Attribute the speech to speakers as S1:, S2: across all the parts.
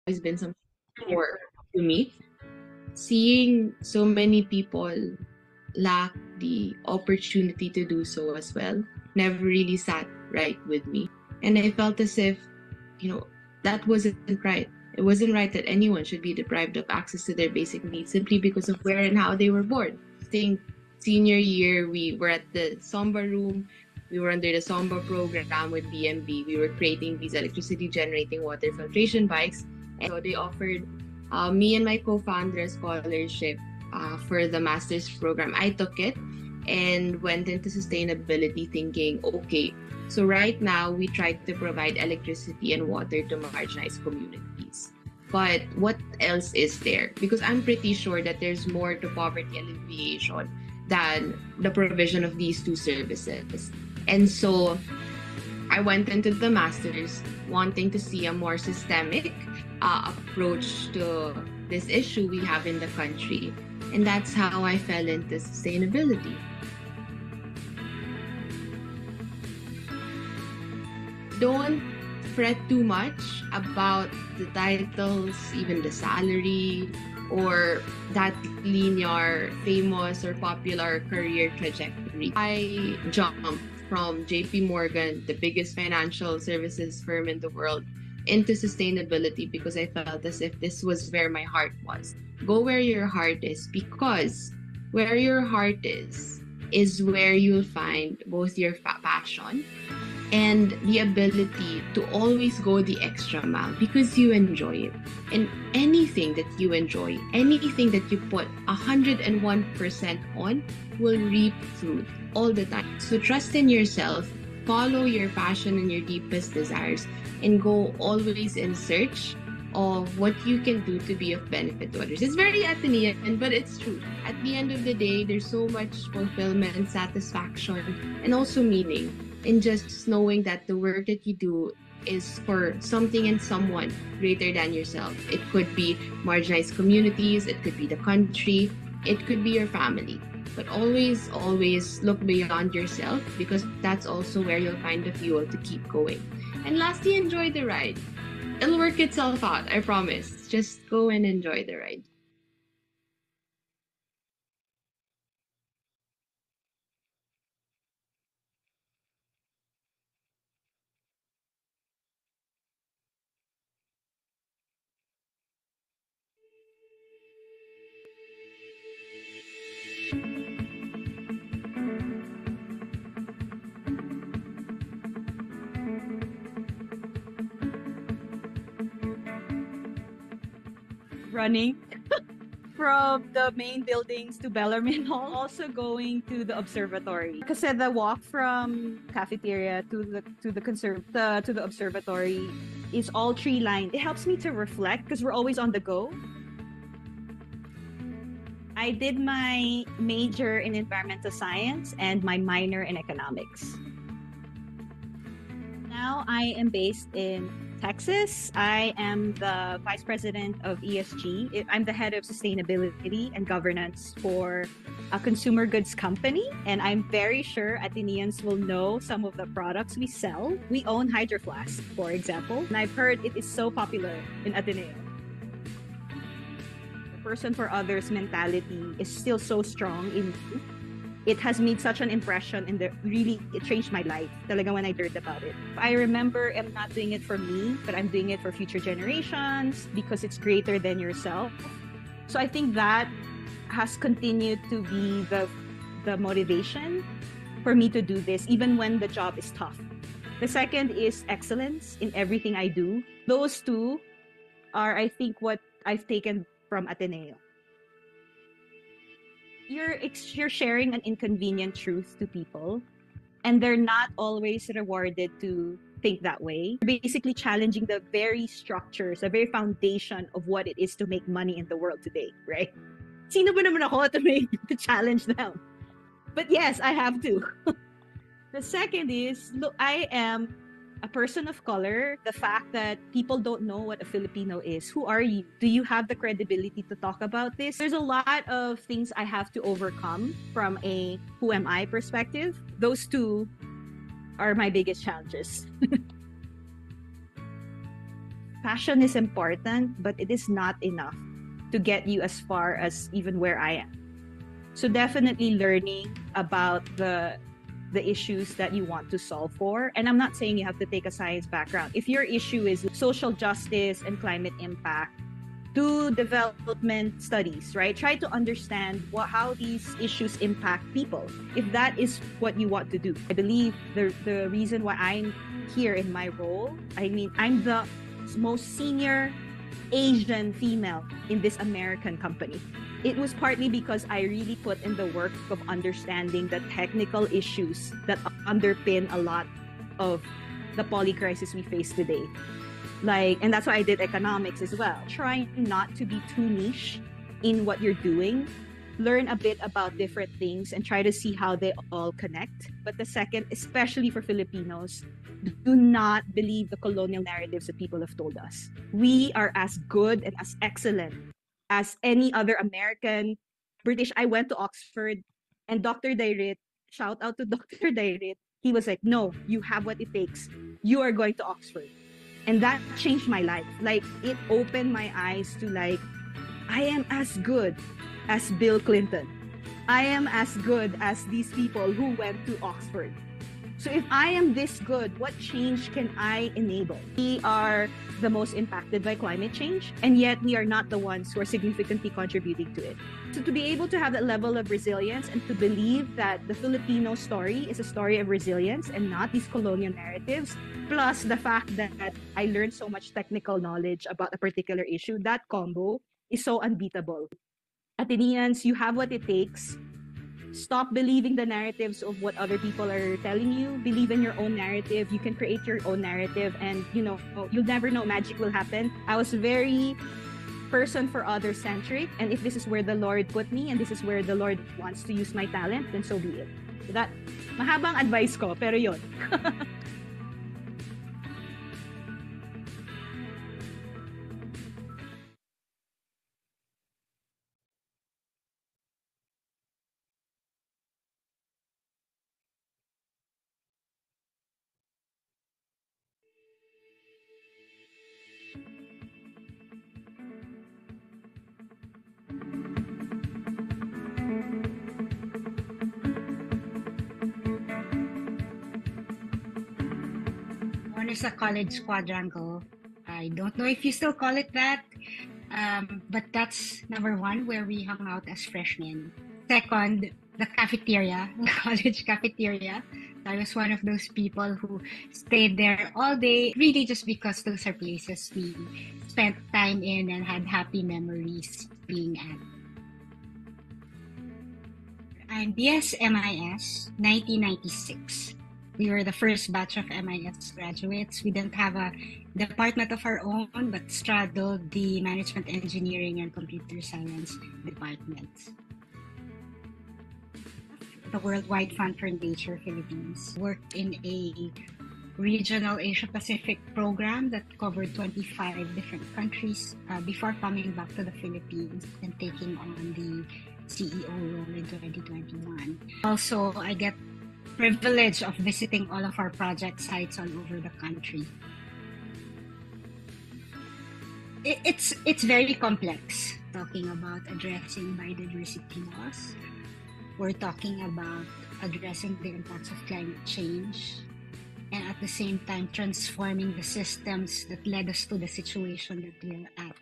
S1: always been something more to me. Seeing so many people lack the opportunity to do so as well never really sat right with me. And I felt as if, you know, that wasn't right. It wasn't right that anyone should be deprived of access to their basic needs simply because of where and how they were born. I think senior year, we were at the Samba room. We were under the Samba program with BMB. We were creating these electricity generating water filtration bikes. And so they offered me and my co-founder a scholarship for the master's program. I took it and went into sustainability thinking, okay, so right now we try to provide electricity and water to marginalized communities. But what else is there? Because I'm pretty sure that there's more to poverty alleviation than the provision of these two services. And so I went into the master's wanting to see a more systemic approach to this issue we have in the country. And that's how I fell into sustainability. Don't fret too much about the titles, even the salary, or that linear, famous, or popular career trajectory. I jumped from JP Morgan, the biggest financial services firm in the world, into sustainability because I felt as if this was where my heart was. Go where your heart is, because where your heart is where you'll find both your passion and the ability to always go the extra mile because you enjoy it. And anything that you enjoy, anything that you put 101% on, will reap fruit all the time. So trust in yourself, follow your passion and your deepest desires, and go always in search of what you can do to be of benefit to others. It's very Atenean, but it's true. At the end of the day, there's so much fulfillment, satisfaction, and also meaning in just knowing that the work that you do is for something and someone greater than yourself. It could be marginalized communities, it could be the country, it could be your family. But always, always look beyond yourself because that's also where you'll find the fuel to keep going. And lastly, enjoy the ride. It'll work itself out, I promise. Just go and enjoy the ride.
S2: Running from the main buildings to Bellarmine Hall, also going to the observatory. Because the walk from cafeteria to the observatory is all tree lined. It helps me to reflect because we're always on the go. I did my major in environmental science and my minor in economics. Now I am based in Texas. I am the vice president of ESG. I'm the head of sustainability and governance for a consumer goods company. And I'm very sure Ateneans will know some of the products we sell. We own Hydro Flask, for example. And I've heard it is so popular in Ateneo. The person for others mentality is still so strong in me. It has made such an impression and it changed my life talaga when I learned about it. I remember I'm not doing it for me, but I'm doing it for future generations because it's greater than yourself. So I think that has continued to be the motivation for me to do this, even when the job is tough. The second is excellence in everything I do. Those two are, I think, what I've taken from Ateneo. You're sharing an inconvenient truth to people, and they're not always rewarded to think that way. You're basically challenging the very structures, the very foundation of what it is to make money in the world today, right? Sino ba naman ako to challenge them? But yes, I have to. The second is, look, I am a person of color. The fact that people don't know what a Filipino is. Who are you? Do you have the credibility to talk about this? There's a lot of things I have to overcome from a who am I perspective. Those two are my biggest challenges. Passion is important, but it is not enough to get you as far as even where I am. So definitely learning about the issues that you want to solve for. And I'm not saying you have to take a science background. If your issue is social justice and climate impact, do development studies, right? Try to understand how these issues impact people. If that is what you want to do. I believe the reason why I'm here in my role, I mean, I'm the most senior Asian female in this American company. It was partly because I really put in the work of understanding the technical issues that underpin a lot of the poly crisis we face today. And that's why I did economics as well. Try not to be too niche in what you're doing. Learn a bit about different things and try to see how they all connect. But the second, especially for Filipinos, do not believe the colonial narratives that people have told us. We are as good and as excellent as any other American, British. I went to Oxford, and Dr. Dairit, shout out to Dr. Dairit, he was like, no, you have what it takes. You are going to Oxford. And that changed my life. It opened my eyes to I am as good as Bill Clinton. I am as good as these people who went to Oxford. So if I am this good, what change can I enable? We are the most impacted by climate change, and yet we are not the ones who are significantly contributing to it. So to be able to have that level of resilience and to believe that the Filipino story is a story of resilience and not these colonial narratives, plus the fact that I learned so much technical knowledge about a particular issue, that combo is so unbeatable. Ateneans, you have what it takes. Stop believing the narratives of what other people are telling you. Believe in your own narrative. You can create your own narrative, and you'll never know, magic will happen. I was very person for other centric, and if this is where the Lord put me and this is where the Lord wants to use my talent, then so be it. That mahabang advice ko, pero yun.
S3: One is a college quadrangle. I don't know if you still call it that, but that's number one, where we hung out as freshmen. Second, the cafeteria, the college cafeteria. I was one of those people who stayed there all day, really just because those are places we spent time in and had happy memories being at. I'm BS MIS 1996. We were the first batch of MIS graduates. We didn't have a department of our own, but straddled the management engineering and computer science departments. The Worldwide Fund for Nature Philippines worked in a regional Asia-Pacific program that covered 25 different countries before coming back to the Philippines and taking on the CEO role in 2021. Also, I get privilege of visiting all of our project sites all over the country. It's very complex, talking about addressing biodiversity loss. We're talking about addressing the impacts of climate change, and at the same time transforming the systems that led us to the situation that we're at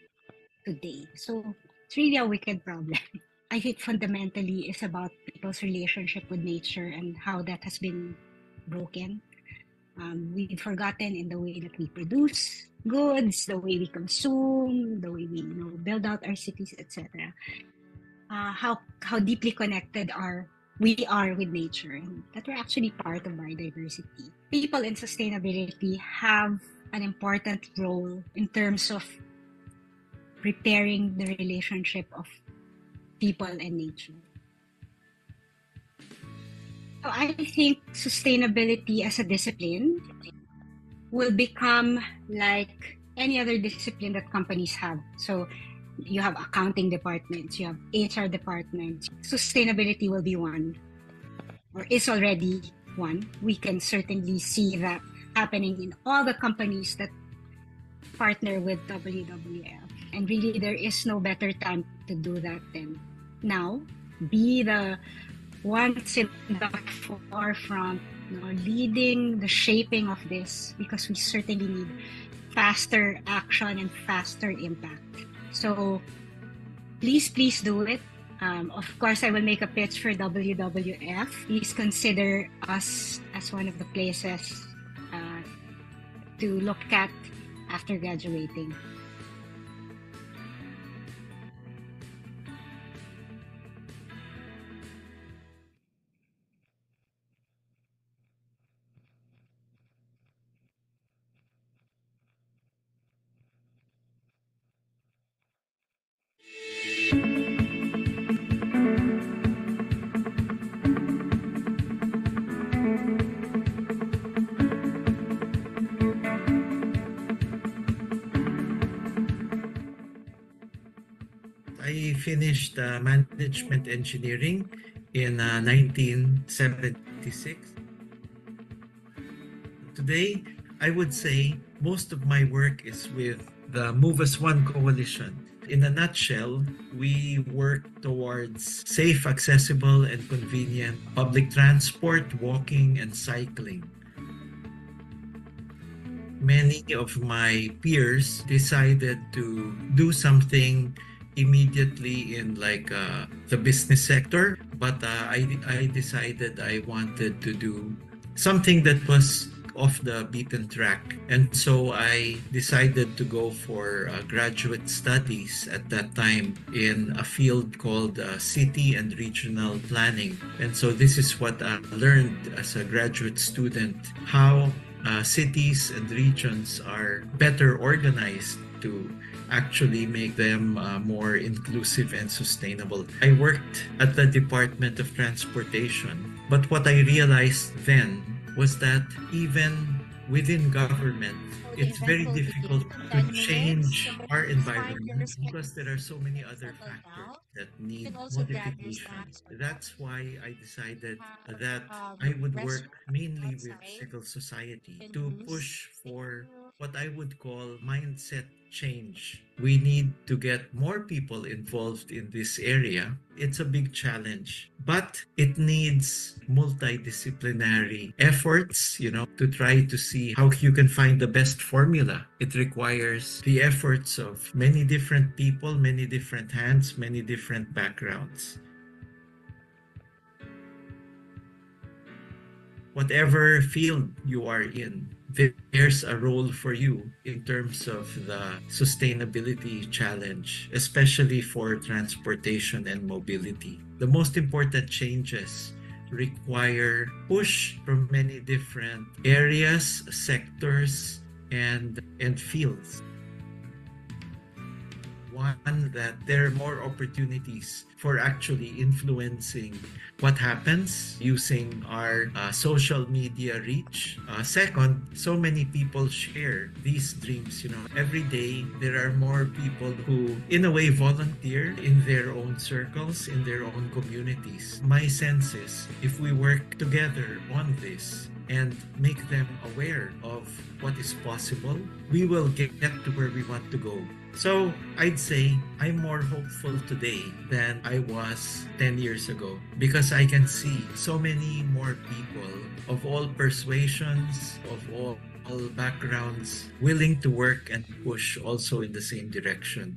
S3: today. So it's really a wicked problem. I think fundamentally it's about people's relationship with nature and how that has been broken. We've forgotten in the way that we produce goods, the way we consume, the way we build out our cities, etc. How deeply connected we are with nature, and that we're actually part of biodiversity. People in sustainability have an important role in terms of repairing the relationship of people and nature. So I think sustainability as a discipline will become like any other discipline that companies have. So you have accounting departments, you have HR departments. Sustainability will be one, or is already one. We can certainly see that happening in all the companies that partner with WWF. And really, there is no better time to do that than now. Be the ones in the forefront, leading the shaping of this, because we certainly need faster action and faster impact. So please do it. Of course, I will make a pitch for WWF. Please consider us as one of the places to look at after graduating.
S4: I finished management engineering in 1976. Today, I would say most of my work is with the Move as One coalition. In a nutshell, we work towards safe, accessible, and convenient public transport, walking, and cycling. Many of my peers decided to do something immediately in the business sector, but I decided I wanted to do something that was off the beaten track. And so I decided to go for graduate studies at that time in a field called city and regional planning. And so this is what I learned as a graduate student, how cities and regions are better organized to actually make them more inclusive and sustainable. I worked at the Department of Transportation, but what I realized then was that even within government, it's very difficult to change our environment because there are so many other factors that need modification. That's why I decided that I would work mainly with civil society to push for what I would call mindset change. We need to get more people involved in this area. It's a big challenge, but it needs multidisciplinary efforts, to try to see how you can find the best formula. It requires the efforts of many different people, many different hands, many different backgrounds. Whatever field you are in, there's a role for you in terms of the sustainability challenge, especially for transportation and mobility. The most important changes require push from many different areas, sectors, and fields. One, that there are more opportunities for actually influencing what happens using our social media reach. Second, so many people share these dreams. Every day there are more people who, in a way, volunteer in their own circles, in their own communities. My sense is, if we work together on this and make them aware of what is possible, we will get to where we want to go. So I'd say I'm more hopeful today than I was 10 years ago, because I can see so many more people of all persuasions, of all backgrounds, willing to work and push also in the same direction.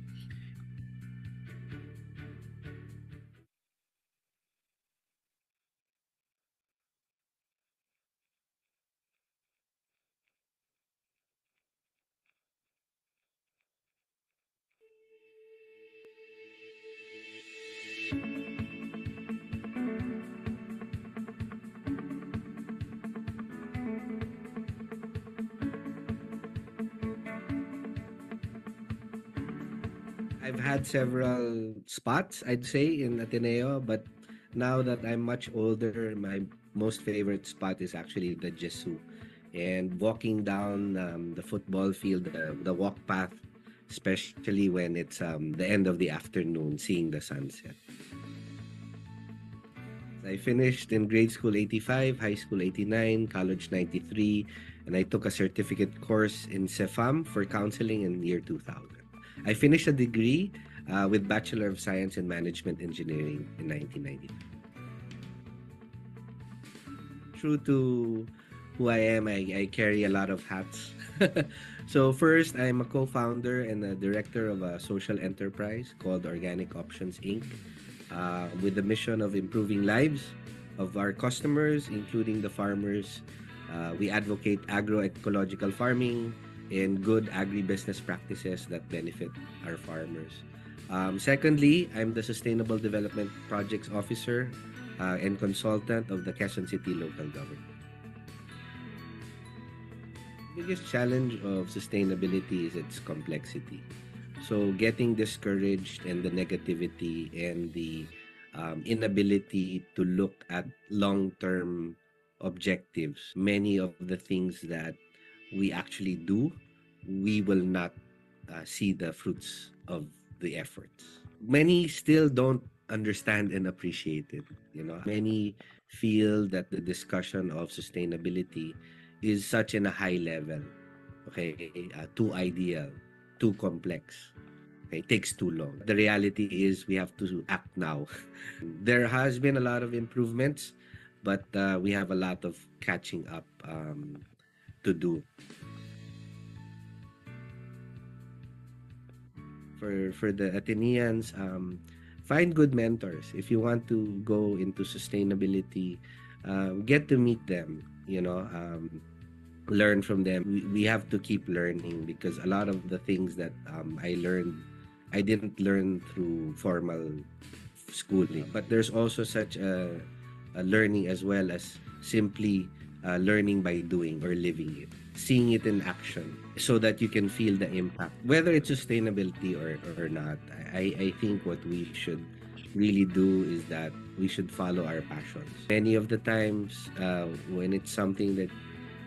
S5: I've had several spots, I'd say, in Ateneo, but now that I'm much older, my most favorite spot is actually the Jesu. And walking down the football field, the walk path, especially when it's the end of the afternoon, seeing the sunset. I finished in grade school 85, high school 89, college 93, and I took a certificate course in CEFAM for counseling in year 2000. I finished a degree with Bachelor of Science in Management Engineering in 1990. True to who I am, I carry a lot of hats. So first, I'm a co-founder and a director of a social enterprise called Organic Options Inc. With the mission of improving lives of our customers, including the farmers. We advocate agroecological farming and good agribusiness practices that benefit our farmers. Secondly, I'm the Sustainable Development Projects Officer and consultant of the Quezon City local government. The biggest challenge of sustainability is its complexity. So getting discouraged and the negativity and the inability to look at long-term objectives. Many of the things that we actually do, we will not see the fruits of the efforts. Many still don't understand and appreciate it. Many feel that the discussion of sustainability is such in a high level, okay, too ideal, too complex. Okay, it takes too long. The reality is we have to act now. There has been a lot of improvements, but we have a lot of catching up to do. For the Ateneans, find good mentors. If you want to go into sustainability, get to meet them, learn from them. We have to keep learning, because a lot of the things that I learned, I didn't learn through formal schooling. But there's also such a learning as well as simply learning by doing or living it, seeing it in action, so that you can feel the impact, whether it's sustainability or not. I think what we should really do is that we should follow our passions. Many of the times, when it's something that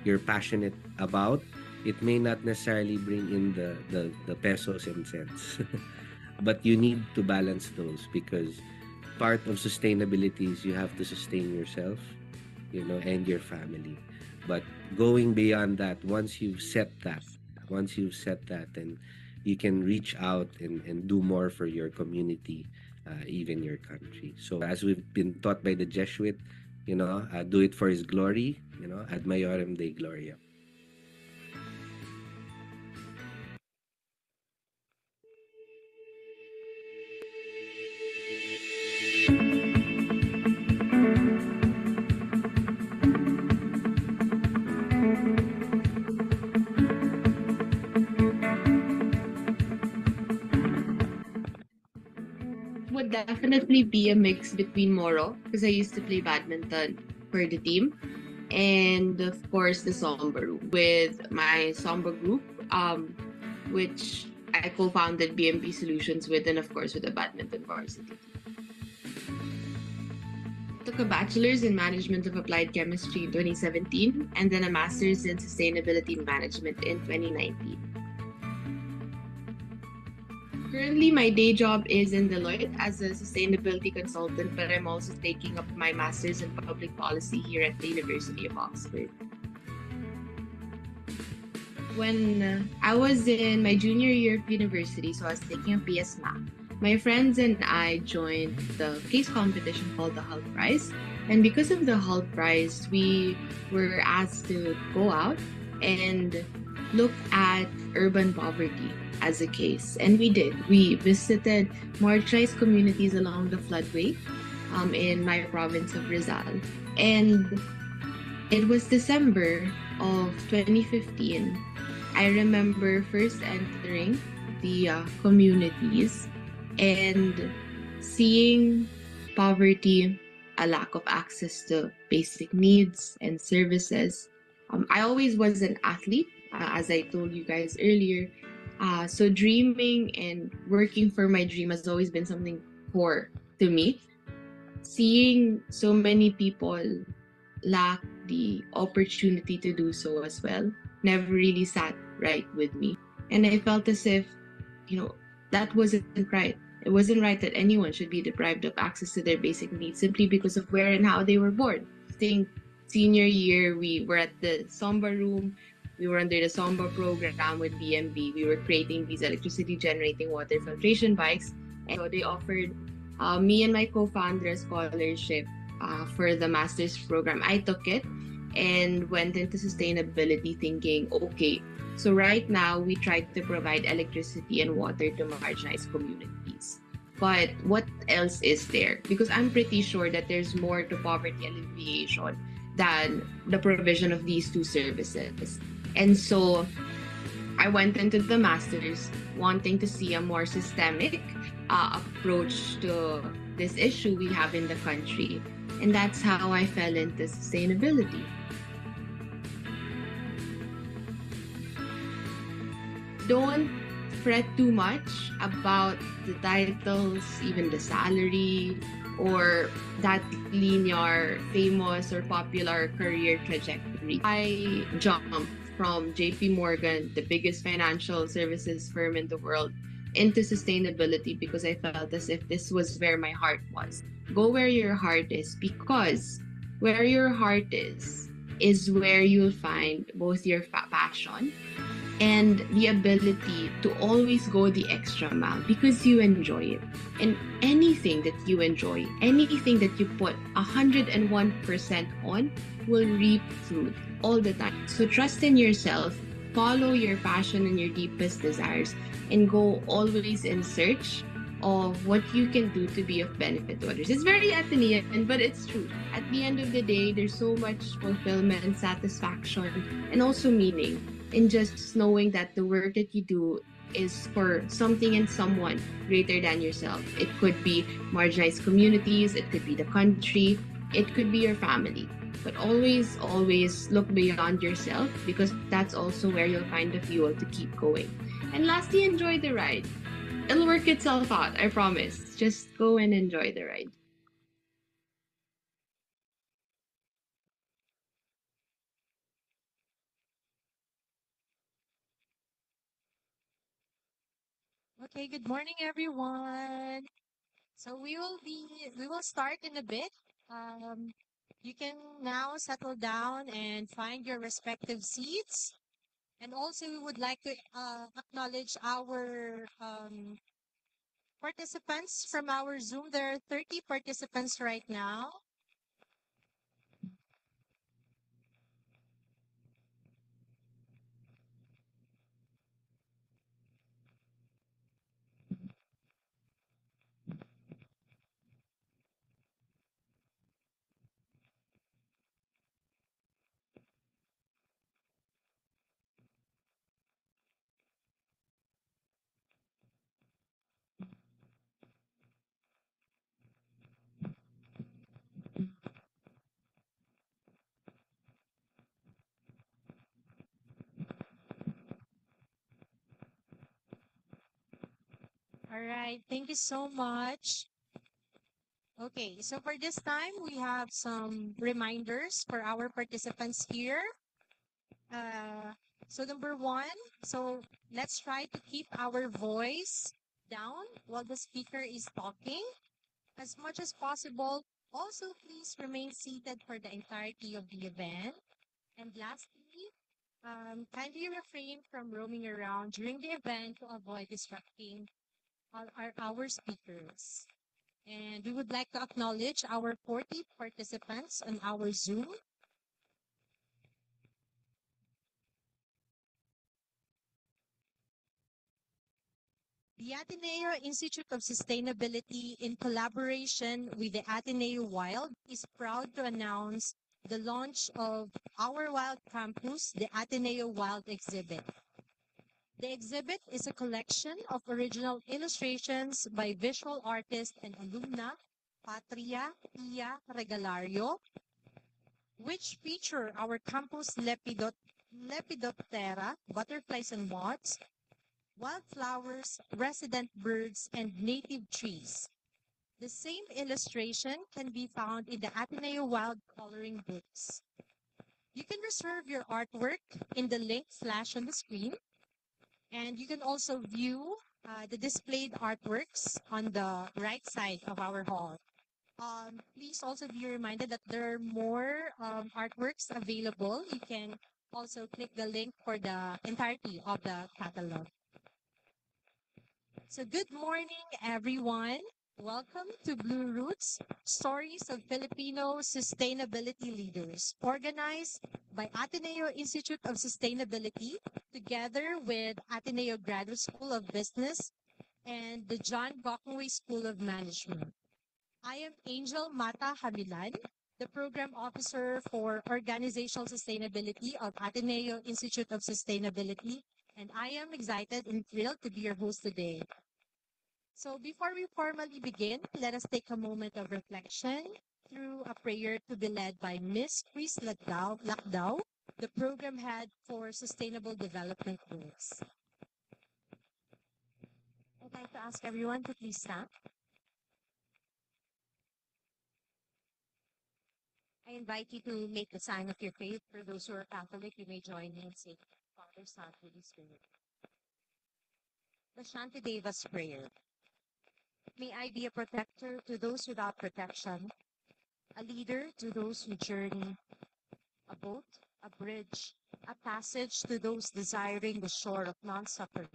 S5: you're passionate about, it may not necessarily bring in the pesos and cents. But you need to balance those, because part of sustainability is you have to sustain yourself, and your family. But going beyond that, once you've set that, then you can reach out and do more for your community, even your country. So as we've been taught by the Jesuit, do it for His glory, ad maiorem Dei gloria.
S1: Would definitely be a mix between Moro, because I used to play badminton for the team, and of course the Samba Room with my Samba group, which I co-founded BMP Solutions with, and of course with the badminton varsity. Took a bachelor's in management of applied chemistry in 2017, and then a master's in sustainability management in 2019. Currently, my day job is in Deloitte as a sustainability consultant, but I'm also taking up my master's in public policy here at the University of Oxford. When I was in my junior year of university, so I was taking a PS Math, my friends and I joined the case competition called the Hull Prize. And because of the Hull Prize, we were asked to go out and look at urban poverty as a case. And we did. We visited marginalized communities along the floodway in my province of Rizal. And it was December of 2015. I remember first entering the communities and seeing poverty, a lack of access to basic needs and services. I always was an athlete, as I told you guys earlier. So dreaming and working for my dream has always been something core to me. Seeing so many people lack the opportunity to do so as well never really sat right with me. And I felt as if, that wasn't right. It wasn't right that anyone should be deprived of access to their basic needs simply because of where and how they were born. I think senior year, we were at the Samba Room. We were under the SOMBA program with BMB. We were creating these electricity generating water filtration bikes. And so they offered me and my co-founder a scholarship for the master's program. I took it and went into sustainability thinking, okay, so right now we try to provide electricity and water to marginalized communities. But what else is there? Because I'm pretty sure that there's more to poverty alleviation than the provision of these two services. And so I went into the master's wanting to see a more systemic approach to this issue we have in the country. And that's how I fell into sustainability. Don't fret too much about the titles, even the salary, or that linear, famous, or popular career trajectory. I jumped from JP Morgan, the biggest financial services firm in the world, into sustainability because I felt as if this was where my heart was. Go where your heart is, because where your heart is where you'll find both your passion and the ability to always go the extra mile because you enjoy it. And anything that you enjoy, anything that you put 101% on, will reap fruit all the time. So trust in yourself, follow your passion and your deepest desires, and go always in search of what you can do to be of benefit to others. It's very Atenean, but it's true. At the end of the day, there's so much fulfillment, satisfaction, and also meaning in just knowing that the work that you do is for something and someone greater than yourself. It could be marginalized communities, it could be the country, it could be your family. But always, always look beyond yourself, because that's also where you'll find the fuel to keep going. And lastly, enjoy the ride. It'll work itself out, I promise. Just go and enjoy the ride.
S6: Okay, good morning everyone. So we will start in a bit. Um, you can now settle down and find your respective seats. And also we would like to acknowledge our participants from our Zoom. There are 30 participants right now. All right, thank you so much. Okay, so for this time, we have some reminders for our participants here. Uh, so number one, so let's try to keep our voice down while the speaker is talking as much as possible. Also, please remain seated for the entirety of the event. And lastly, kindly refrain from roaming around during the event to avoid disrupting our speakers. And we would like to acknowledge our 40 participants on our Zoom. The Ateneo Institute of Sustainability, in collaboration with the Ateneo Wild, is proud to announce the launch of our Wild Campus, the Ateneo Wild Exhibit. The exhibit is a collection of original illustrations by visual artist and alumna Patria Pia Regalario, which feature our campus Lepidoptera, butterflies and moths, wildflowers, resident birds, and native trees. The same illustration can be found in the Ateneo Wild Coloring Books. You can reserve your artwork in the link flashed on the screen, and you can also view the displayed artworks on the right side of our hall. Please also be reminded that there are more artworks available. You can also click the link for the entirety of the catalog. So, good morning, everyone. Welcome to Blue Roots, Stories of Filipino Sustainability Leaders, organized by Ateneo Institute of Sustainability, together with Ateneo Graduate School of Business and the John Gokongwei School of Management. I am Angel Mata Hamilan, the Program Officer for Organizational Sustainability of Ateneo Institute of Sustainability, and I am excited and thrilled to be your host today. So before we formally begin, let us take a moment of reflection through a prayer to be led by Miss Chris Lakdao, the Program Head for Sustainable Development Goals. I'd like to ask everyone to please stand. I invite you to make the sign of your faith. For those who are Catholic, you may join me in saying Father, Son, Holy Spirit. The Shantideva's prayer. May I be a protector to those without protection, a leader to those who journey, a boat, a bridge, a passage to those desiring the shore of non-suffering.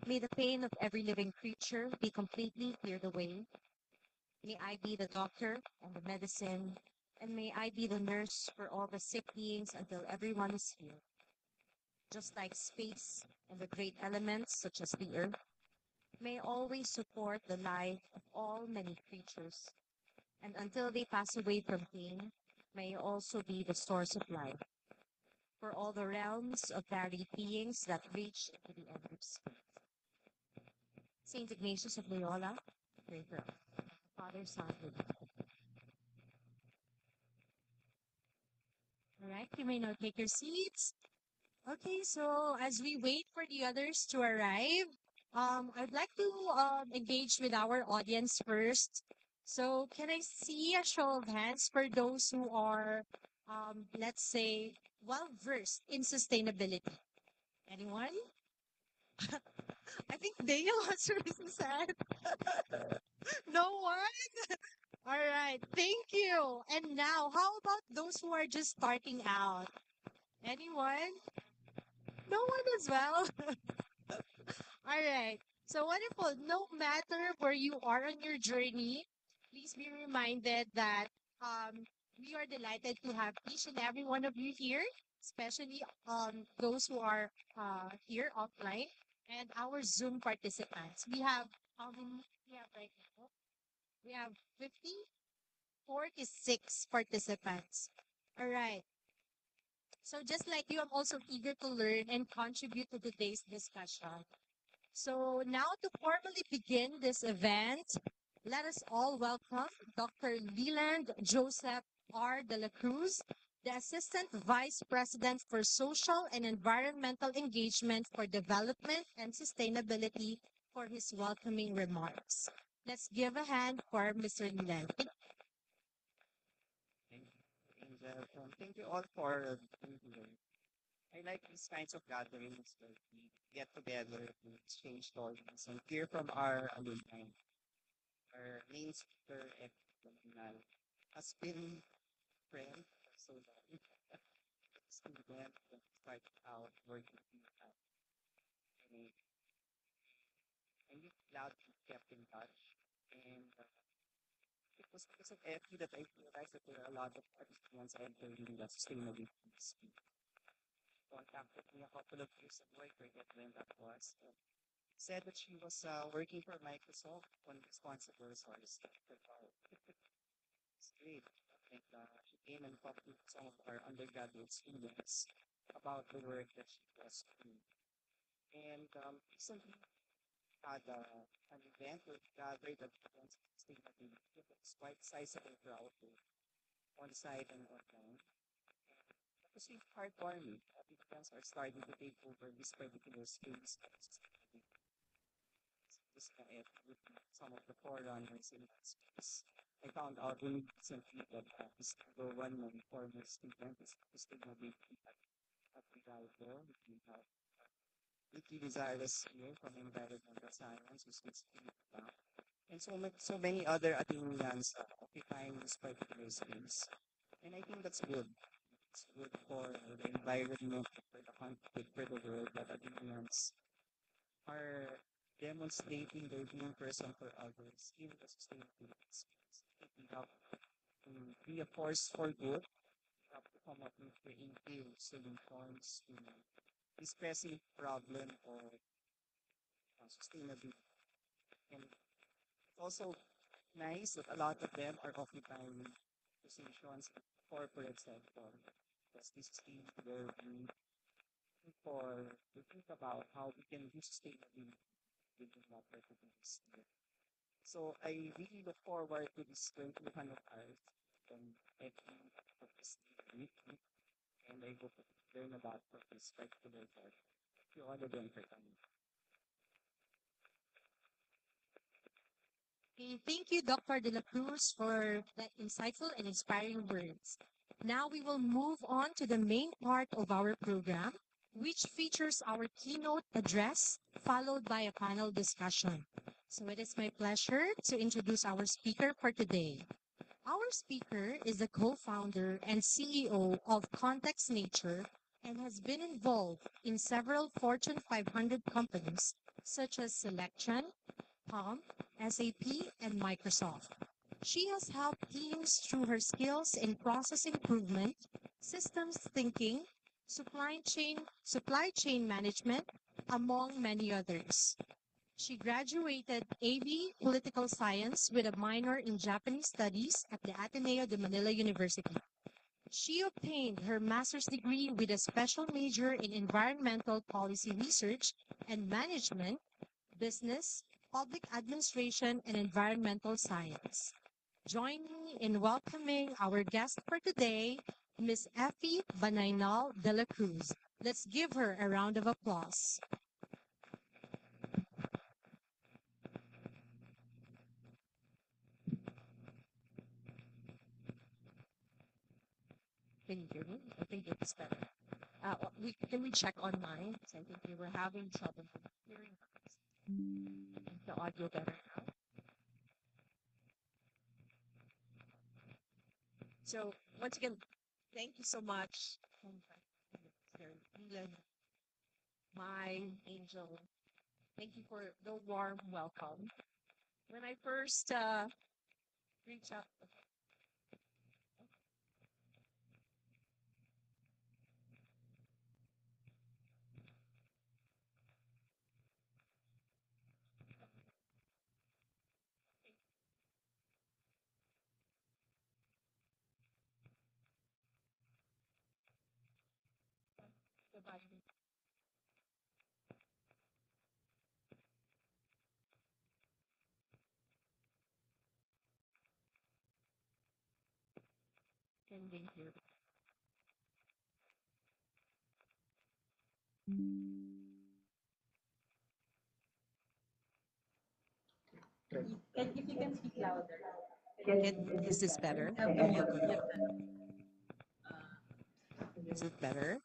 S6: May the pain of every living creature be completely cleared away. May I be the doctor and the medicine, and may I be the nurse for all the sick beings until everyone is healed. Just like space and the great elements such as the earth, may always support the life of all many creatures, and until they pass away from pain, may also be the source of life for all the realms of varied beings that reach into the end of space. Saint Ignatius of Loyola, pray for us. Father, Son, Holy Spirit. All right, you may now take your seats. Okay, so as we wait for the others to arrive, I'd like to engage with our audience first. So, can I see a show of hands for those who are, let's say, well versed in sustainability? Anyone? I think Dale was raising his hand. No one? All right, thank you. And now, how about those who are just starting out? Anyone? No one as well. All right. So wonderful. No matter where you are on your journey, please be reminded that we are delighted to have each and every one of you here, especially those who are here offline and our Zoom participants. We have how many we have right now? We have 46 participants. All right. So just like you, I'm also eager to learn and contribute to today's discussion. So now to formally begin this event, let us all welcome Dr. Leland Joseph R. de la Cruz, the Assistant Vice President for Social and Environmental Engagement for Development and Sustainability, for his welcoming remarks. Let's give a hand for Mr. Leland.
S7: Thank you, Angel. Thank you all for being here. I like these kinds of gatherings where we get together to exchange stories and hear from our alumni. Our main speaker, Ephi Banaynal, has been a friend for so long. Student when we started out working in and I'm just glad we kept in touch. And it was because of Ephi that I realized that there are a lot of participants entering the sustainability space. Contacted me a couple of years ago. I forget when that was. Said that she was working for Microsoft on responsible resource. It's great. And she came and talked to some of our undergraduate students about the work that she was doing. And recently had an event where we gathered at the sustainability. It was quite sizable crowd on site and online. It was really heartwarming. Applicants are starting to take over this particular space. This with some of the forerunners in that space. I found out really recently that this number one and former student is sustainability at Rivaldo. We have Vicky Desirous here from Environmental Science, who's speaking about. And so many other Ateneans occupying this particular space. And I think that's good. it's good for the environment, for the country, for the world, that Ateneans are demonstrating their being person for others in the sustainability space. We have to be a force for good. We have to come up with creative solutions to this pressing problem of sustainability. And it's also nice that a lot of them are occupying positions in the corporate sector because this is where we for to think about how we can do sustainability within that particular sphere. So I really look forward to this 21 of ours and Ephi for this week and I hope to learn about from this particular part. Thank you all again for coming.
S6: Okay, thank you, Dr. De La Cruz, for that insightful and inspiring words. Now we will move on to the main part of our program, which features our keynote address, followed by a panel discussion. So it is my pleasure to introduce our speaker for today. Our speaker is the co-founder and CEO of Context Nature and has been involved in several Fortune 500 companies such as Selection, Palm, SAP, and Microsoft. She has helped teams through her skills in process improvement, systems thinking, supply chain management, among many others. She graduated AV Political Science with a minor in Japanese Studies at the Ateneo de Manila University. She obtained her master's degree with a special major in environmental policy research and management, business, public administration, and environmental science. Join me in welcoming our guest for today, Ms. Ephi Banaynal de la Cruz. Let's give her a round of applause. Can you hear me? I think it's better. Can we check online? Because I think we were having trouble with hearing us. Is the audio better now? So once again, thank you so much, my angel. Thank you for the warm welcome. When I first reached out, can they hear me?
S2: If you can speak louder.
S6: Is this better? Okay. Is it better?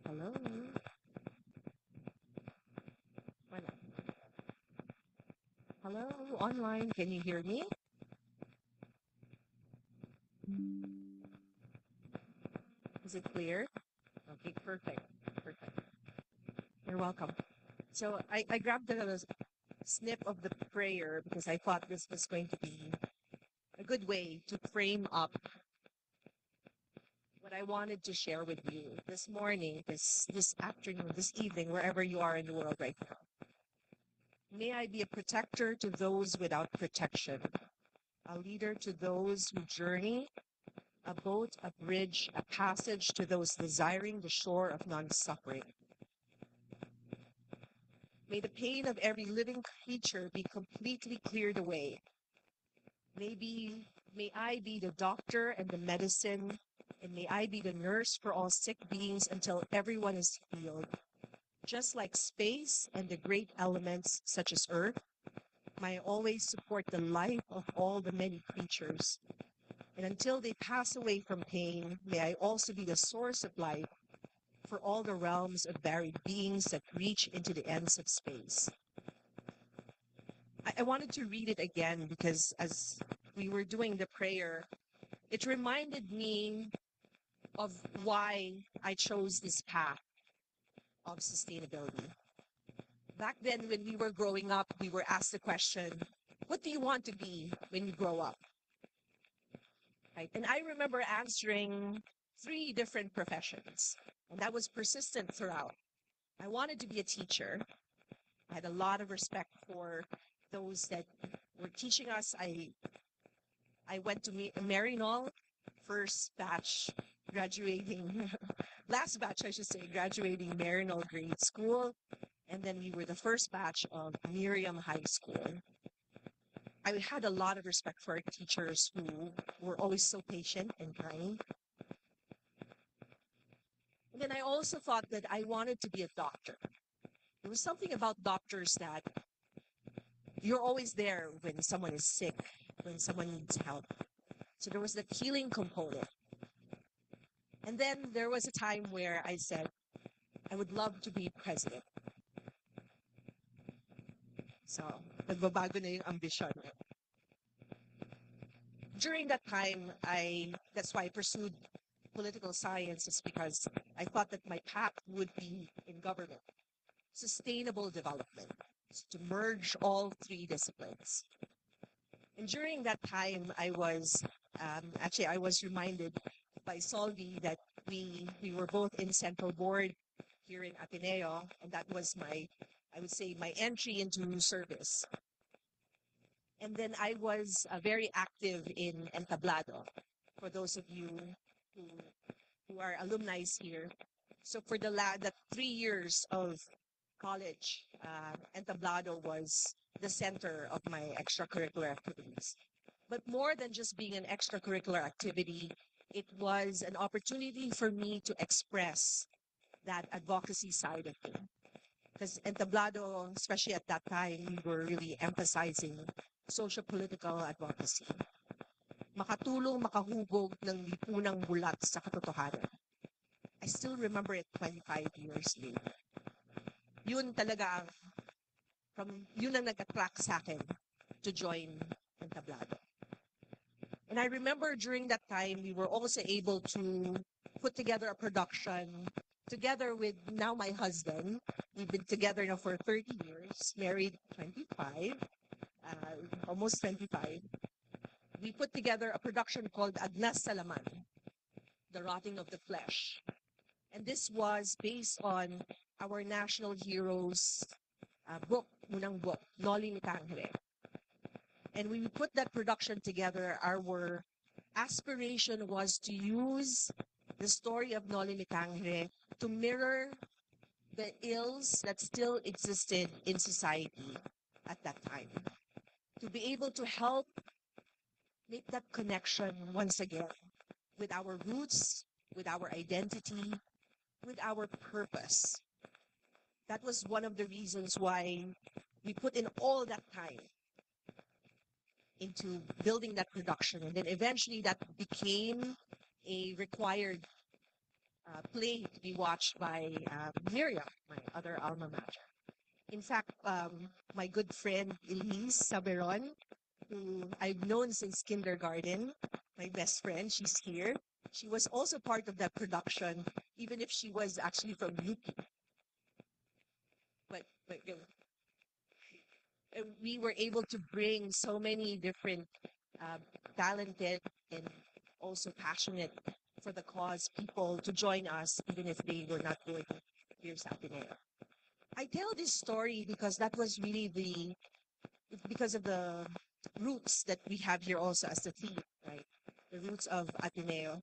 S6: Hello? Wala. Hello, online. Can you hear me? Is it clear? Okay, perfect. Perfect. You're welcome. So I grabbed the snip of the prayer because I thought this was going to be a good way to frame up what I wanted to share with you this morning, this afternoon, this evening, wherever you are in the world right now. May I be a protector to those without protection, a leader to those who journey, a boat, a bridge, a passage to those desiring the shore of non-suffering. May the pain of every living creature be completely cleared away. May I be the doctor and the medicine, and may I be the nurse for all sick beings until everyone is healed. Just like space and the great elements such as earth, may I always support the life of all the many creatures. And until they pass away from pain, may I also be the source of life for all the realms of varied beings that reach into the ends of space. I wanted to read it again because as we were doing the prayer,
S8: it reminded me of why I chose this path of sustainability. Back then, when we were growing up, we were asked the question, what do you want to be when you grow up? Right? And I remember answering three different professions, and that was persistent throughout. I wanted to be a teacher. I had a lot of respect for those that were teaching us. I went to Maryknoll, first batch graduating, last batch, I should say, graduating Maryknoll grade school. And then we were the first batch of Miriam High School. I had a lot of respect for our teachers who were always so patient and kind. And then I also thought that I wanted to be a doctor. There was something about doctors that you're always there when someone is sick, when someone needs help. So there was that healing component. And then there was a time where I said, I would love to be president. So, nagbabago na yung ambisyon. During that time, that's why I pursued political science, is because I thought that my path would be in government, sustainable development, to merge all three disciplines. And during that time, I was reminded by Solvi that we were both in Central Board here in Ateneo, and that was my entry into service. And then I was very active in Entablado, for those of you who are alumni here. So for the 3 years of college, Entablado was the center of my extracurricular activities. But more than just being an extracurricular activity, it was an opportunity for me to express that advocacy side of me. Because Entablado, especially at that time, we were really emphasizing socio-political advocacy. Makatulong, makahubog ng lipunang bulat sa katotohanan. I still remember it 25 years later. Yun talaga yun ang nag-attract sa akin to join Entablado. And I remember during that time, we were also able to put together a production together with now my husband. We've been together now for 30 years, married 25, almost 25. We put together a production called Agnas sa Laman, The Rotting of the Flesh. And this was based on our national hero's book, unang book, Noli Me Tangere. And when we put that production together, our aspiration was to use the story of Noli Me Tangere to mirror the ills that still existed in society at that time. To be able to help make that connection once again with our roots, with our identity, with our purpose. That was one of the reasons why we put in all that time into building that production. And then eventually that became a required play to be watched by Miriam, my other alma mater. In fact, my good friend Elise Saberon, who I've known since kindergarten, my best friend, she's here. She was also part of that production, even if she was actually from UP. But we were able to bring so many different talented and also passionate for the cause people to join us, even if they were not going here sa Ateneo. I tell this story because that was really because of the roots that we have here also as the theme, right? The roots of Ateneo.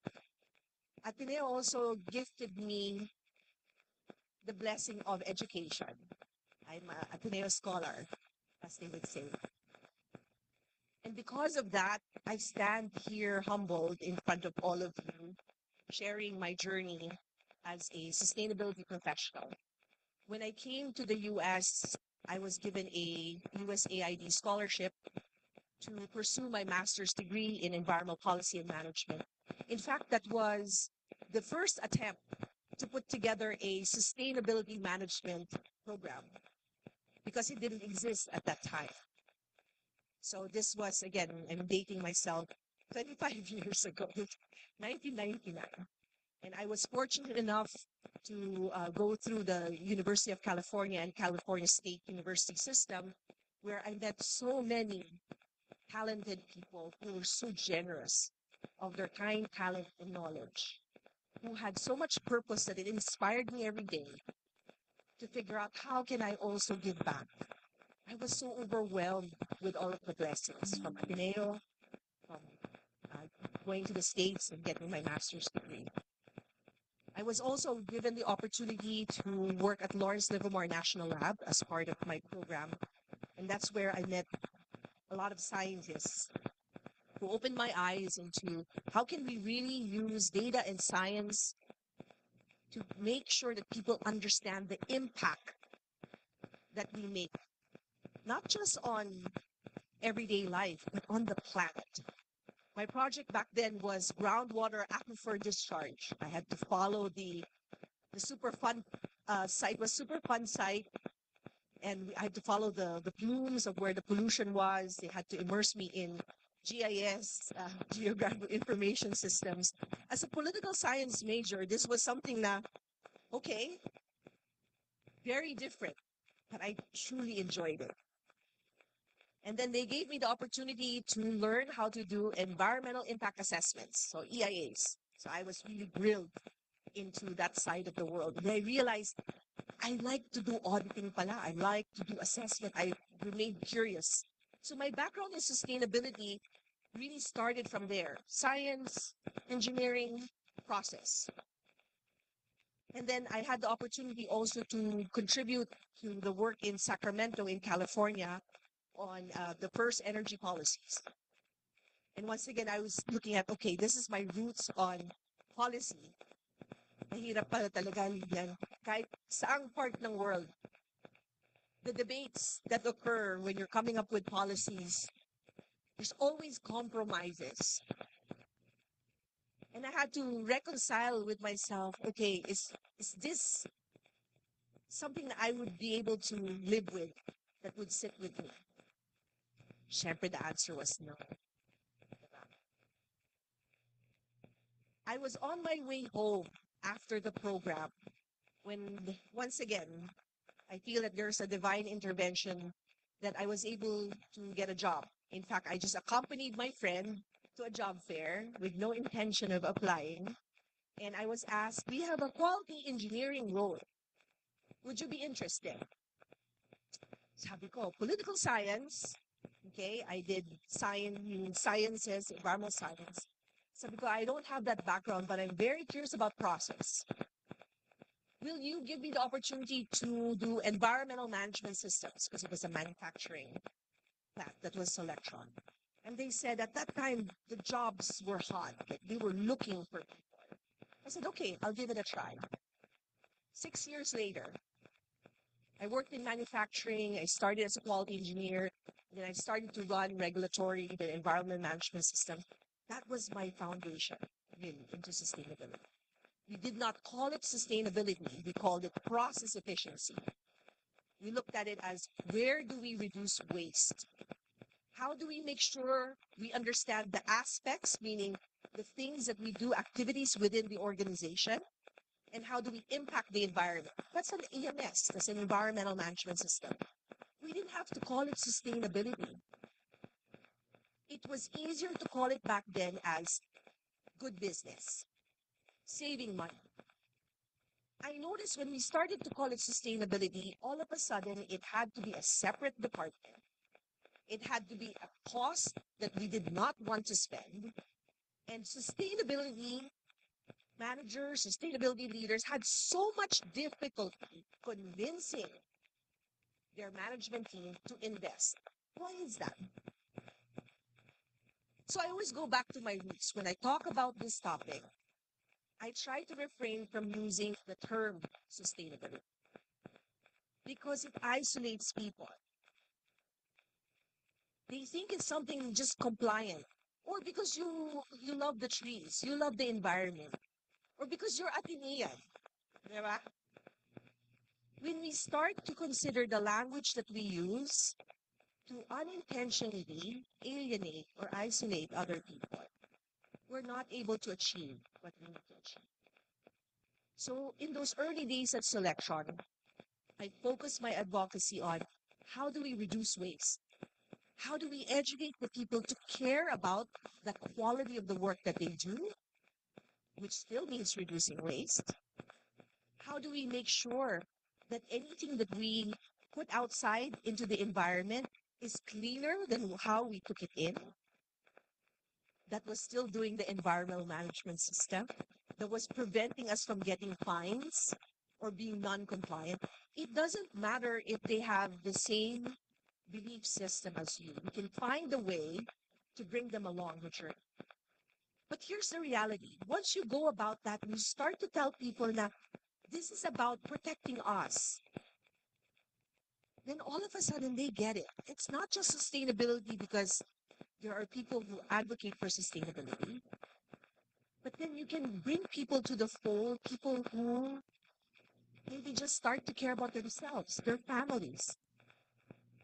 S8: Ateneo also gifted me the blessing of education. I'm an Ateneo scholar, as they would say. And because of that, I stand here humbled in front of all of you, sharing my journey as a sustainability professional. When I came to the US, I was given a USAID scholarship to pursue my master's degree in environmental policy and management. In fact, that was the first attempt to put together a sustainability management program because it didn't exist at that time. So this was, again, I'm dating myself, 25 years ago, 1999. And I was fortunate enough to go through the University of California and California State University system, where I met so many talented people who were so generous of their time, talent, and knowledge, who had so much purpose that it inspired me every day to figure out how can I also give back. I was so overwhelmed with all of the blessings from Ateneo, from uh, going to the States and getting my master's degree. I was also given the opportunity to work at Lawrence Livermore National Lab as part of my program. And that's where I met a lot of scientists who opened my eyes into how can we really use data and science to make sure that people understand the impact that we make, not just on everyday life, but on the planet. My project back then was groundwater aquifer discharge. I had to follow the super fun site was super fun site, and I had to follow the plumes of where the pollution was. They had to immerse me in GIS, geographical information systems. As a political science major, this was something that, okay, very different, but I truly enjoyed it. And then they gave me the opportunity to learn how to do environmental impact assessments, so EIAs. So I was really grilled into that side of the world. And I realized I like to do auditing pala. I like to do assessment. I remained curious. So my background in sustainability really started from there. Science, engineering, process. And then I had the opportunity also to contribute to the work in Sacramento in California on the first energy policies. And once again, I was looking at, okay, this is my roots on policy. Mahirap pala talaga yan. Kahit saang part ng world, the debates that occur when you're coming up with policies, there's always compromises. And I had to reconcile with myself, okay, is this something that I would be able to live with, that would sit with me? Syempre, the answer was no. I was on my way home after the program when, once again, I feel that there's a divine intervention that I was able to get a job. In fact, I just accompanied my friend to a job fair with no intention of applying. And I was asked, we have a quality engineering role. Would you be interested? Sabi ko, political science. Okay, I did sciences, environmental science. Sabi ko, I don't have that background, but I'm very curious about process. Will you give me the opportunity to do environmental management systems? Because it was a manufacturing plant that was Selectron. And they said at that time, the jobs were hot. Like they were looking for people. I said, okay, I'll give it a try. 6 years later, I worked in manufacturing. I started as a quality engineer. Then I started to run regulatory, the environment management system. That was my foundation, really, into sustainability. We did not call it sustainability. We called it process efficiency. We looked at it as, where do we reduce waste? How do we make sure we understand the aspects, meaning the things that we do, activities within the organization, and how do we impact the environment? That's an EMS, that's an environmental management system. We didn't have to call it sustainability. It was easier to call it back then as good business, saving money. I noticed when we started to call it sustainability, all of a sudden it had to be a separate department. It had to be a cost that we did not want to spend. And sustainability managers, sustainability leaders had so much difficulty convincing their management team to invest. Why is that? So I always go back to my roots. When I talk about this topic, I try to refrain from using the term sustainability because it isolates people. They think it's something just compliant, or because you love the trees, you love the environment, or because you're Atenean. Diba? When we start to consider the language that we use to unintentionally alienate or isolate other people, we're not able to achieve what we need to achieve. So in those early days at selection, I focused my advocacy on how do we reduce waste? How do we educate the people to care about the quality of the work that they do, which still means reducing waste? How do we make sure that anything that we put outside into the environment is cleaner than how we took it in? That was still doing the environmental management system, that was preventing us from getting fines or being non-compliant. It doesn't matter if they have the same belief system as you. You can find a way to bring them along the journey. But here's the reality. Once you go about that, you start to tell people that this is about protecting us. Then all of a sudden they get it. It's not just sustainability because there are people who advocate for sustainability, but then you can bring people to the fold, people who maybe just start to care about themselves, their families.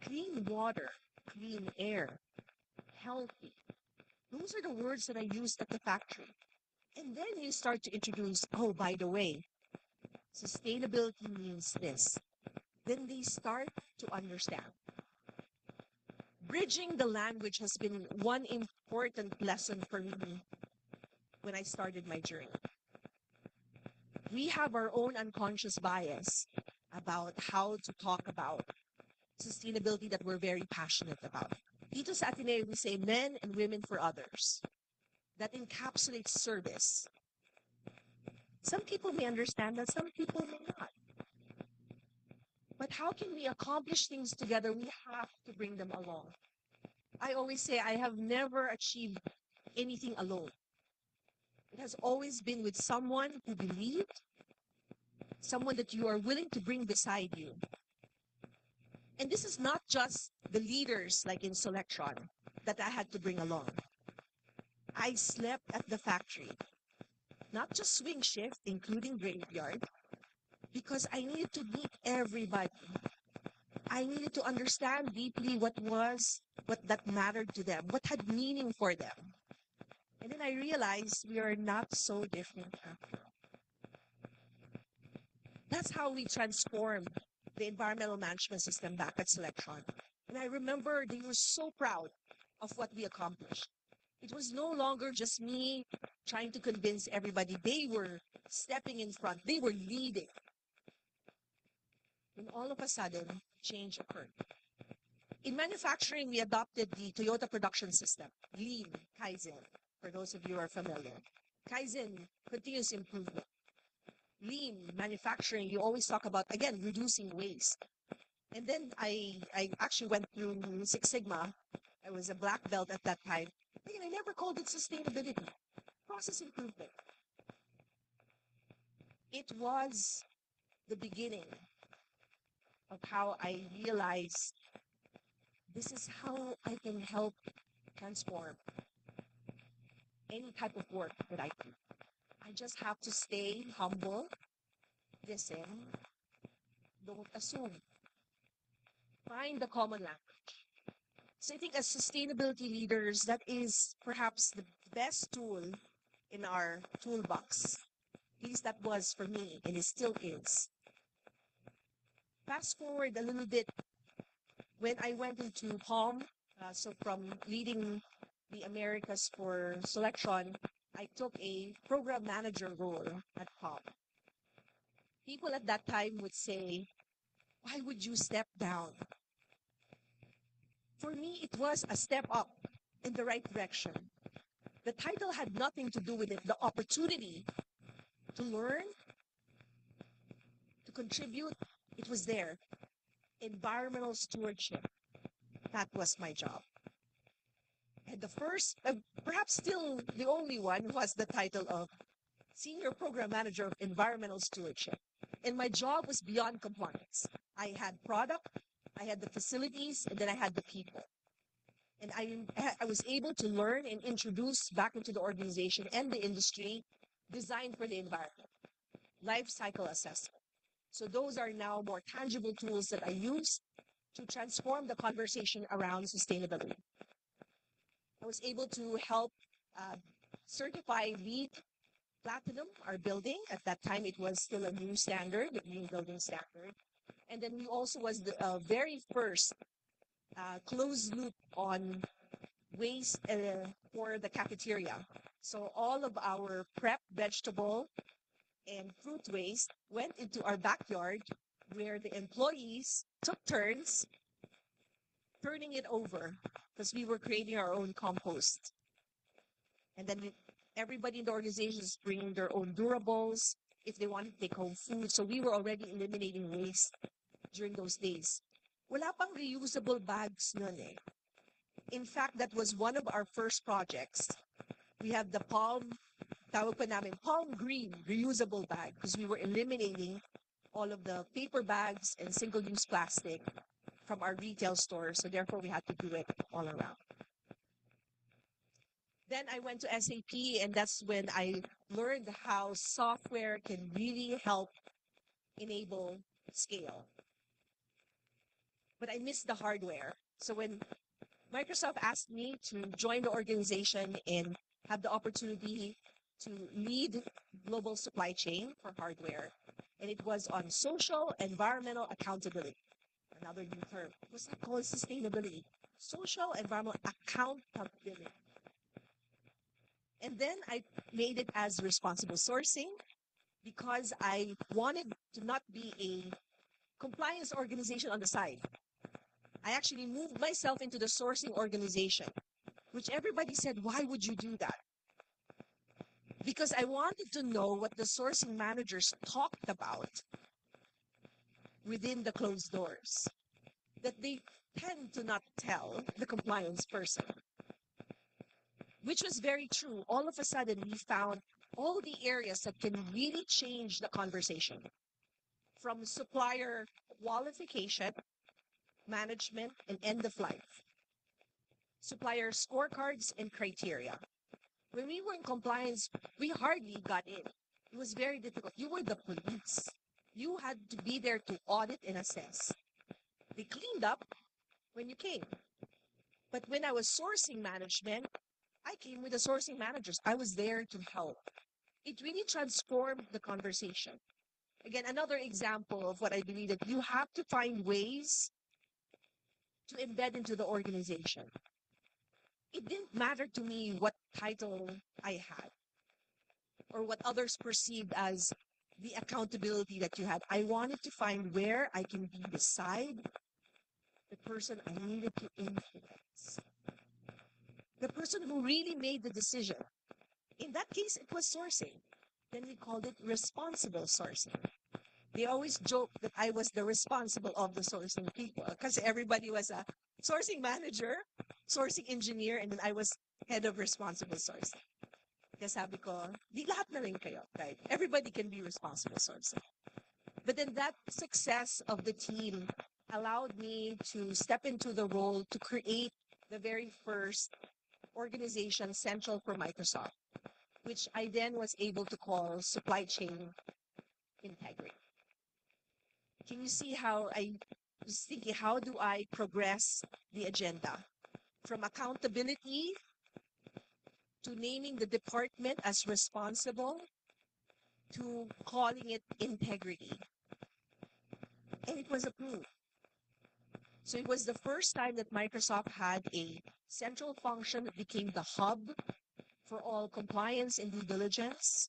S8: Clean water, clean air, healthy. Those are the words that I used at the factory. And then you start to introduce, oh, by the way, sustainability means this. Then they start to understand. Bridging the language has been one important lesson for me when I started my journey. We have our own unconscious bias about how to talk about sustainability that we're very passionate about. Dito sa Ateneo, we say men and women for others. That encapsulates service. Some people may understand that, some people may not. But how can we accomplish things together? We have to bring them along. I always say I have never achieved anything alone. It has always been with someone who believed, someone that you are willing to bring beside you. And this is not just the leaders like in selection that I had to bring along. I slept at the factory, not just swing shift, including graveyard, because I needed to meet everybody. I needed to understand deeply what that mattered to them, what had meaning for them. And then I realized we are not so different after all. That's how we transformed the environmental management system back at Selection. And I remember they were so proud of what we accomplished. It was no longer just me trying to convince everybody. They were stepping in front. They were leading. And all of a sudden, change occurred. In manufacturing, we adopted the Toyota production system, Lean, Kaizen, for those of you who are familiar. Kaizen, continuous improvement. Lean manufacturing, you always talk about, again, reducing waste. And then I actually went through Six Sigma. I was a black belt at that time. Again, I never called it sustainability. Process improvement. It was the beginning of how I realized this is how I can help transform any type of work that I do. I just have to stay humble, listen, don't assume. Find the common language. So I think as sustainability leaders, that is perhaps the best tool in our toolbox. At least that was for me, and it still is. Fast forward a little bit, when I went into POM, so from leading the Americas for selection, I took a program manager role at POM. People at that time would say, why would you step down? For me, it was a step up in the right direction. The title had nothing to do with it. The opportunity to learn, to contribute, it was there. Environmental stewardship, that was my job. And the first, perhaps still the only one, was the title of Senior Program Manager of Environmental Stewardship. And my job was beyond compliance. I had product, I had the facilities, and then I had the people. And I was able to learn and introduce back into the organization and the industry design for the environment, life cycle assessment. So those are now more tangible tools that I use to transform the conversation around sustainability. I was able to help certify LEED Platinum, our building. At that time, it was still a new standard, the green building standard. And then we also was the very first closed loop on waste for the cafeteria. So all of our prep vegetable and fruit waste went into our backyard where the employees took turns turning it over because we were creating our own compost. And then everybody in the organization is bringing their own durables if they want to take home food. So we were already eliminating waste during those days. Wala pang reusable bags nun eh. In fact, that was one of our first projects. We have the tawag pa namin, palm green reusable bag because we were eliminating all of the paper bags and single-use plastic from our retail stores. So therefore, we had to do it all around. Then I went to SAP, and that's when I learned how software can really help enable scale. But I missed the hardware. So when Microsoft asked me to join the organization and have the opportunity to lead global supply chain for hardware, and it was on social environmental accountability, another new term. What's that called? Sustainability. Social environmental accountability. And then I made it as responsible sourcing because I wanted to not be a compliance organization on the side. I actually moved myself into the sourcing organization, which everybody said, why would you do that? Because I wanted to know what the sourcing managers talked about within the closed doors that they tend to not tell the compliance person, which was very true. All of a sudden, we found all the areas that can really change the conversation, from supplier qualification, management, and end of life, supplier scorecards and criteria. When we were in compliance, we hardly got in. It was very difficult. You were the police. You had to be there to audit and assess. They cleaned up when you came. But when I was sourcing management, I came with the sourcing managers. I was there to help. It really transformed the conversation. Again, another example of what I believe that you have to find ways to embed into the organization. It didn't matter to me what title I had or what others perceived as the accountability that you had. I wanted to find where I can be beside the person I needed to influence, the person who really made the decision. In that case, it was sourcing. Then we called it responsible sourcing. They always joke that I was the responsible of the sourcing people because everybody was a sourcing manager, sourcing engineer, and then I was head of responsible sourcing. Kaya sabi ko, di lahat na rin kayo, right? Everybody can be responsible sourcing. But then that success of the team allowed me to step into the role to create the very first organization central for Microsoft, which I then was able to call Supply Chain Integrity. Can you see how I was thinking, how do I progress the agenda? From accountability to naming the department as responsible to calling it integrity. And it was approved. So it was the first time that Microsoft had a central function that became the hub for all compliance and due diligence.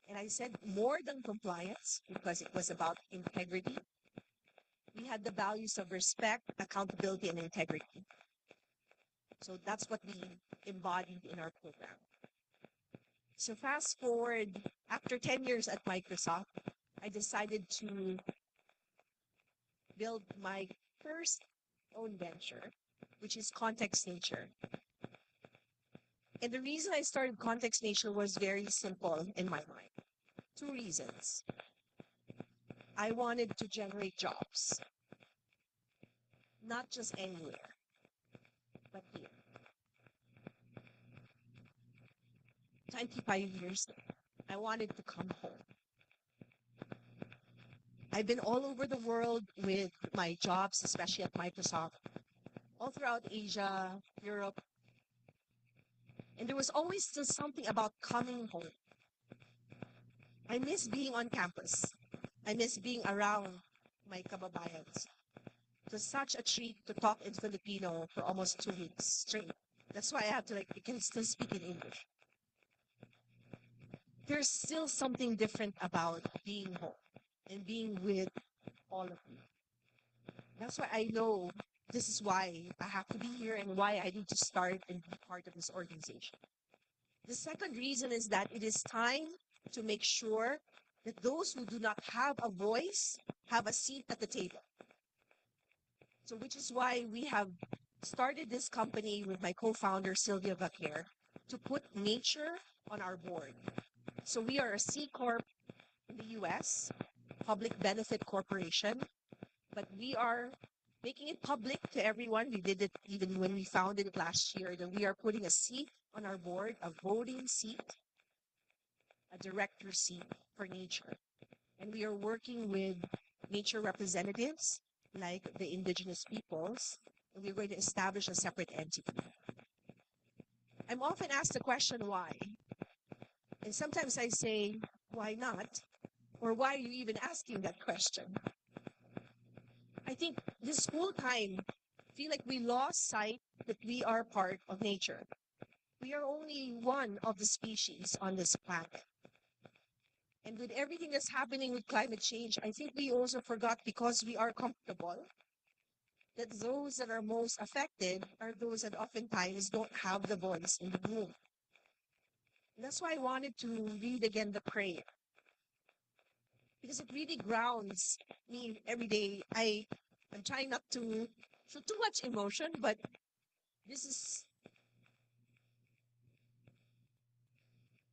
S8: And I said more than compliance because it was about integrity. We had the values of respect, accountability, and integrity. So that's what we embodied in our program. So fast forward, after 10 years at Microsoft, I decided to build my first own venture, which is Context Nature. And the reason I started Context Nature was very simple in my mind. Two reasons. I wanted to generate jobs, not just anywhere, but here. 25 years, I wanted to come home. I've been all over the world with my jobs, especially at Microsoft, all throughout Asia, Europe, And there was always still something about coming home. I miss being on campus. I miss being around my kababayans. It was such a treat to talk in Filipino for almost 2 weeks straight. That's why I have to I can still speak in English. There's still something different about being home and being with all of you. That's why I know this is why I have to be here and why I need to start and be part of this organization. The second reason is that it is time to make sure that those who do not have a voice have a seat at the table. So, which is why we have started this company with my co-founder, Sylvia Vaquer, to put nature on our board. So we are a C Corp in the US, public benefit corporation, but we are making it public to everyone. We did it even when we founded it last year, that we are putting a seat on our board, a voting seat, a director seat for nature. And we are working with nature representatives like the indigenous peoples, and we're going to establish a separate entity. I'm often asked the question, why? And sometimes I say, why not? Or why are you even asking that question? I think this whole time, I feel like we lost sight that we are part of nature. We are only one of the species on this planet. And with everything that's happening with climate change, I think we also forgot, because we are comfortable, that those that are most affected are those that oftentimes don't have the voice in the room. And that's why I wanted to read again the prayer, because it really grounds me every day. I'm trying not to show too much emotion, but this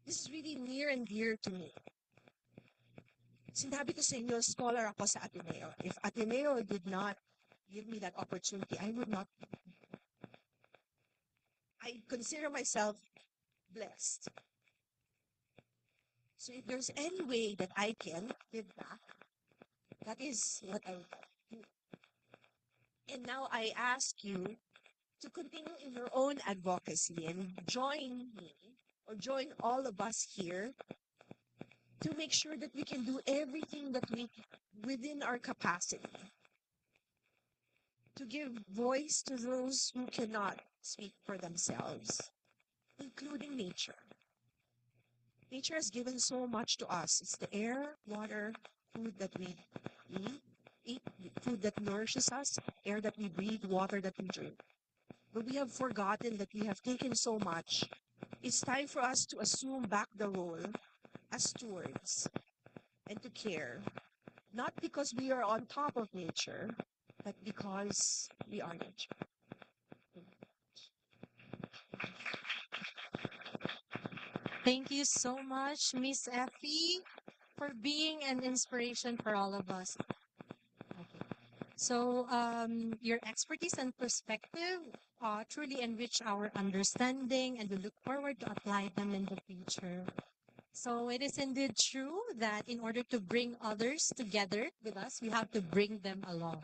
S8: is really near and dear to me. Sinabi ko sa inyo, scholar ako sa Ateneo. If Ateneo did not give me that opportunity, I would not. I consider myself blessed. So if there's any way that I can give back, that is what I would do. And now I ask you to continue in your own advocacy and join me, or join all of us here, to make sure that we can do everything that we within our capacity to give voice to those who cannot speak for themselves, including nature. Nature has given so much to us. It's the air, water, food that we eat, food that nourishes us, air that we breathe, water that we drink. But we have forgotten that we have taken so much. It's time for us to assume back the role as stewards and to care, not because we are on top of nature, but because we are nature.
S6: Thank you so much, Miss Effie, for being an inspiration for all of us. Okay. So, your expertise and perspective truly enrich our understanding, and we look forward to apply them in the future. So, it is indeed true that in order to bring others together with us, we have to bring them along.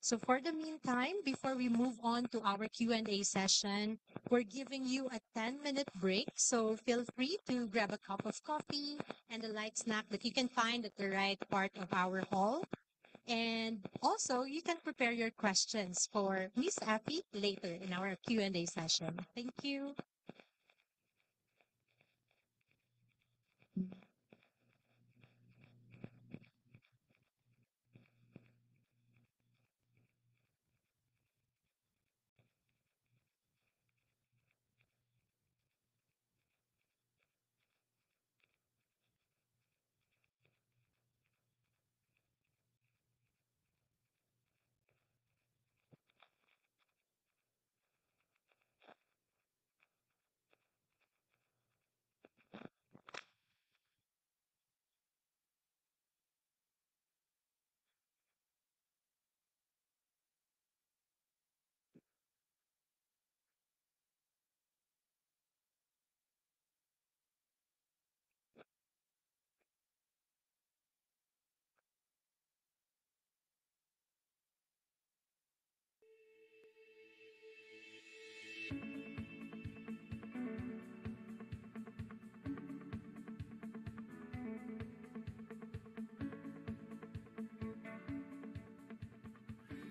S6: So, for the meantime, before we move on to our Q&A session, we're giving you a 10-minute break. So, feel free to grab a cup of coffee and a light snack that you can find at the right part of our hall. And also, you can prepare your questions for Miss Effie later in our Q&A session. Thank you.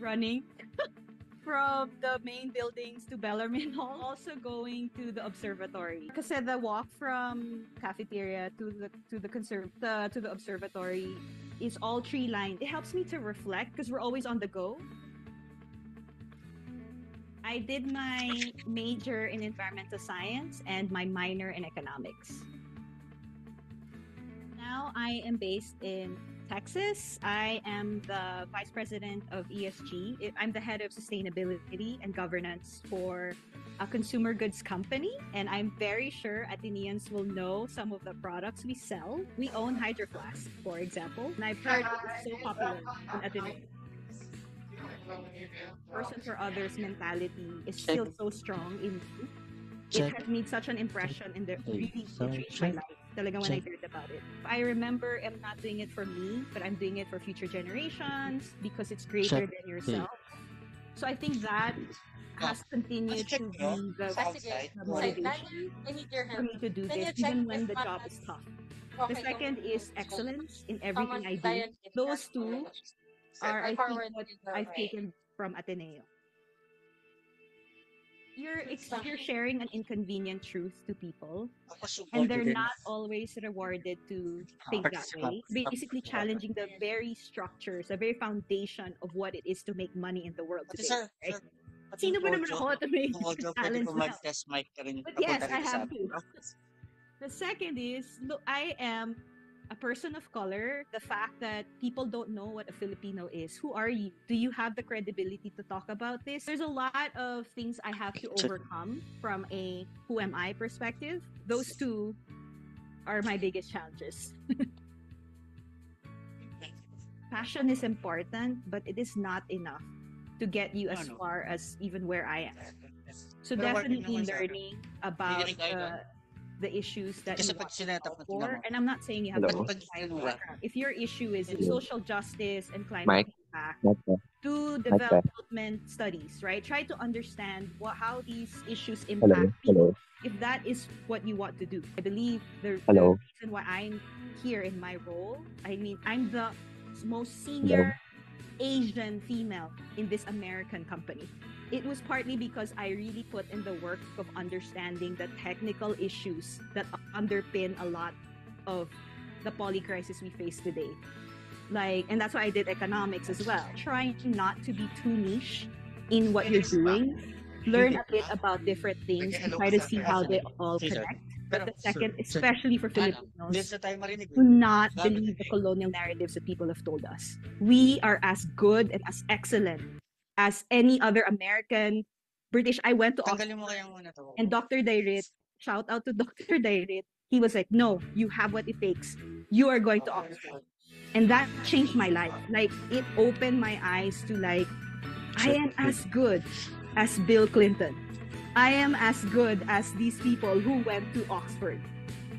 S2: running from the main buildings to Bellarmine Hall, also going to the observatory. Because the walk from cafeteria to the observatory is all tree lined. It helps me to reflect because we're always on the go. I did my major in environmental science and my minor in economics. Now I am based in Texas. I am the vice president of ESG. I'm the head of sustainability and governance for a consumer goods company. And I'm very sure Ateneans will know some of the products we sell. We own Hydro Flask, for example. And I've heard it's so popular in Ateneo. Person for others mentality is still so strong in me. It has made such an impression in the really it changed my life. Talaga when I heard about it. I remember I'm not doing it for me, but I'm doing it for future generations because it's greater than yourself. So I think that has continued to be the motivation for me to do this, even when the job is tough. The second is excellence in everything I do. Those two are, I think, what I've taken from Ateneo. You're sharing an inconvenient truth to people, and they're not always rewarded to think that way. Basically challenging the very structures, the very foundation of what it is to make money in the world today. Right? Sino ba naman ako to make talents now? But yes, I have to. The second is, look, I am a person of color. The fact that people don't know what a Filipino is. Who are you? Do you have the credibility to talk about this? There's a lot of things I have to overcome from a who am I perspective. Those two are my biggest challenges. Passion is important, but it is not enough to get you as far as even where I am. So definitely learning about the issues that you want to solve for. And I'm not saying you have to background. If your issue is social justice and climate impact, do development studies, right? Try to understand how these issues impact people. If that is what you want to do. I believe the reason why I'm here in my role, I mean, I'm the most senior Asian female in this American company. It was partly because I really put in the work of understanding the technical issues that underpin a lot of the poly crisis we face today. And that's why I did economics as well. Trying not to be too niche in what you're doing. Learn a bit about different things and try to see how they all connect. But the second, especially for Filipinos, do not believe the colonial narratives that people have told us. We are as good and as excellent as any other American, British. I went to Oxford, and Dr. Dairit, shout out to Dr. Dairit, he was like, no, you have what it takes. You are going to Oxford. And that changed my life. It opened my eyes to I am as good as Bill Clinton. I am as good as these people who went to Oxford.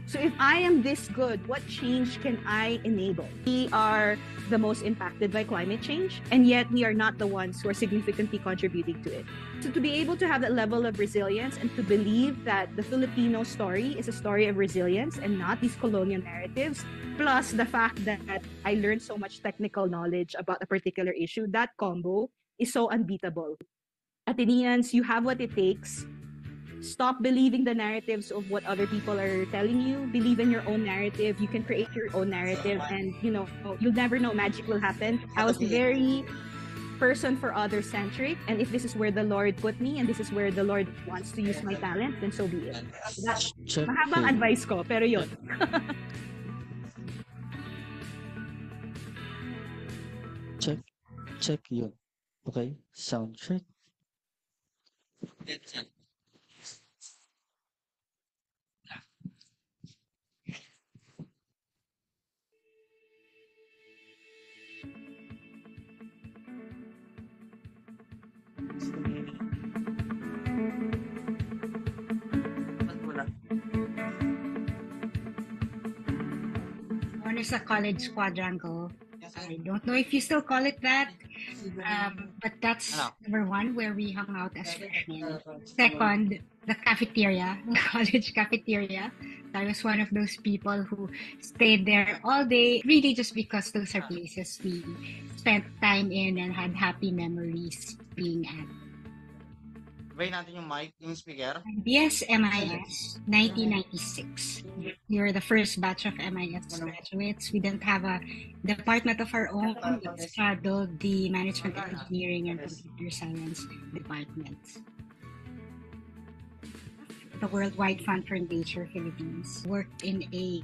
S2: So if I am this good, what change can I enable? We are the most impacted by climate change, and yet we are not the ones who are significantly contributing to it. So to be able to have that level of resilience and to believe that the Filipino story is a story of resilience and not these colonial narratives, plus the fact that I learned so much technical knowledge about a particular issue, that combo is so unbeatable. Ateneans, you have what it takes. Stop believing the narratives of what other people are telling you. Believe in your own narrative. You can create your own narrative, and you'll never know, magic will happen. I was very person for other centric, and if this is where the Lord put me and this is where the Lord wants to use my talent, then so be it. That's mahabang advice ko, pero yun.
S9: Check yun. Okay, sound check.
S3: One is a college quadrangle. I don't know if you still call it that. But that's
S10: Ano?
S3: number one, where we hung out as freshmen. Second, the cafeteria, the college cafeteria. I was one of those people who stayed there all day, really just because those are places we spent time in and had happy memories being at.
S10: Bay natin yung mic, yung speaker.
S3: Yes, MIS, 1996. We were the first batch of MIS graduates. We didn't have a department of our own that straddled the management engineering and computer science departments. The Worldwide Fund for Nature Philippines worked in a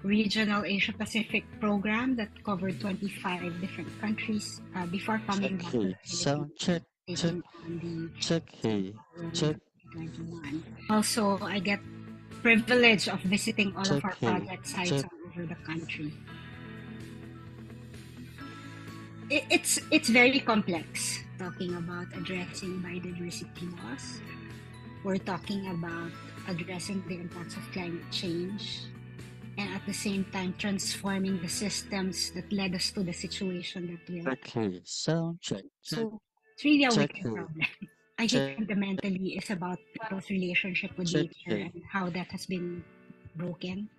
S3: regional Asia Pacific program that covered 25 different countries before coming back to the
S9: Sound
S3: Philippines,
S9: check.
S3: taking on the
S9: Check. Hey. Check.
S3: 2021. Also, I get privilege of visiting all of our
S9: Check, hey,
S3: project sites
S9: check.
S3: all over the country. It's very complex talking about addressing biodiversity loss. We're talking about addressing the impacts of climate change and at the same time transforming the systems that led us to the situation that we're in.
S9: Okay. Sound check.
S3: So it's really a
S9: Check,
S3: wicked
S9: hey.
S3: problem. I think
S9: Check.
S3: fundamentally it's about people's relationship with
S9: Check,
S3: nature
S9: hey.
S3: and how that has been broken.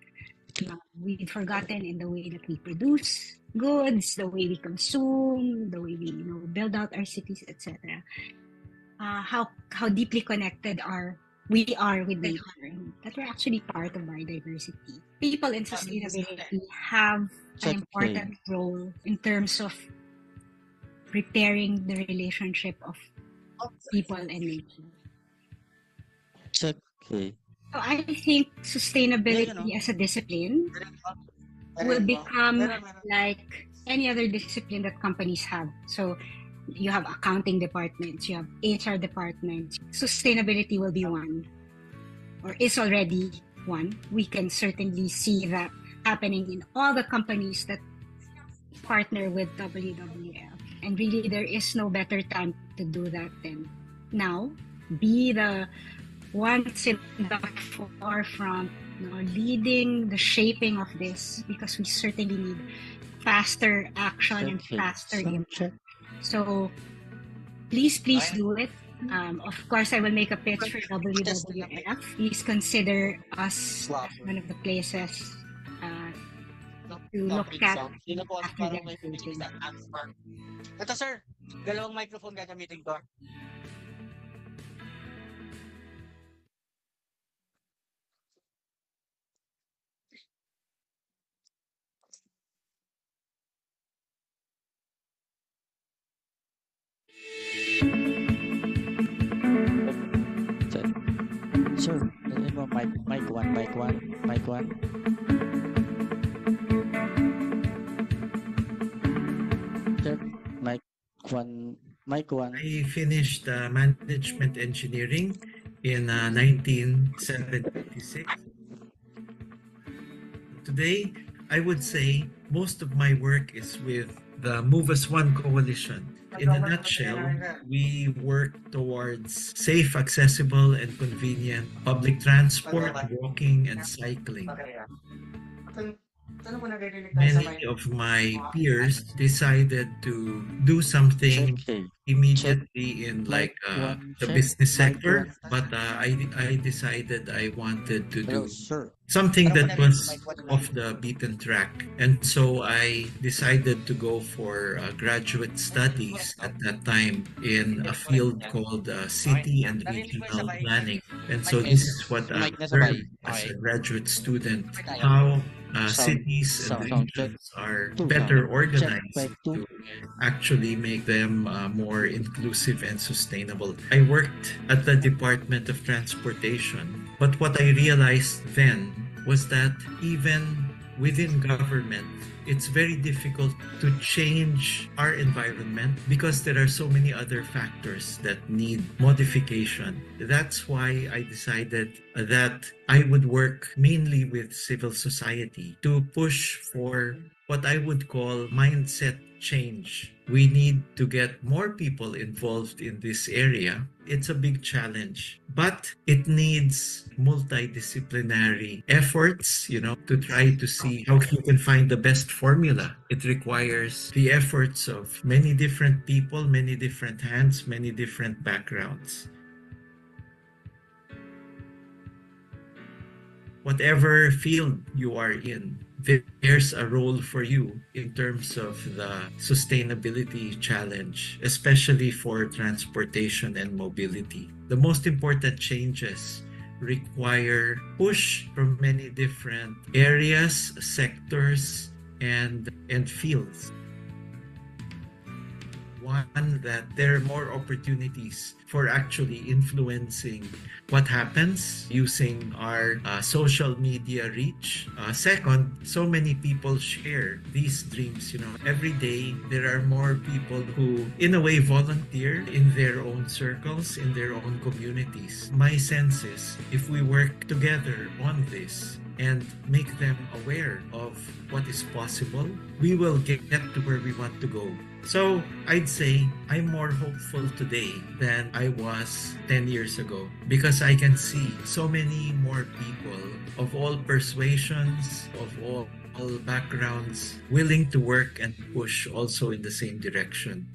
S3: We've forgotten in the way that we produce goods, the way we consume, the way we build out our cities, etc. How deeply connected we are with nature, and that we're actually part of biodiversity. People in sustainability have an
S9: Check,
S3: important role in terms of repairing the relationship of people and nature.
S9: Check. Hey.
S3: So I think sustainability as a discipline will become like any other discipline that companies have. So you have accounting departments, you have HR departments. Sustainability will be one, or is already one. We can certainly see that happening in all the companies that partner with WWF. And really, there is no better time to do that than now. Be the ones in the forefront, leading the shaping of this, because we certainly need faster action and
S9: Okay.
S3: faster
S9: Sound
S3: impact.
S9: check.
S3: So please do it. Of course, I will make a pitch for WWF. Please consider us as one of the places to look at after graduating.
S10: Ito sir, dalawang microphone gagamitin ko.
S9: Check. Sir, yun mo, mic one. Check. Mic one.
S4: I finished management engineering in 1976. Today, I would say most of my work is with the Move as One coalition. In a nutshell, we work towards safe, accessible, and convenient public transport, walking, and cycling. Many of my peers decided to do something
S9: Check. Hey.
S4: immediately in
S9: Mic
S4: like
S9: one,
S4: the
S9: check.
S4: business
S9: Mic
S4: sector,
S9: one.
S4: but I decided I wanted to
S9: Hello,
S4: do
S9: sir.
S4: something that was off the beaten track. And so I decided to go for graduate studies at that time in a field called city and regional planning. And so this is what I
S10: Mic na
S4: learned
S10: sabay.
S4: as
S10: Okay.
S4: a graduate student, how cities and
S9: Sound check.
S4: regions are
S9: Two.
S4: better
S9: Check.
S4: organized
S9: Mic two.
S4: to actually make them more inclusive and sustainable. I worked at the Department of Transportation, but what I realized then was that even within government, it's very difficult to change our environment because there are so many other factors that need modification. That's why I decided that I would work mainly with civil society to push for what I would call mindset change. We need to get more people involved in this area. It's a big challenge, but it needs multidisciplinary efforts, to try to see how you can find the best formula. It requires the efforts of many different people, many different hands, many different backgrounds. Whatever field you are in, there's a role for you in terms of the sustainability challenge, especially for transportation and mobility. The most important changes require push from many different areas, sectors, and fields. One, that there are more opportunities for actually influencing what happens using our social media reach. Second, so many people share these dreams. Every day there are more people who, in a way, volunteer in their own circles, in their own communities. My sense is if we work together on this and make them aware of what is possible, we will get to where we want to go. So I'd say I'm more hopeful today than I was 10 years ago because I can see so many more people of all persuasions, of all backgrounds, willing to work and push also in the same direction.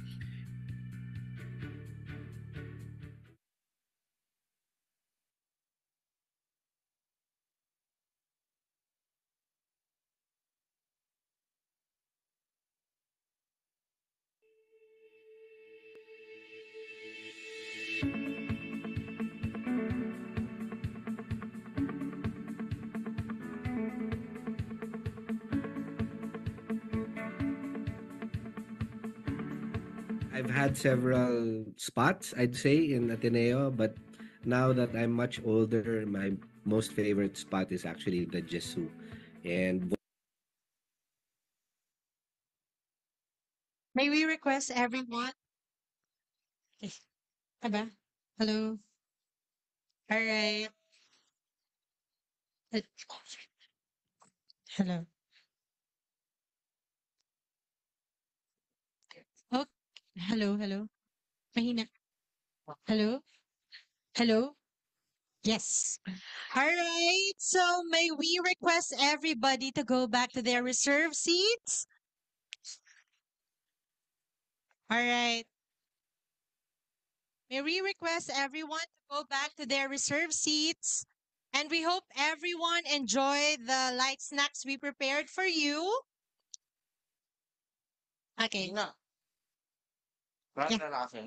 S5: I've had several spots, I'd say, in Ateneo, but now that I'm much older, my most favorite spot is actually the Jesu. And
S6: May we request everyone? Eh, aba? Hello. All right. Uh, Hello. Oh, hello, hello. Mahina. Hello. Hello. Yes. All right. So may we request everybody to go back to their reserve seats? All right. May we request everyone to go back to their reserve seats? And we hope everyone enjoyed the light snacks we prepared for you. Okay.
S10: Sige na. Lahat
S6: Yeah.
S10: na natin.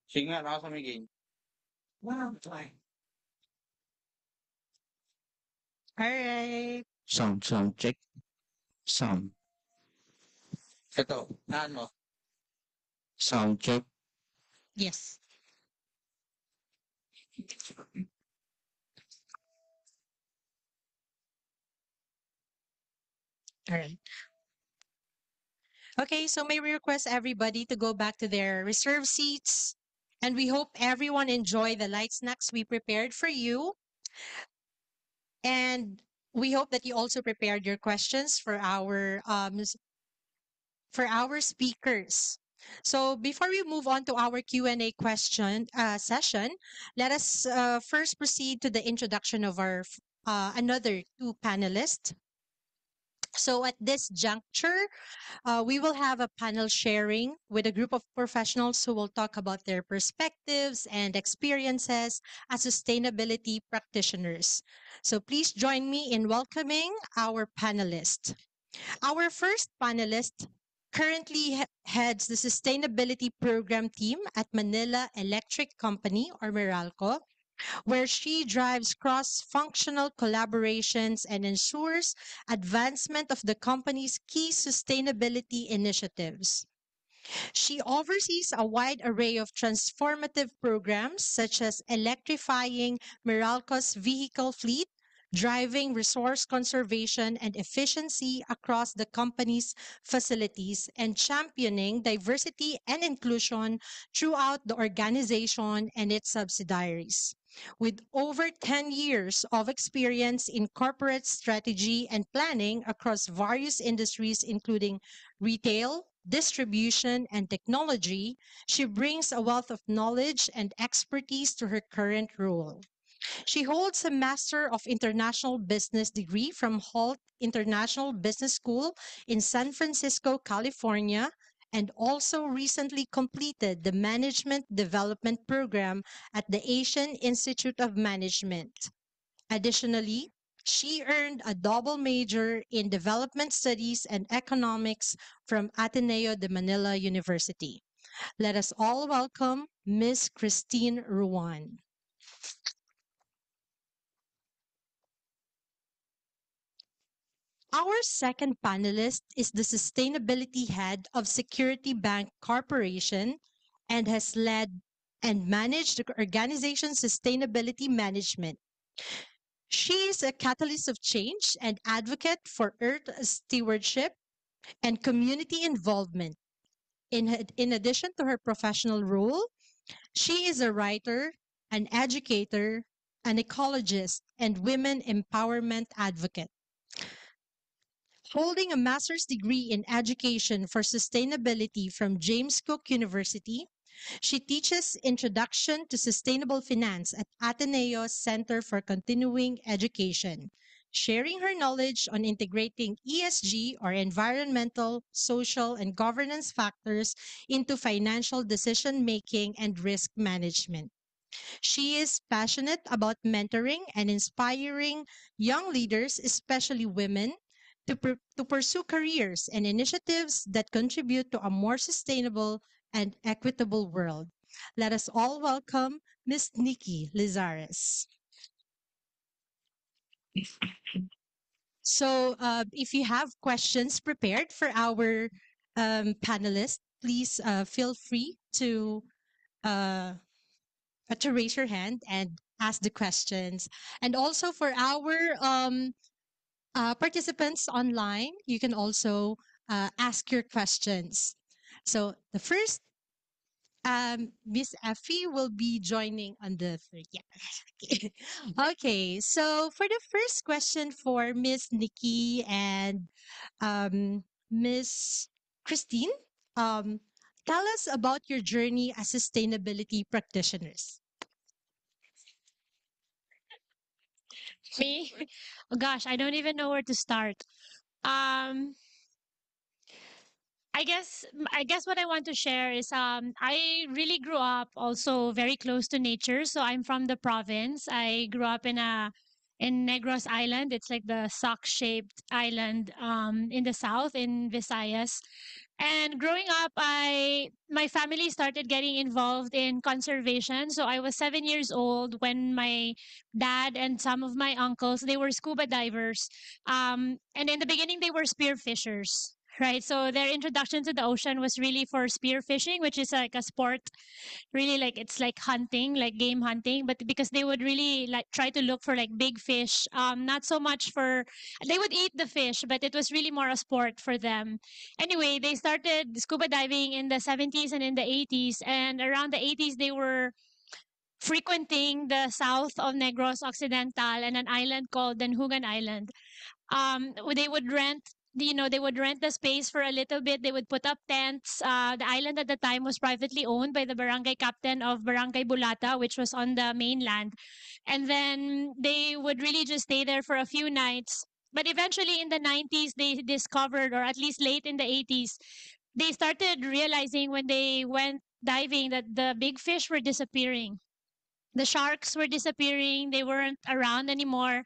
S10: Sige nga, nasa may game. Wow, try.
S6: All right.
S9: Sound check. Sound,
S10: Ito, naan mo?
S9: sound check.
S6: Yes. All right. Okay, so may we request everybody to go back to their reserve seats? And we hope everyone enjoy the light snacks we prepared for you. And we hope that you also prepared your questions for our speakers. So before we move on to our Q&A question session, let us first proceed to the introduction of our another two panelists. So at this juncture, we will have a panel sharing with a group of professionals who will talk about their perspectives and experiences as sustainability practitioners. So please join me in welcoming our panelists. Our first panelist currently heads the sustainability program team at Manila Electric Company, or Meralco, where she drives cross-functional collaborations and ensures advancement of the company's key sustainability initiatives. She oversees a wide array of transformative programs such as electrifying Meralco's vehicle fleet driving resource conservation and efficiency across the company's facilities, and championing diversity and inclusion throughout the organization and its subsidiaries. With over 10 years of experience in corporate strategy and planning across various industries, including retail, distribution, and technology, she brings a wealth of knowledge and expertise to her current role. She holds a Master of International Business degree from Holt International Business School in San Francisco, California, and also recently completed the Management Development Program at the Asian Institute of Management. Additionally, she earned a double major in Development Studies and Economics from Ateneo de Manila University. Let us all welcome Miss Christine Ruan. Our second panelist is the sustainability head of Security Bank Corporation and has led and managed the organization's sustainability management. She is a catalyst of change and advocate for earth stewardship and community involvement. In addition to her professional role, she is a writer, an educator, an ecologist, and women empowerment advocate. Holding a master's degree in education for sustainability from James Cook University, she teaches Introduction to Sustainable Finance at Ateneo Center for Continuing Education, sharing her knowledge on integrating ESG or environmental, social, and governance factors into financial decision making and risk management. She is passionate about mentoring and inspiring young leaders, especially women, to pursue careers and initiatives that contribute to a more sustainable and equitable world. Let us all welcome Miss Nikki Lizares. So, if you have questions prepared for our panelists, please feel free uh, to raise your hand and ask the questions. And also for our participants online, you can also ask your questions. So the first, Miss Effie will be joining on the third. Yeah. Okay. So for the first question for Miss Nikki and Miss Christine, um, tell us about your journey as sustainability practitioners.
S11: Me? Oh gosh, I don't even know where to start. Um, I guess what I want to share is I really grew up also very close to nature. So I'm from the province. I grew up in Negros Island. It's like the sock-shaped island in the south in Visayas. And growing up, I my family started getting involved in conservation. So I was 7 years old when my dad and some of my uncles, they were scuba divers. And in the beginning, they were spearfishers. Right, so their introduction to the ocean was really for spearfishing, which is like a sport, really like it's like hunting, like game hunting, but because they would really like try to look for like big fish, not so much for they would eat the fish, but it was really more a sport for them. Anyway, they started scuba diving in the 70s and in the 80s, and around the 80s they were frequenting the south of Negros Occidental and an island called Danhugan Island. They would rent, they would rent the space for a little bit. They would put up tents. The island at the time was privately owned by the barangay captain of Barangay Bulata, which was on the mainland. And then they would really just stay there for a few nights. But eventually in the 90s, they discovered, or at least late in the 80s, they started realizing when they went diving that the big fish were disappearing. The sharks were disappearing. They weren't around anymore.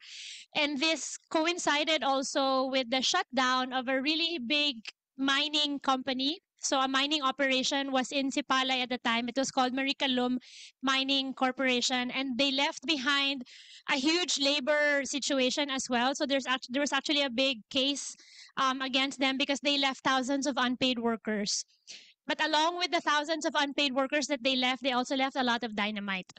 S11: And this coincided also with the shutdown of a really big mining company. So a mining operation was in Sipalay at the time. It was called Maricalum Mining Corporation, and they left behind a huge labor situation as well. So there was actually a big case against them because they left thousands of unpaid workers. But along with the thousands of unpaid workers that they left, they also left a lot of dynamite.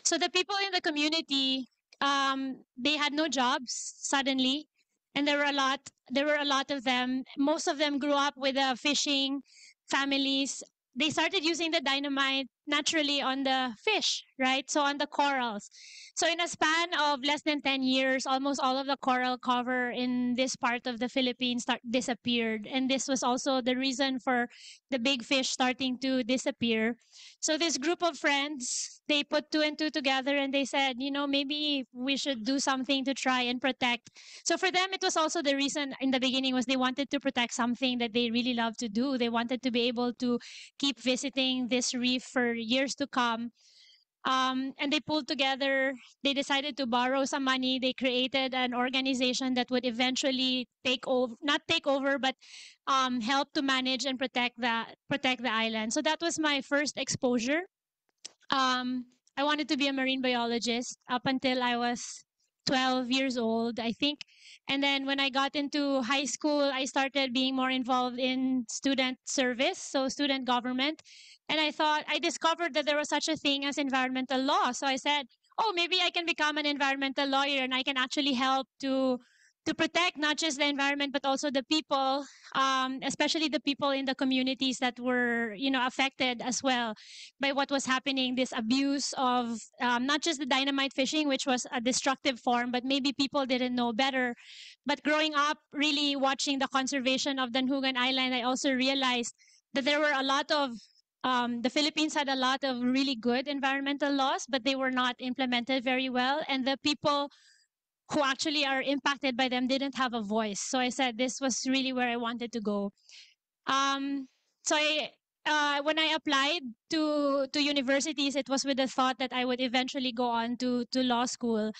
S11: So the people in the community they had no jobs suddenly, and there were a lot of them. Most of them grew up with fishing families. They started using the dynamite naturally on the fish, right? So on the corals. So in a span of less than 10 years, almost all of the coral cover in this part of the Philippines disappeared. And this was also the reason for the big fish starting to disappear. So this group of friends, they put two and two together and they said, you know, maybe we should do something to try and protect. So for them, it was also the reason in the beginning was they wanted to protect something that they really love to do. They wanted to be able to keep visiting this reef for years to come. And they pulled together, they decided to borrow some money. They created an organization that would eventually take over, not take over, but help to manage and protect the island. So that was my first exposure. um, I wanted to be a marine biologist up until I was 12 years old, I think. And then when I got into high school, I started being more involved in student service, so student government. And I discovered that there was such a thing as environmental law. So I said, oh, maybe I can become an environmental lawyer and I can actually help to protect not just the environment but also the people, especially the people in the communities that were, you know, affected as well by what was happening, this abuse of not just the dynamite fishing, which was a destructive form, but maybe people didn't know better. But growing up, really watching the conservation of Danhugan Island, I also realized that there were a lot of the Philippines had a lot of really good environmental laws, but they were not implemented very well. And the people who actually are impacted by them didn't have a voice. So I said this was really where I wanted to go. Um, so when I applied to universities, it was with the thought that I would eventually go on to law school.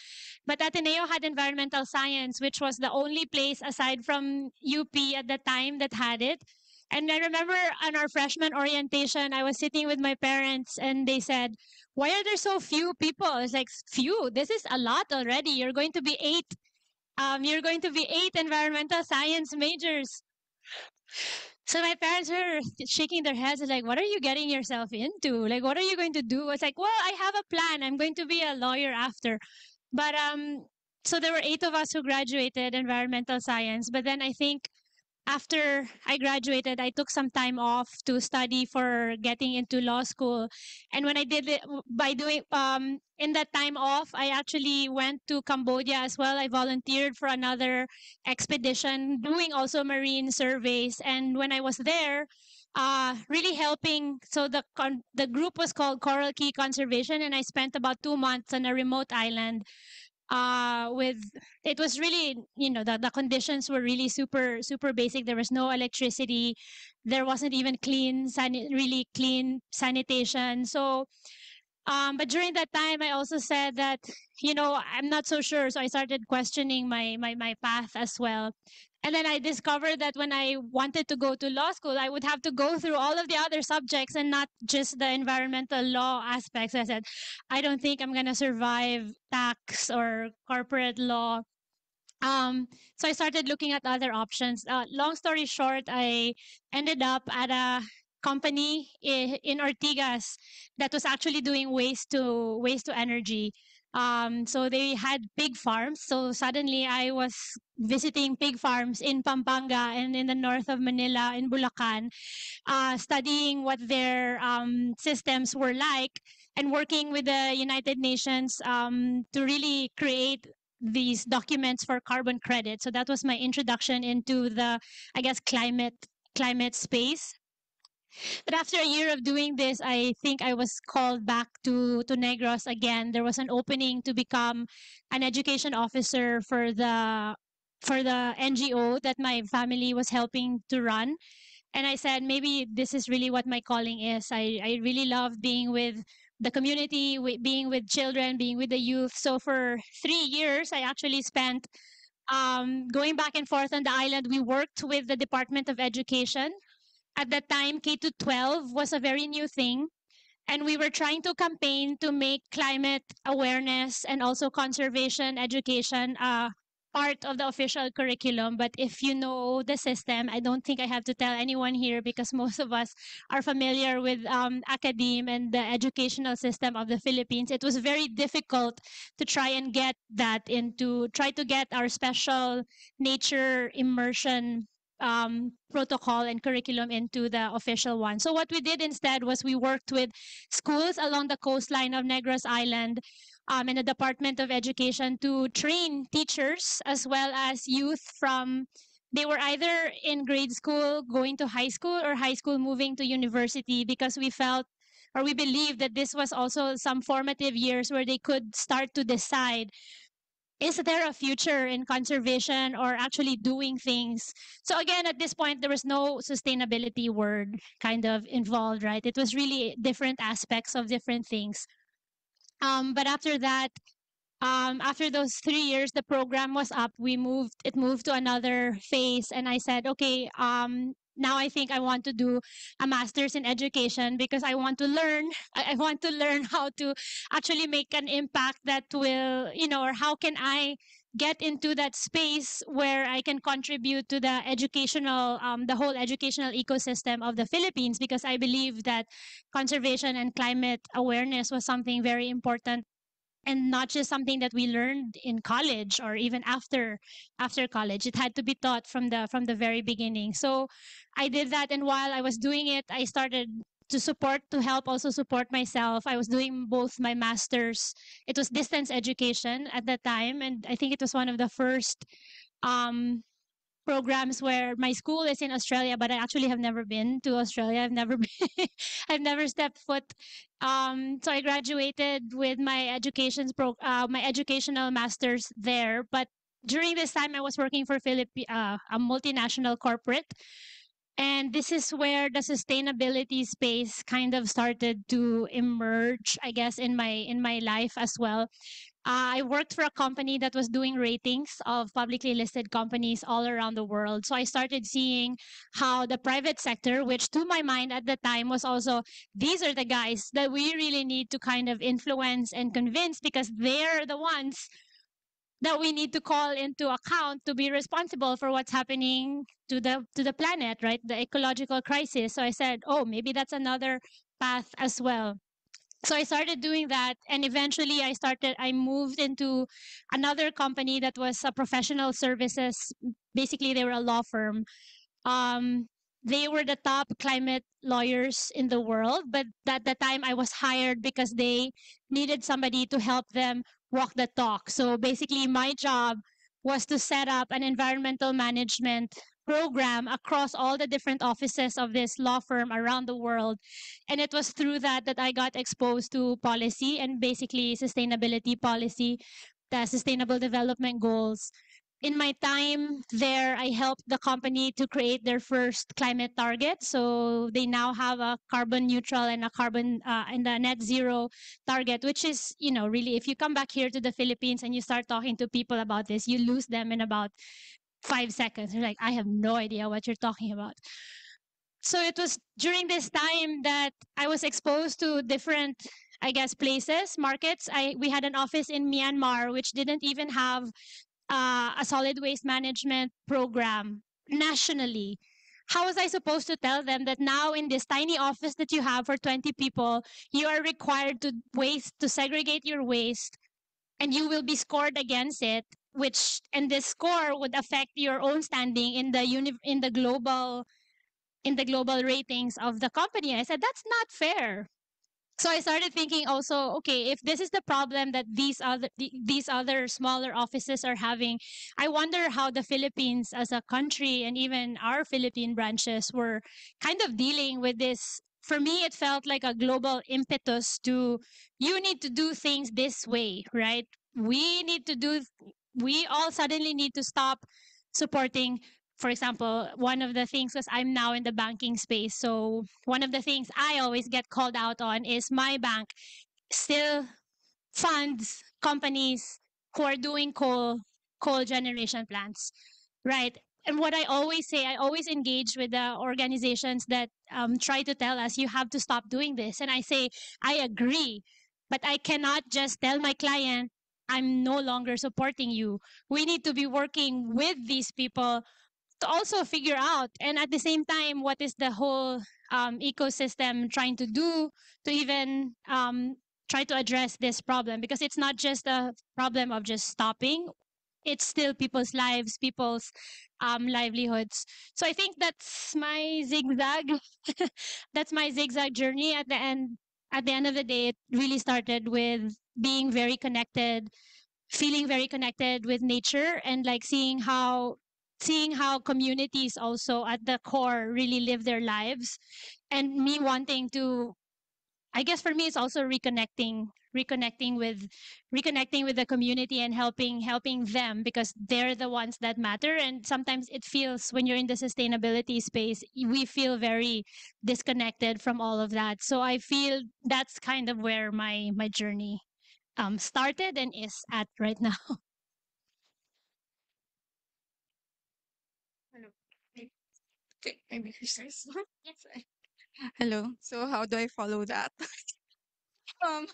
S11: But Ateneo had environmental science, which was the only place aside from UP at the time that had it. And I remember on our freshman orientation, I was sitting with my parents and they said, why are there so few people? I was like, few? This is a lot already. You're going to be eight. You're going to be eight environmental science majors. So my parents were shaking their heads like, what are you getting yourself into? Like, what are you going to do? It's like, well, I have a plan. I'm going to be a lawyer after. But so there were eight of us who graduated environmental science. But then I think after I graduated, I took some time off to study for getting into law school. And when I did it, by doing in that time off, I actually went to Cambodia as well. I volunteered for another expedition, doing also marine surveys. And when I was there, really helping. So the group was called Coral Key Conservation, and I spent about 2 months on a remote island with it was really, you know, the conditions were really super basic. There was no electricity, there wasn't even really clean sanitation. So but during that time I also said that, you know, I'm not so sure, so I started questioning my path as well. And then I discovered that when I wanted to go to law school, I would have to go through all of the other subjects and not just the environmental law aspects. I said, I don't think I'm going to survive tax or corporate law. So I started looking at other options. Long story short, I ended up at a company in Ortigas that was actually doing waste to energy. So they had pig farms. So suddenly I was visiting pig farms in Pampanga and in the north of Manila in Bulacan, studying what their systems were like and working with the United Nations to really create these documents for carbon credit. So that was my introduction into the, I guess, climate space. But after a year of doing this, I think I was called back to Negros again. There was an opening to become an education officer for the NGO that my family was helping to run. And I said, maybe this is really what my calling is. I really love being with the community, being with children, being with the youth. So for 3 years, I actually spent going back and forth on the island. We worked with the Department of Education. At that time, K to 12 was a very new thing. And we were trying to campaign to make climate awareness and also conservation education part of the official curriculum, but if you know the system, I don't think I have to tell anyone here because most of us are familiar with academe and the educational system of the Philippines. It was very difficult to try and get that into, try to get our special nature immersion protocol and curriculum into the official one. So what we did instead was we worked with schools along the coastline of Negros Island and the Department of Education to train teachers as well as youth from, they were either in grade school going to high school or high school moving to university, because we felt or we believed that this was also some formative years where they could start to decide, is there a future in conservation or actually doing things? So again, at this point, there was no sustainability word kind of involved, right? It was really different aspects of different things. But after that, after those 3 years, the program was up. It moved to another phase, and I said, okay, now I think I want to do a master's in education because I want to learn. I want to learn how to actually make an impact that will, or how can I get into that space where I can contribute to the educational, the whole educational ecosystem of the Philippines, because I believe that conservation and climate awareness was something very important and not just something that we learned in college or even after college. It had to be taught from the very beginning. So I did that, and while I was doing it, I started to help also support myself. I was doing both my masters. It was distance education at that time, and I think it was one of the first um programs where my school is in Australia, but I actually have never been to Australia. I've never been, I've never stepped foot. So I graduated with my educational masters there. But during this time, I was working for a multinational corporate, and this is where the sustainability space kind of started to emerge, I guess, in my life as well. I worked for a company that was doing ratings of publicly listed companies all around the world. So I started seeing how the private sector, which to my mind at the time was also, these are the guys that we really need to kind of influence and convince, because they're the ones that we need to call into account to be responsible for what's happening to the planet, right? The ecological crisis. So I said, oh, maybe that's another path as well. So I started doing that, and eventually I moved into another company that was a professional services. Basically, they were a law firm. um they were the top climate lawyers in the world, but at the time I was hired because they needed somebody to help them walk the talk. So basically my job was to set up an environmental management program across all the different offices of this law firm around the world. And it was through that I got exposed to policy and basically sustainability policy, the sustainable development goals. In my time there, I helped the company to create their first climate target. So they now have a carbon neutral and a carbon and a net zero target, which is, really, if you come back here to the Philippines and you start talking to people about this, you lose them in about 5 seconds. They're like, I have no idea what you're talking about. So it was during this time that I was exposed to different, I guess, places, markets. We had an office in Myanmar, which didn't even have a solid waste management program nationally. How was I supposed to tell them that now in this tiny office that you have for 20 people, you are required to segregate your waste, and you will be scored against it, and this score would affect your own standing in the global ratings of the company. I said that's not fair. So I started thinking also, okay, if this is the problem that these other smaller offices are having, I wonder how the Philippines as a country and even our Philippine branches were kind of dealing with this. For me, it felt like a global impetus to, you need to do things this way, right? We all suddenly need to stop supporting. For example, one of the things, because I'm now in the banking space, so one of the things I always get called out on is my bank still funds companies who are doing coal generation plants, right? And what I always say, I always engage with the organizations that try to tell us you have to stop doing this, and I say I agree, but I cannot just tell my client I'm no longer supporting you. We need to be working with these people to also figure out, and at the same time, what is the whole ecosystem trying to do to even try to address this problem, because it's not just a problem of just stopping, it's still people's lives, people's livelihoods. So I think that's my zigzag that's my zigzag journey. At the end of the day, it really started with being very connected, feeling very connected with nature, and like seeing how communities also at the core really live their lives, and me wanting to, I guess for me it's also reconnecting with the community and helping them, because they're the ones that matter. And sometimes it feels, when you're in the sustainability space, we feel very disconnected from all of that. So I feel that's kind of where my journey started and is at right now.
S12: Hello. Okay, maybe first. Yes. Hello. So how do I follow that? um